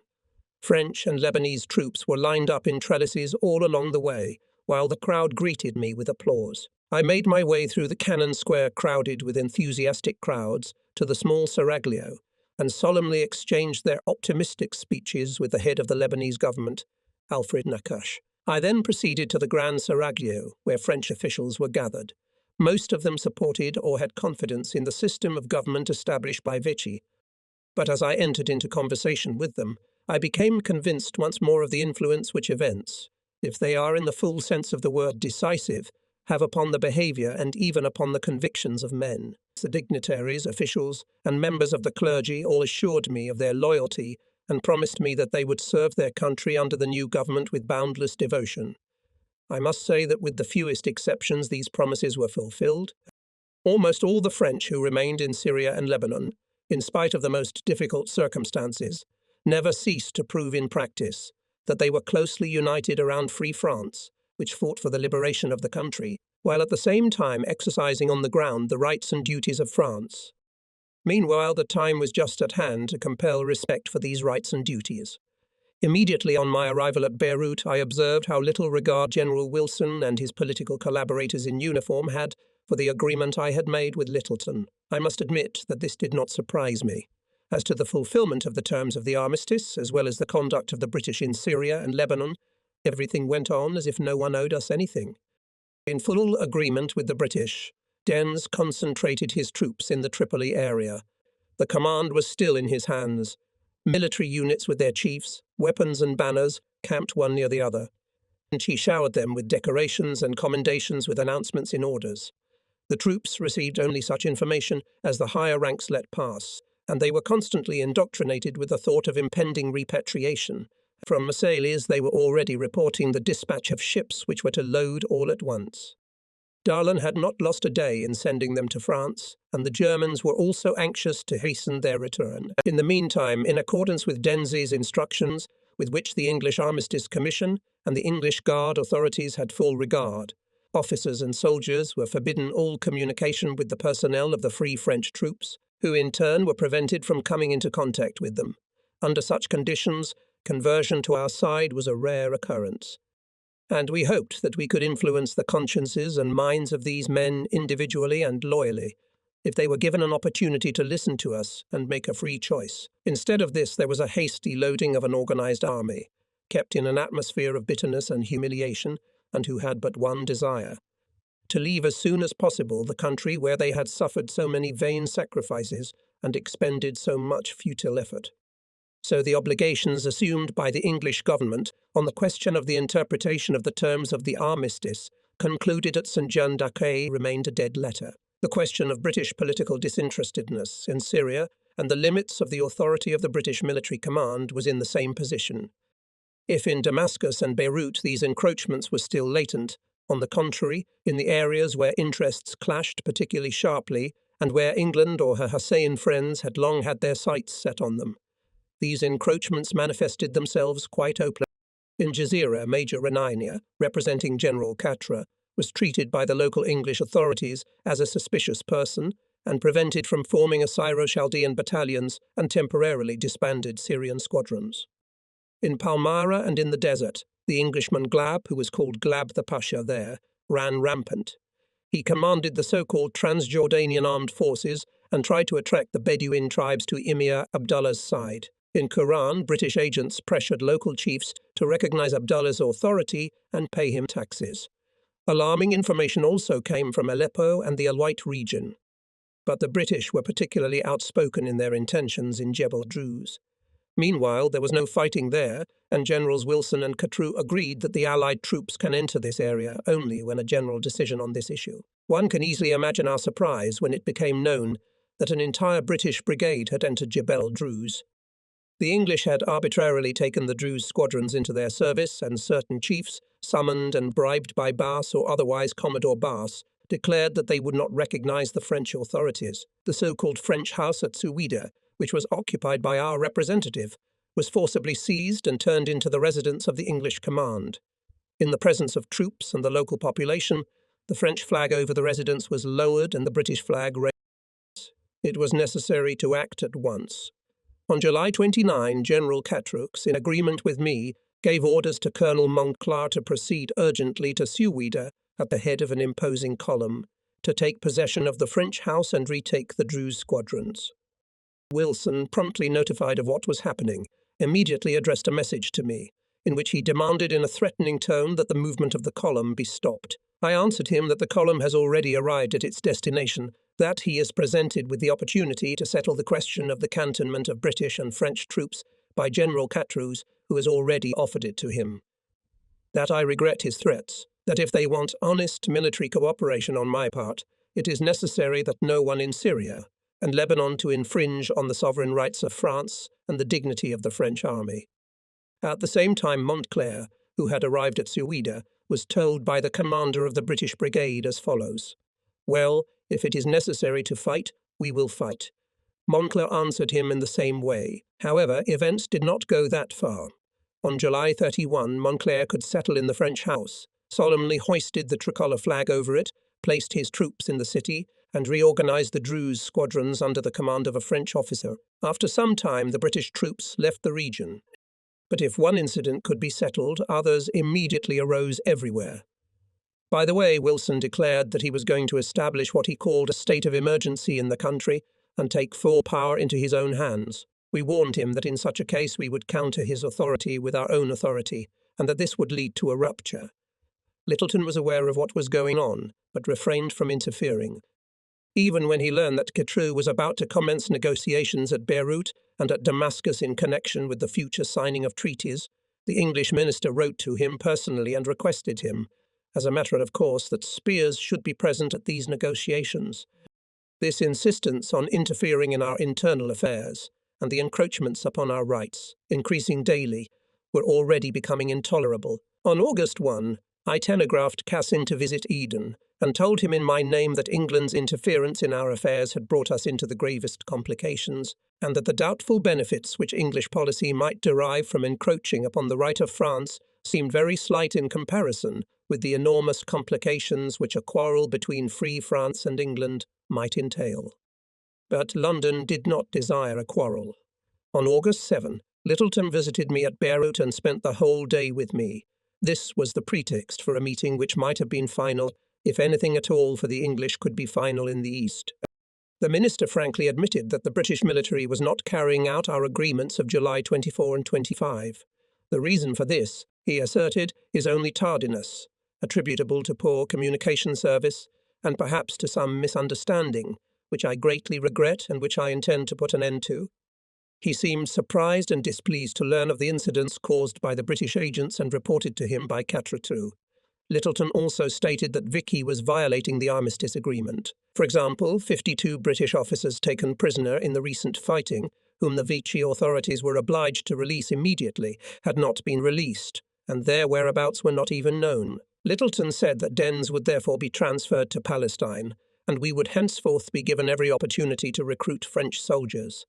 French and Lebanese troops were lined up in trellises all along the way, while the crowd greeted me with applause. I made my way through the Cannon Square crowded with enthusiastic crowds to the small seraglio and solemnly exchanged their optimistic speeches with the head of the Lebanese government, Alfred Nakash. I then proceeded to the Grand Seraglio, where French officials were gathered. Most of them supported or had confidence in the system of government established by Vichy, but as I entered into conversation with them, I became convinced once more of the influence which events, if they are in the full sense of the word decisive, have upon the behaviour and even upon the convictions of men. The dignitaries, officials, and members of the clergy all assured me of their loyalty and promised me that they would serve their country under the new government with boundless devotion. I must say that with the fewest exceptions these promises were fulfilled. Almost all the French who remained in Syria and Lebanon, in spite of the most difficult circumstances, never ceased to prove in practice that they were closely united around Free France, which fought for the liberation of the country, while at the same time exercising on the ground the rights and duties of France. Meanwhile, the time was just at hand to compel respect for these rights and duties. Immediately on my arrival at Beirut, I observed how little regard General Wilson and his political collaborators in uniform had for the agreement I had made with Littleton. I must admit that this did not surprise me. As to the fulfilment of the terms of the armistice, as well as the conduct of the British in Syria and Lebanon, everything went on as if no one owed us anything. In full agreement with the British, Dens concentrated his troops in the Tripoli area. The command was still in his hands. Military units with their chiefs, weapons and banners, camped one near the other, and he showered them with decorations and commendations with announcements in orders. The troops received only such information as the higher ranks let pass, and they were constantly indoctrinated with the thought of impending repatriation. From Muselier they were already reporting the dispatch of ships which were to load all at once. Darlan had not lost a day in sending them to France, and the Germans were also anxious to hasten their return. In the meantime, in accordance with Denzey's instructions, with which the English Armistice Commission and the English Guard authorities had full regard, officers and soldiers were forbidden all communication with the personnel of the Free French troops, who in turn were prevented from coming into contact with them. Under such conditions, conversion to our side was a rare occurrence, and we hoped that we could influence the consciences and minds of these men individually and loyally, if they were given an opportunity to listen to us and make a free choice. Instead of this, there was a hasty loading of an organized army, kept in an atmosphere of bitterness and humiliation, and who had but one desire: to leave as soon as possible the country where they had suffered so many vain sacrifices and expended so much futile effort. So the obligations assumed by the English government on the question of the interpretation of the terms of the armistice, concluded at St. Jean d'Acre, remained a dead letter. The question of British political disinterestedness in Syria and the limits of the authority of the British military command was in the same position. If in Damascus and Beirut these encroachments were still latent, on the contrary, in the areas where interests clashed particularly sharply and where England or her Hussein friends had long had their sights set on them, these encroachments manifested themselves quite openly. In Jazeera, Major Renania, representing General Katra, was treated by the local English authorities as a suspicious person and prevented from forming Assyro-Chaldean battalions and temporarily disbanded Syrian squadrons. In Palmyra and in the desert, the Englishman Glab, who was called Glab the Pasha there, ran rampant. He commanded the so-called Transjordanian armed forces and tried to attract the Bedouin tribes to Emir Abdullah's side. In Quran, British agents pressured local chiefs to recognize Abdullah's authority and pay him taxes. Alarming information also came from Aleppo and the Al-White region. But the British were particularly outspoken in their intentions in Jebel Druze. Meanwhile, there was no fighting there, and Generals Wilson and Catroux agreed that the Allied troops can enter this area only when a general decision on this issue. One can easily imagine our surprise when it became known that an entire British brigade had entered Jebel Druze. The English had arbitrarily taken the Druze squadrons into their service, and certain chiefs, summoned and bribed by Bass or otherwise Commodore Bass, declared that they would not recognize the French authorities. The so-called French house at Suida, which was occupied by our representative, was forcibly seized and turned into the residence of the English command. In the presence of troops and the local population, the French flag over the residence was lowered and the British flag raised. It was necessary to act at once. On July 29, General Catrux, in agreement with me, gave orders to Colonel Monclar to proceed urgently to Ceuta at the head of an imposing column, to take possession of the French house and retake the Druze squadrons. Wilson, promptly notified of what was happening, immediately addressed a message to me, in which he demanded in a threatening tone that the movement of the column be stopped. I answered him that the column has already arrived at its destination, that he is presented with the opportunity to settle the question of the cantonment of British and French troops by General Catrus, who has already offered it to him. That I regret his threats, that if they want honest military cooperation on my part, it is necessary that no one in Syria and Lebanon to infringe on the sovereign rights of France and the dignity of the French army. At the same time, Montclair, who had arrived at Ceuta, was told by the commander of the British brigade as follows: "Well, if it is necessary to fight, we will fight." Montclair answered him in the same way. However, events did not go that far. On July 31, Montclair could settle in the French house, solemnly hoisted the tricolour flag over it, placed his troops in the city, and reorganized the Druze squadrons under the command of a French officer. After some time, the British troops left the region. But if one incident could be settled, others immediately arose everywhere. By the way, Wilson declared that he was going to establish what he called a state of emergency in the country and take full power into his own hands. We warned him that in such a case we would counter his authority with our own authority, and that this would lead to a rupture. Littleton was aware of what was going on, but refrained from interfering. Even when he learned that Catrus was about to commence negotiations at Beirut and at Damascus in connection with the future signing of treaties, the English minister wrote to him personally and requested him, as a matter of course, that Spears should be present at these negotiations. This insistence on interfering in our internal affairs and the encroachments upon our rights, increasing daily, were already becoming intolerable. On August 1, I telegraphed Cassin to visit Eden and told him in my name that England's interference in our affairs had brought us into the gravest complications, and that the doubtful benefits which English policy might derive from encroaching upon the right of France seemed very slight in comparison with the enormous complications which a quarrel between Free France and England might entail. But London did not desire a quarrel. On August 7, Littleton visited me at Beirut and spent the whole day with me. This was the pretext for a meeting which might have been final, if anything at all for the English could be final in the East. The minister frankly admitted that the British military was not carrying out our agreements of July 24 and 25. The reason for this, he asserted, is only tardiness, attributable to poor communication service, and perhaps to some misunderstanding, which I greatly regret and which I intend to put an end to. He seemed surprised and displeased to learn of the incidents caused by the British agents and reported to him by Catrus. Littleton also stated that Vicky was violating the armistice agreement. For example, 52 British officers taken prisoner in the recent fighting, whom the Vichy authorities were obliged to release immediately, had not been released, and their whereabouts were not even known. Littleton said that Dens would therefore be transferred to Palestine, and we would henceforth be given every opportunity to recruit French soldiers.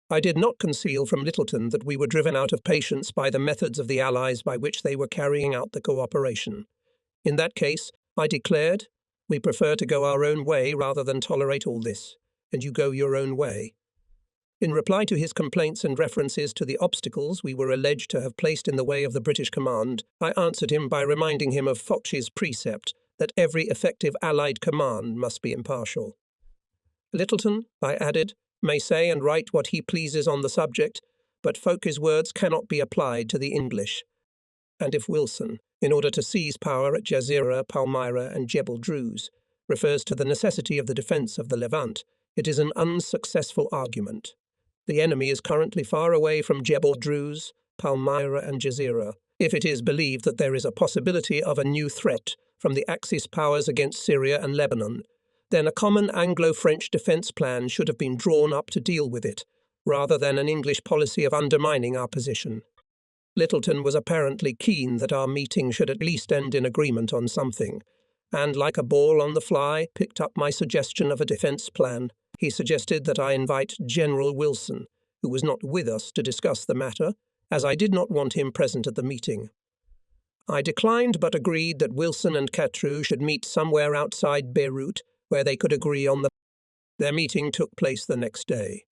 I did not conceal from Littleton that we were driven out of patience by the methods of the Allies by which they were carrying out the cooperation. In that case, I declared, we prefer to go our own way rather than tolerate all this, and you go your own way. In reply to his complaints and references to the obstacles we were alleged to have placed in the way of the British command, I answered him by reminding him of Foch's precept that every effective Allied command must be impartial. Littleton, I added, may say and write what he pleases on the subject, but Foch's words cannot be applied to the English. And if Wilson, in order to seize power at Jazira, Palmyra, and Jebel Druze, refers to the necessity of the defence of the Levant, it is an unsuccessful argument. The enemy is currently far away from Jebel Druze, Palmyra, and Jazira. If it is believed that there is a possibility of a new threat from the Axis powers against Syria and Lebanon, then a common Anglo-French defence plan should have been drawn up to deal with it, rather than an English policy of undermining our position. Littleton was apparently keen that our meeting should at least end in agreement on something, and, like a ball on the fly, picked up my suggestion of a defence plan. He suggested that I invite General Wilson, who was not with us, to discuss the matter, as I did not want him present at the meeting. I declined but agreed that Wilson and Catrus should meet somewhere outside Beirut, where they could agree on the Their meeting took place the next day.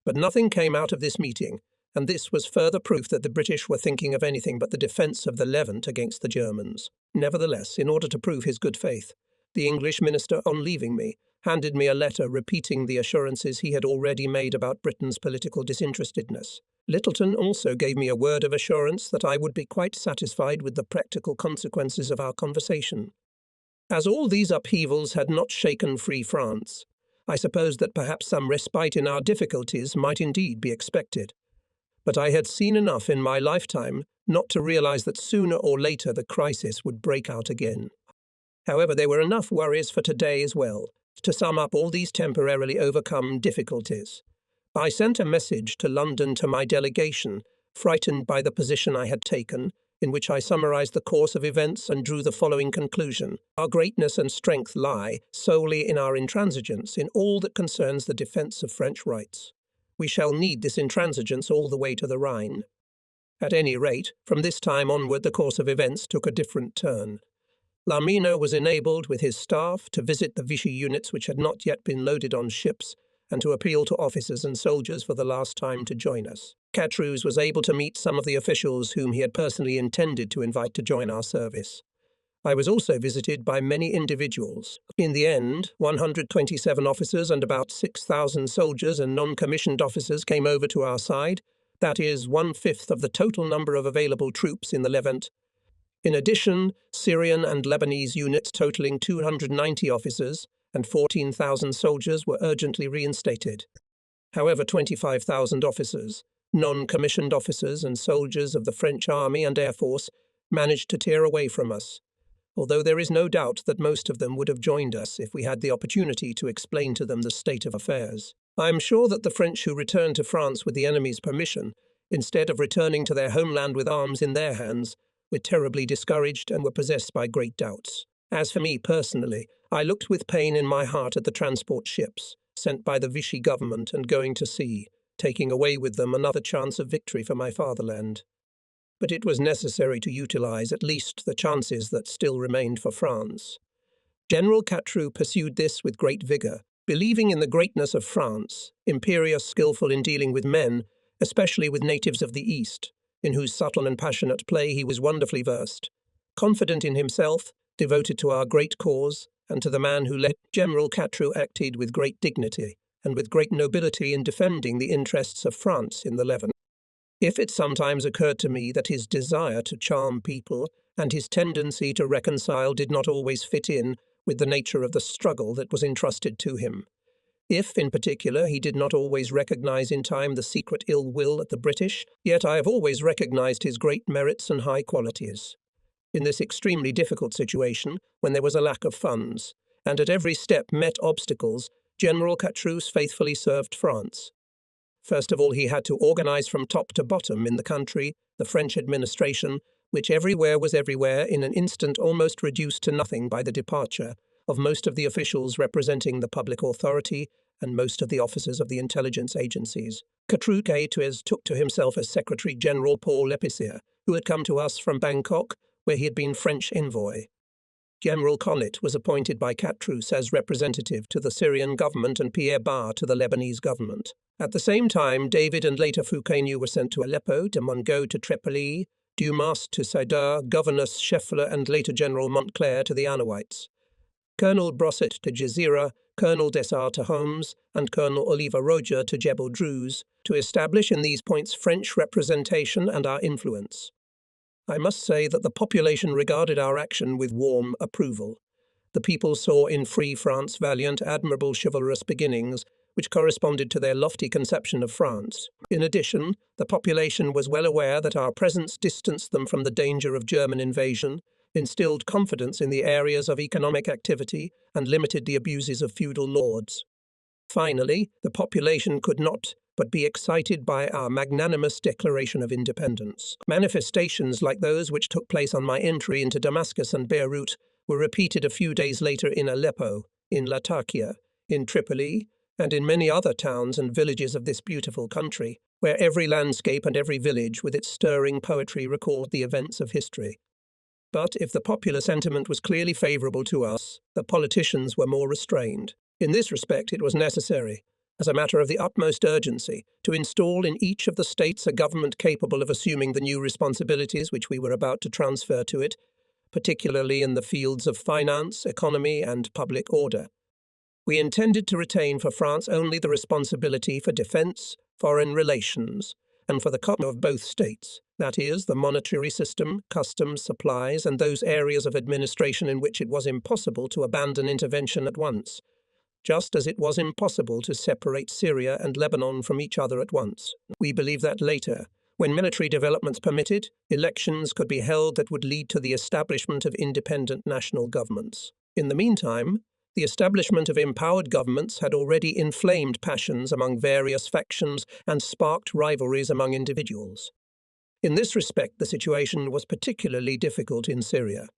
But nothing came out of this meeting, and this was further proof that the British were thinking of anything but the defence of the Levant against the Germans. Nevertheless, in order to prove his good faith, the English minister, on leaving me, handed me a letter repeating the assurances he had already made about Britain's political disinterestedness. Littleton also gave me a word of assurance that I would be quite satisfied with the practical consequences of our conversation. As all these upheavals had not shaken free France, I supposed that perhaps some respite in our difficulties might indeed be expected. But I had seen enough in my lifetime not to realize that sooner or later the crisis would break out again. However, there were enough worries for today as well. To sum up all these temporarily overcome difficulties, I sent a message to London to my delegation, frightened by the position I had taken, in which I summarized the course of events and drew the following conclusion. Our greatness and strength lie solely in our intransigence in all that concerns the defence of French rights. We shall need this intransigence all the way to the Rhine. At any rate, from this time onward the course of events took a different turn. Lamina was enabled with his staff to visit the Vichy units which had not yet been loaded on ships and to appeal to officers and soldiers for the last time to join us. Catrouse was able to meet some of the officials whom he had personally intended to invite to join our service. I was also visited by many individuals. In the end, 127 officers and about 6,000 soldiers and non-commissioned officers came over to our side, that is, 1/5 of the total number of available troops in the Levant. In addition, Syrian and Lebanese units totaling 290 officers and 14,000 soldiers were urgently reinstated. However, 25,000 officers, non-commissioned officers and soldiers of the French Army and Air Force managed to tear away from us, although there is no doubt that most of them would have joined us if we had the opportunity to explain to them the state of affairs. I am sure that the French who returned to France with the enemy's permission, instead of returning to their homeland with arms in their hands, were terribly discouraged and were possessed by great doubts. As for me personally, I looked with pain in my heart at the transport ships sent by the Vichy government and going to sea, taking away with them another chance of victory for my fatherland. But it was necessary to utilize at least the chances that still remained for France. General Catroux pursued this with great vigor, believing in the greatness of France, imperious, skillful in dealing with men, especially with natives of the East, in whose subtle and passionate play he was wonderfully versed. Confident in himself, devoted to our great cause, and to the man who led, General Catroux acted with great dignity and with great nobility in defending the interests of France in the Levant. If it sometimes occurred to me that his desire to charm people and his tendency to reconcile did not always fit in with the nature of the struggle that was entrusted to him, if, in particular, he did not always recognize in time the secret ill will at the British, yet I have always recognized his great merits and high qualities. In this extremely difficult situation, when there was a lack of funds, and at every step met obstacles, General Catroux faithfully served France. First of all, he had to organize from top to bottom in the country the French administration, which everywhere was everywhere in an instant almost reduced to nothing by the departure of most of the officials representing the public authority and most of the officers of the intelligence agencies. Catroux took to himself as Secretary General Paul Lepicier, who had come to us from Bangkok, where he had been French envoy. General Collet was appointed by Catroux as representative to the Syrian government and Pierre Barre to the Lebanese government. At the same time, David and later Foucault were sent to Aleppo, de Mongeau to Tripoli, Dumas to Saïda, Governess Scheffler and later General Montclair to the Alawites, Colonel Brosset to Jazeera, Colonel Dessart to Homs, and Colonel Oliver Roger to Jebel Druze, to establish in these points French representation and our influence. I must say that the population regarded our action with warm approval. The people saw in Free France valiant, admirable, chivalrous beginnings, which corresponded to their lofty conception of France. In addition, the population was well aware that our presence distanced them from the danger of German invasion, instilled confidence in the areas of economic activity, and limited the abuses of feudal lords. Finally, the population could not but be excited by our magnanimous declaration of independence. Manifestations like those which took place on my entry into Damascus and Beirut were repeated a few days later in Aleppo, in Latakia, in Tripoli, and in many other towns and villages of this beautiful country, where every landscape and every village with its stirring poetry recalled the events of history. But if the popular sentiment was clearly favourable to us, the politicians were more restrained. In this respect, it was necessary, as a matter of the utmost urgency, to install in each of the states a government capable of assuming the new responsibilities which we were about to transfer to it, particularly in the fields of finance, economy, and public order. We intended to retain for France only the responsibility for defence, foreign relations, and for the cotton of both states, that is, the monetary system, customs, supplies, and those areas of administration in which it was impossible to abandon intervention at once, just as it was impossible to separate Syria and Lebanon from each other at once. We believe that later, when military developments permitted, elections could be held that would lead to the establishment of independent national governments. In the meantime, the establishment of empowered governments had already inflamed passions among various factions and sparked rivalries among individuals. In this respect, the situation was particularly difficult in Syria.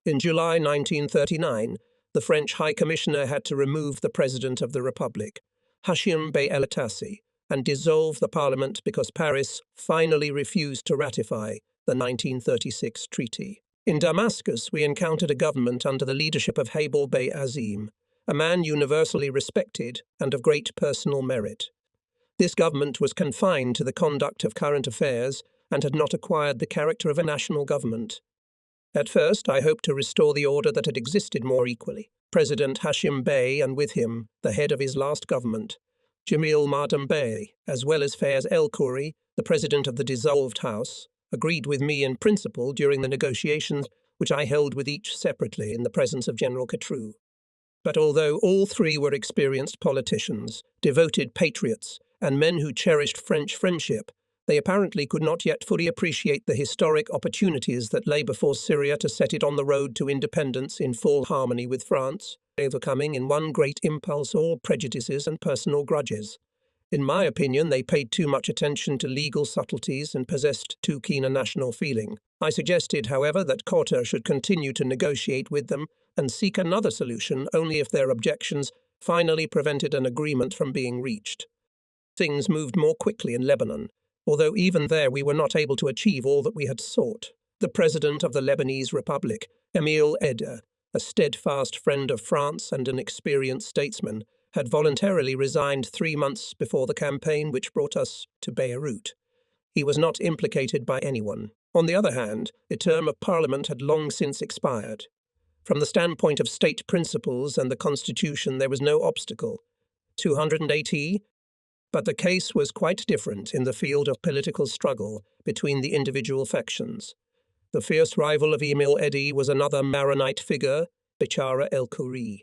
In July 1939, the French High Commissioner had to remove the President of the Republic, Hashim Bey El Atassi, and dissolve the parliament because Paris finally refused to ratify the 1936 treaty. In Damascus, we encountered a government under the leadership of Haibal Bey Azim, a man universally respected and of great personal merit. This government was confined to the conduct of current affairs and had not acquired the character of a national government. At first, I hoped to restore the order that had existed more equally. President Hashim Bey, and with him, the head of his last government, Jamil Madam Bey, as well as Fayez El-Khoury, the president of the dissolved House, agreed with me in principle during the negotiations which I held with each separately in the presence of General Catrou. But although all three were experienced politicians, devoted patriots, and men who cherished French friendship, they apparently could not yet fully appreciate the historic opportunities that lay before Syria to set it on the road to independence in full harmony with France, overcoming in one great impulse all prejudices and personal grudges. In my opinion, they paid too much attention to legal subtleties and possessed too keen a national feeling. I suggested, however, that Cotter should continue to negotiate with them and seek another solution only if their objections finally prevented an agreement from being reached. Things moved more quickly in Lebanon, although even there we were not able to achieve all that we had sought. The president of the Lebanese Republic, Emile Eder, a steadfast friend of France and an experienced statesman, had voluntarily resigned 3 months before the campaign which brought us to Beirut. He was not implicated by anyone. On the other hand, the term of Parliament had long since expired. From the standpoint of state principles and the Constitution, there was no obstacle. 280, but the case was quite different in the field of political struggle between the individual factions. The fierce rival of Emile Edy was another Maronite figure, Bechara El-Khoury.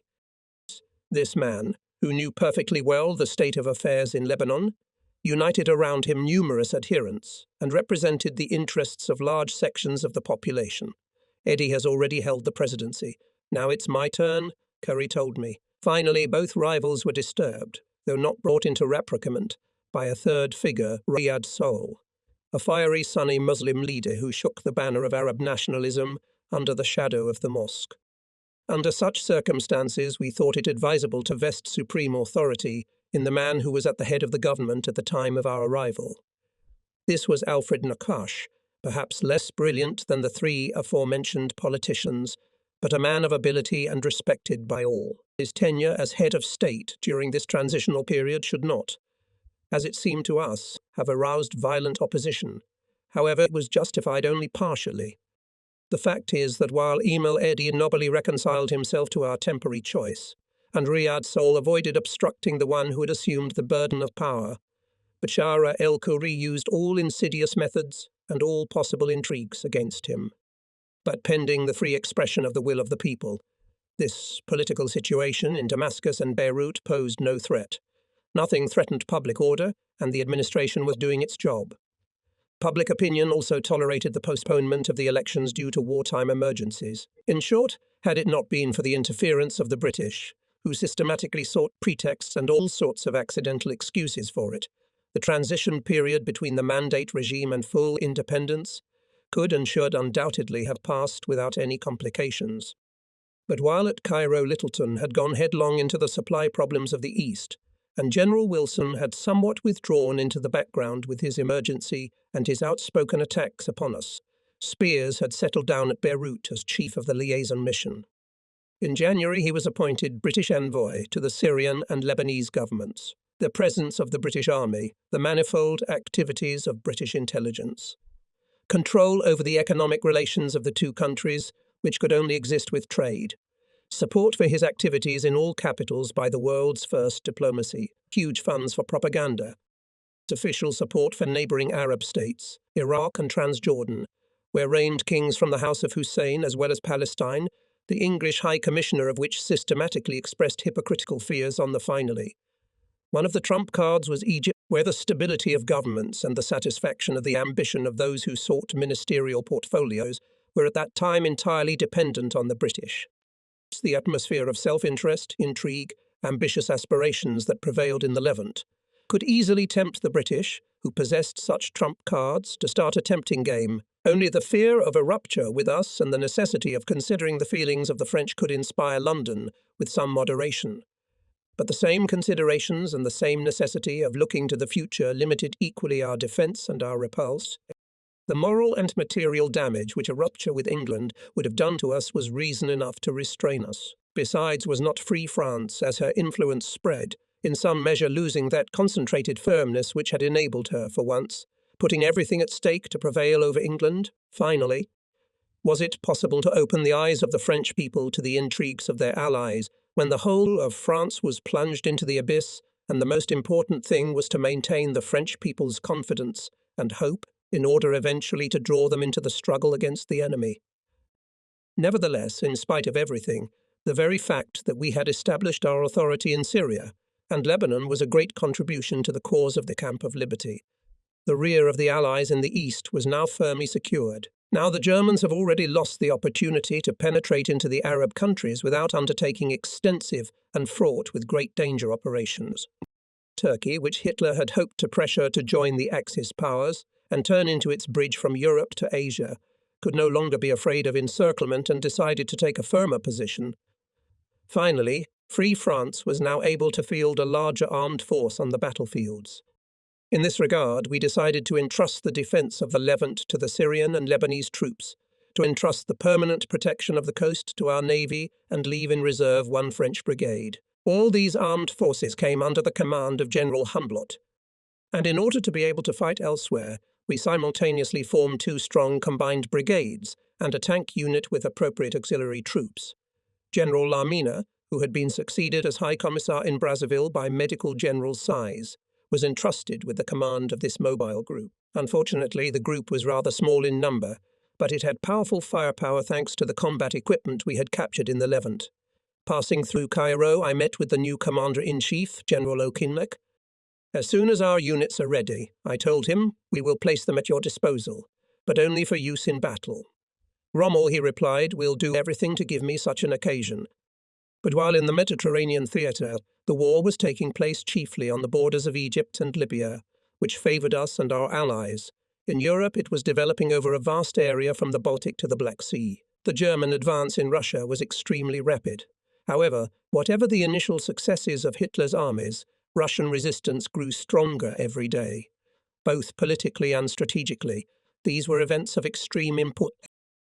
This man, who knew perfectly well the state of affairs in Lebanon, united around him numerous adherents and represented the interests of large sections of the population. Edy has already held the presidency. Now it's my turn, Curry told me. Finally, both rivals were disturbed, though not brought into rapprochement, by a third figure, Riyad Sohl, a fiery Sunni Muslim leader who shook the banner of Arab nationalism under the shadow of the mosque. Under such circumstances, we thought it advisable to vest supreme authority in the man who was at the head of the government at the time of our arrival. This was Alfred Nakash, perhaps less brilliant than the three aforementioned politicians, but a man of ability and respected by all. His tenure as head of state during this transitional period should not, as it seemed to us, have aroused violent opposition. However, it was justified only partially. The fact is that while Emile Edy nobly reconciled himself to our temporary choice, and Riyad Sohl avoided obstructing the one who had assumed the burden of power, Bechara El-Khoury used all insidious methods and all possible intrigues against him. But pending the free expression of the will of the people, this political situation in Damascus and Beirut posed no threat. Nothing threatened public order, and the administration was doing its job. Public opinion also tolerated the postponement of the elections due to wartime emergencies. In short, had it not been for the interference of the British, who systematically sought pretexts and all sorts of accidental excuses for it, the transition period between the mandate regime and full independence could and should undoubtedly have passed without any complications. But while at Cairo, Littleton had gone headlong into the supply problems of the East, and General Wilson had somewhat withdrawn into the background with his emergency and his outspoken attacks upon us, Spears had settled down at Beirut as chief of the liaison mission. In January, he was appointed British envoy to the Syrian and Lebanese governments, the presence of the British Army, the manifold activities of British intelligence, control over the economic relations of the two countries, which could only exist with trade, support for his activities in all capitals by the world's first diplomacy, huge funds for propaganda, official support for neighbouring Arab states, Iraq and Transjordan, where reigned kings from the House of Hussein as well as Palestine, the English High Commissioner of which systematically expressed hypocritical fears on the finally. One of the trump cards was Egypt, where the stability of governments and the satisfaction of the ambition of those who sought ministerial portfolios were at that time entirely dependent on the British. The atmosphere of self-interest, intrigue, ambitious aspirations that prevailed in the Levant could easily tempt the British, who possessed such trump cards, to start a tempting game. Only the fear of a rupture with us and the necessity of considering the feelings of the French could inspire London with some moderation. But the same considerations and the same necessity of looking to the future limited equally our defence and our repulse. The moral and material damage which a rupture with England would have done to us was reason enough to restrain us. Besides, was not free France, as her influence spread, in some measure losing that concentrated firmness which had enabled her, for once, putting everything at stake to prevail over England? Finally, was it possible to open the eyes of the French people to the intrigues of their allies, when the whole of France was plunged into the abyss, and the most important thing was to maintain the French people's confidence and hope in order eventually to draw them into the struggle against the enemy? Nevertheless, in spite of everything, the very fact that we had established our authority in Syria and Lebanon was a great contribution to the cause of the Camp of Liberty. The rear of the Allies in the east was now firmly secured. Now the Germans have already lost the opportunity to penetrate into the Arab countries without undertaking extensive and fraught with great danger operations. Turkey, which Hitler had hoped to pressure to join the Axis powers and turn into its bridge from Europe to Asia, could no longer be afraid of encirclement and decided to take a firmer position. Finally, Free France was now able to field a larger armed force on the battlefields. In this regard, we decided to entrust the defence of the Levant to the Syrian and Lebanese troops, to entrust the permanent protection of the coast to our navy and leave in reserve one French brigade. All these armed forces came under the command of General Humblot, and in order to be able to fight elsewhere, we simultaneously formed two strong combined brigades and a tank unit with appropriate auxiliary troops. General Lamina, who had been succeeded as High Commissar in Brazzaville by Medical General Size, was entrusted with the command of this mobile group. Unfortunately, the group was rather small in number, but it had powerful firepower thanks to the combat equipment we had captured in the Levant. Passing through Cairo, I met with the new Commander-in-Chief, General O'Kinloch. As soon as our units are ready, I told him, we will place them at your disposal, but only for use in battle. Rommel, he replied, will do everything to give me such an occasion. But while in the Mediterranean theatre, the war was taking place chiefly on the borders of Egypt and Libya, which favoured us and our allies. In Europe, it was developing over a vast area from the Baltic to the Black Sea. The German advance in Russia was extremely rapid. However, whatever the initial successes of Hitler's armies, Russian resistance grew stronger every day. Both politically and strategically, these were events of extreme importance.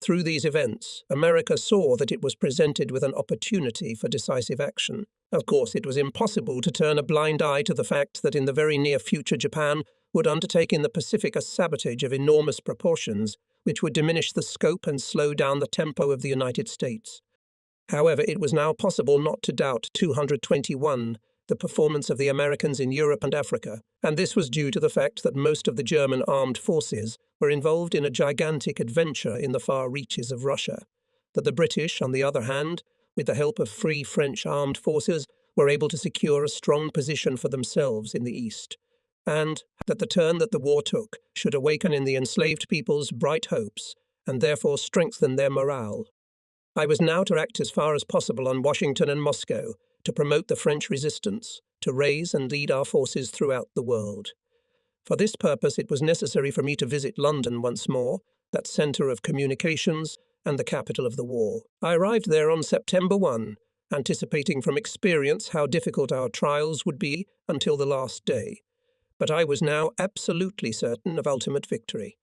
Through these events, America saw that it was presented with an opportunity for decisive action. Of course, it was impossible to turn a blind eye to the fact that in the very near future Japan would undertake in the Pacific a sabotage of enormous proportions, which would diminish the scope and slow down the tempo of the United States. However, it was now possible not to doubt 221, the performance of the Americans in Europe and Africa, and this was due to the fact that most of the German armed forces were involved in a gigantic adventure in the far reaches of Russia, that the British, on the other hand, with the help of Free French armed forces, were able to secure a strong position for themselves in the East, and that the turn that the war took should awaken in the enslaved peoples bright hopes and therefore strengthen their morale. I was now to act as far as possible on Washington and Moscow, to promote the French resistance, to raise and lead our forces throughout the world. For this purpose it was necessary for me to visit London once more, that centre of communications and the capital of the war. I arrived there on September 1, anticipating from experience how difficult our trials would be until the last day. But I was now absolutely certain of ultimate victory.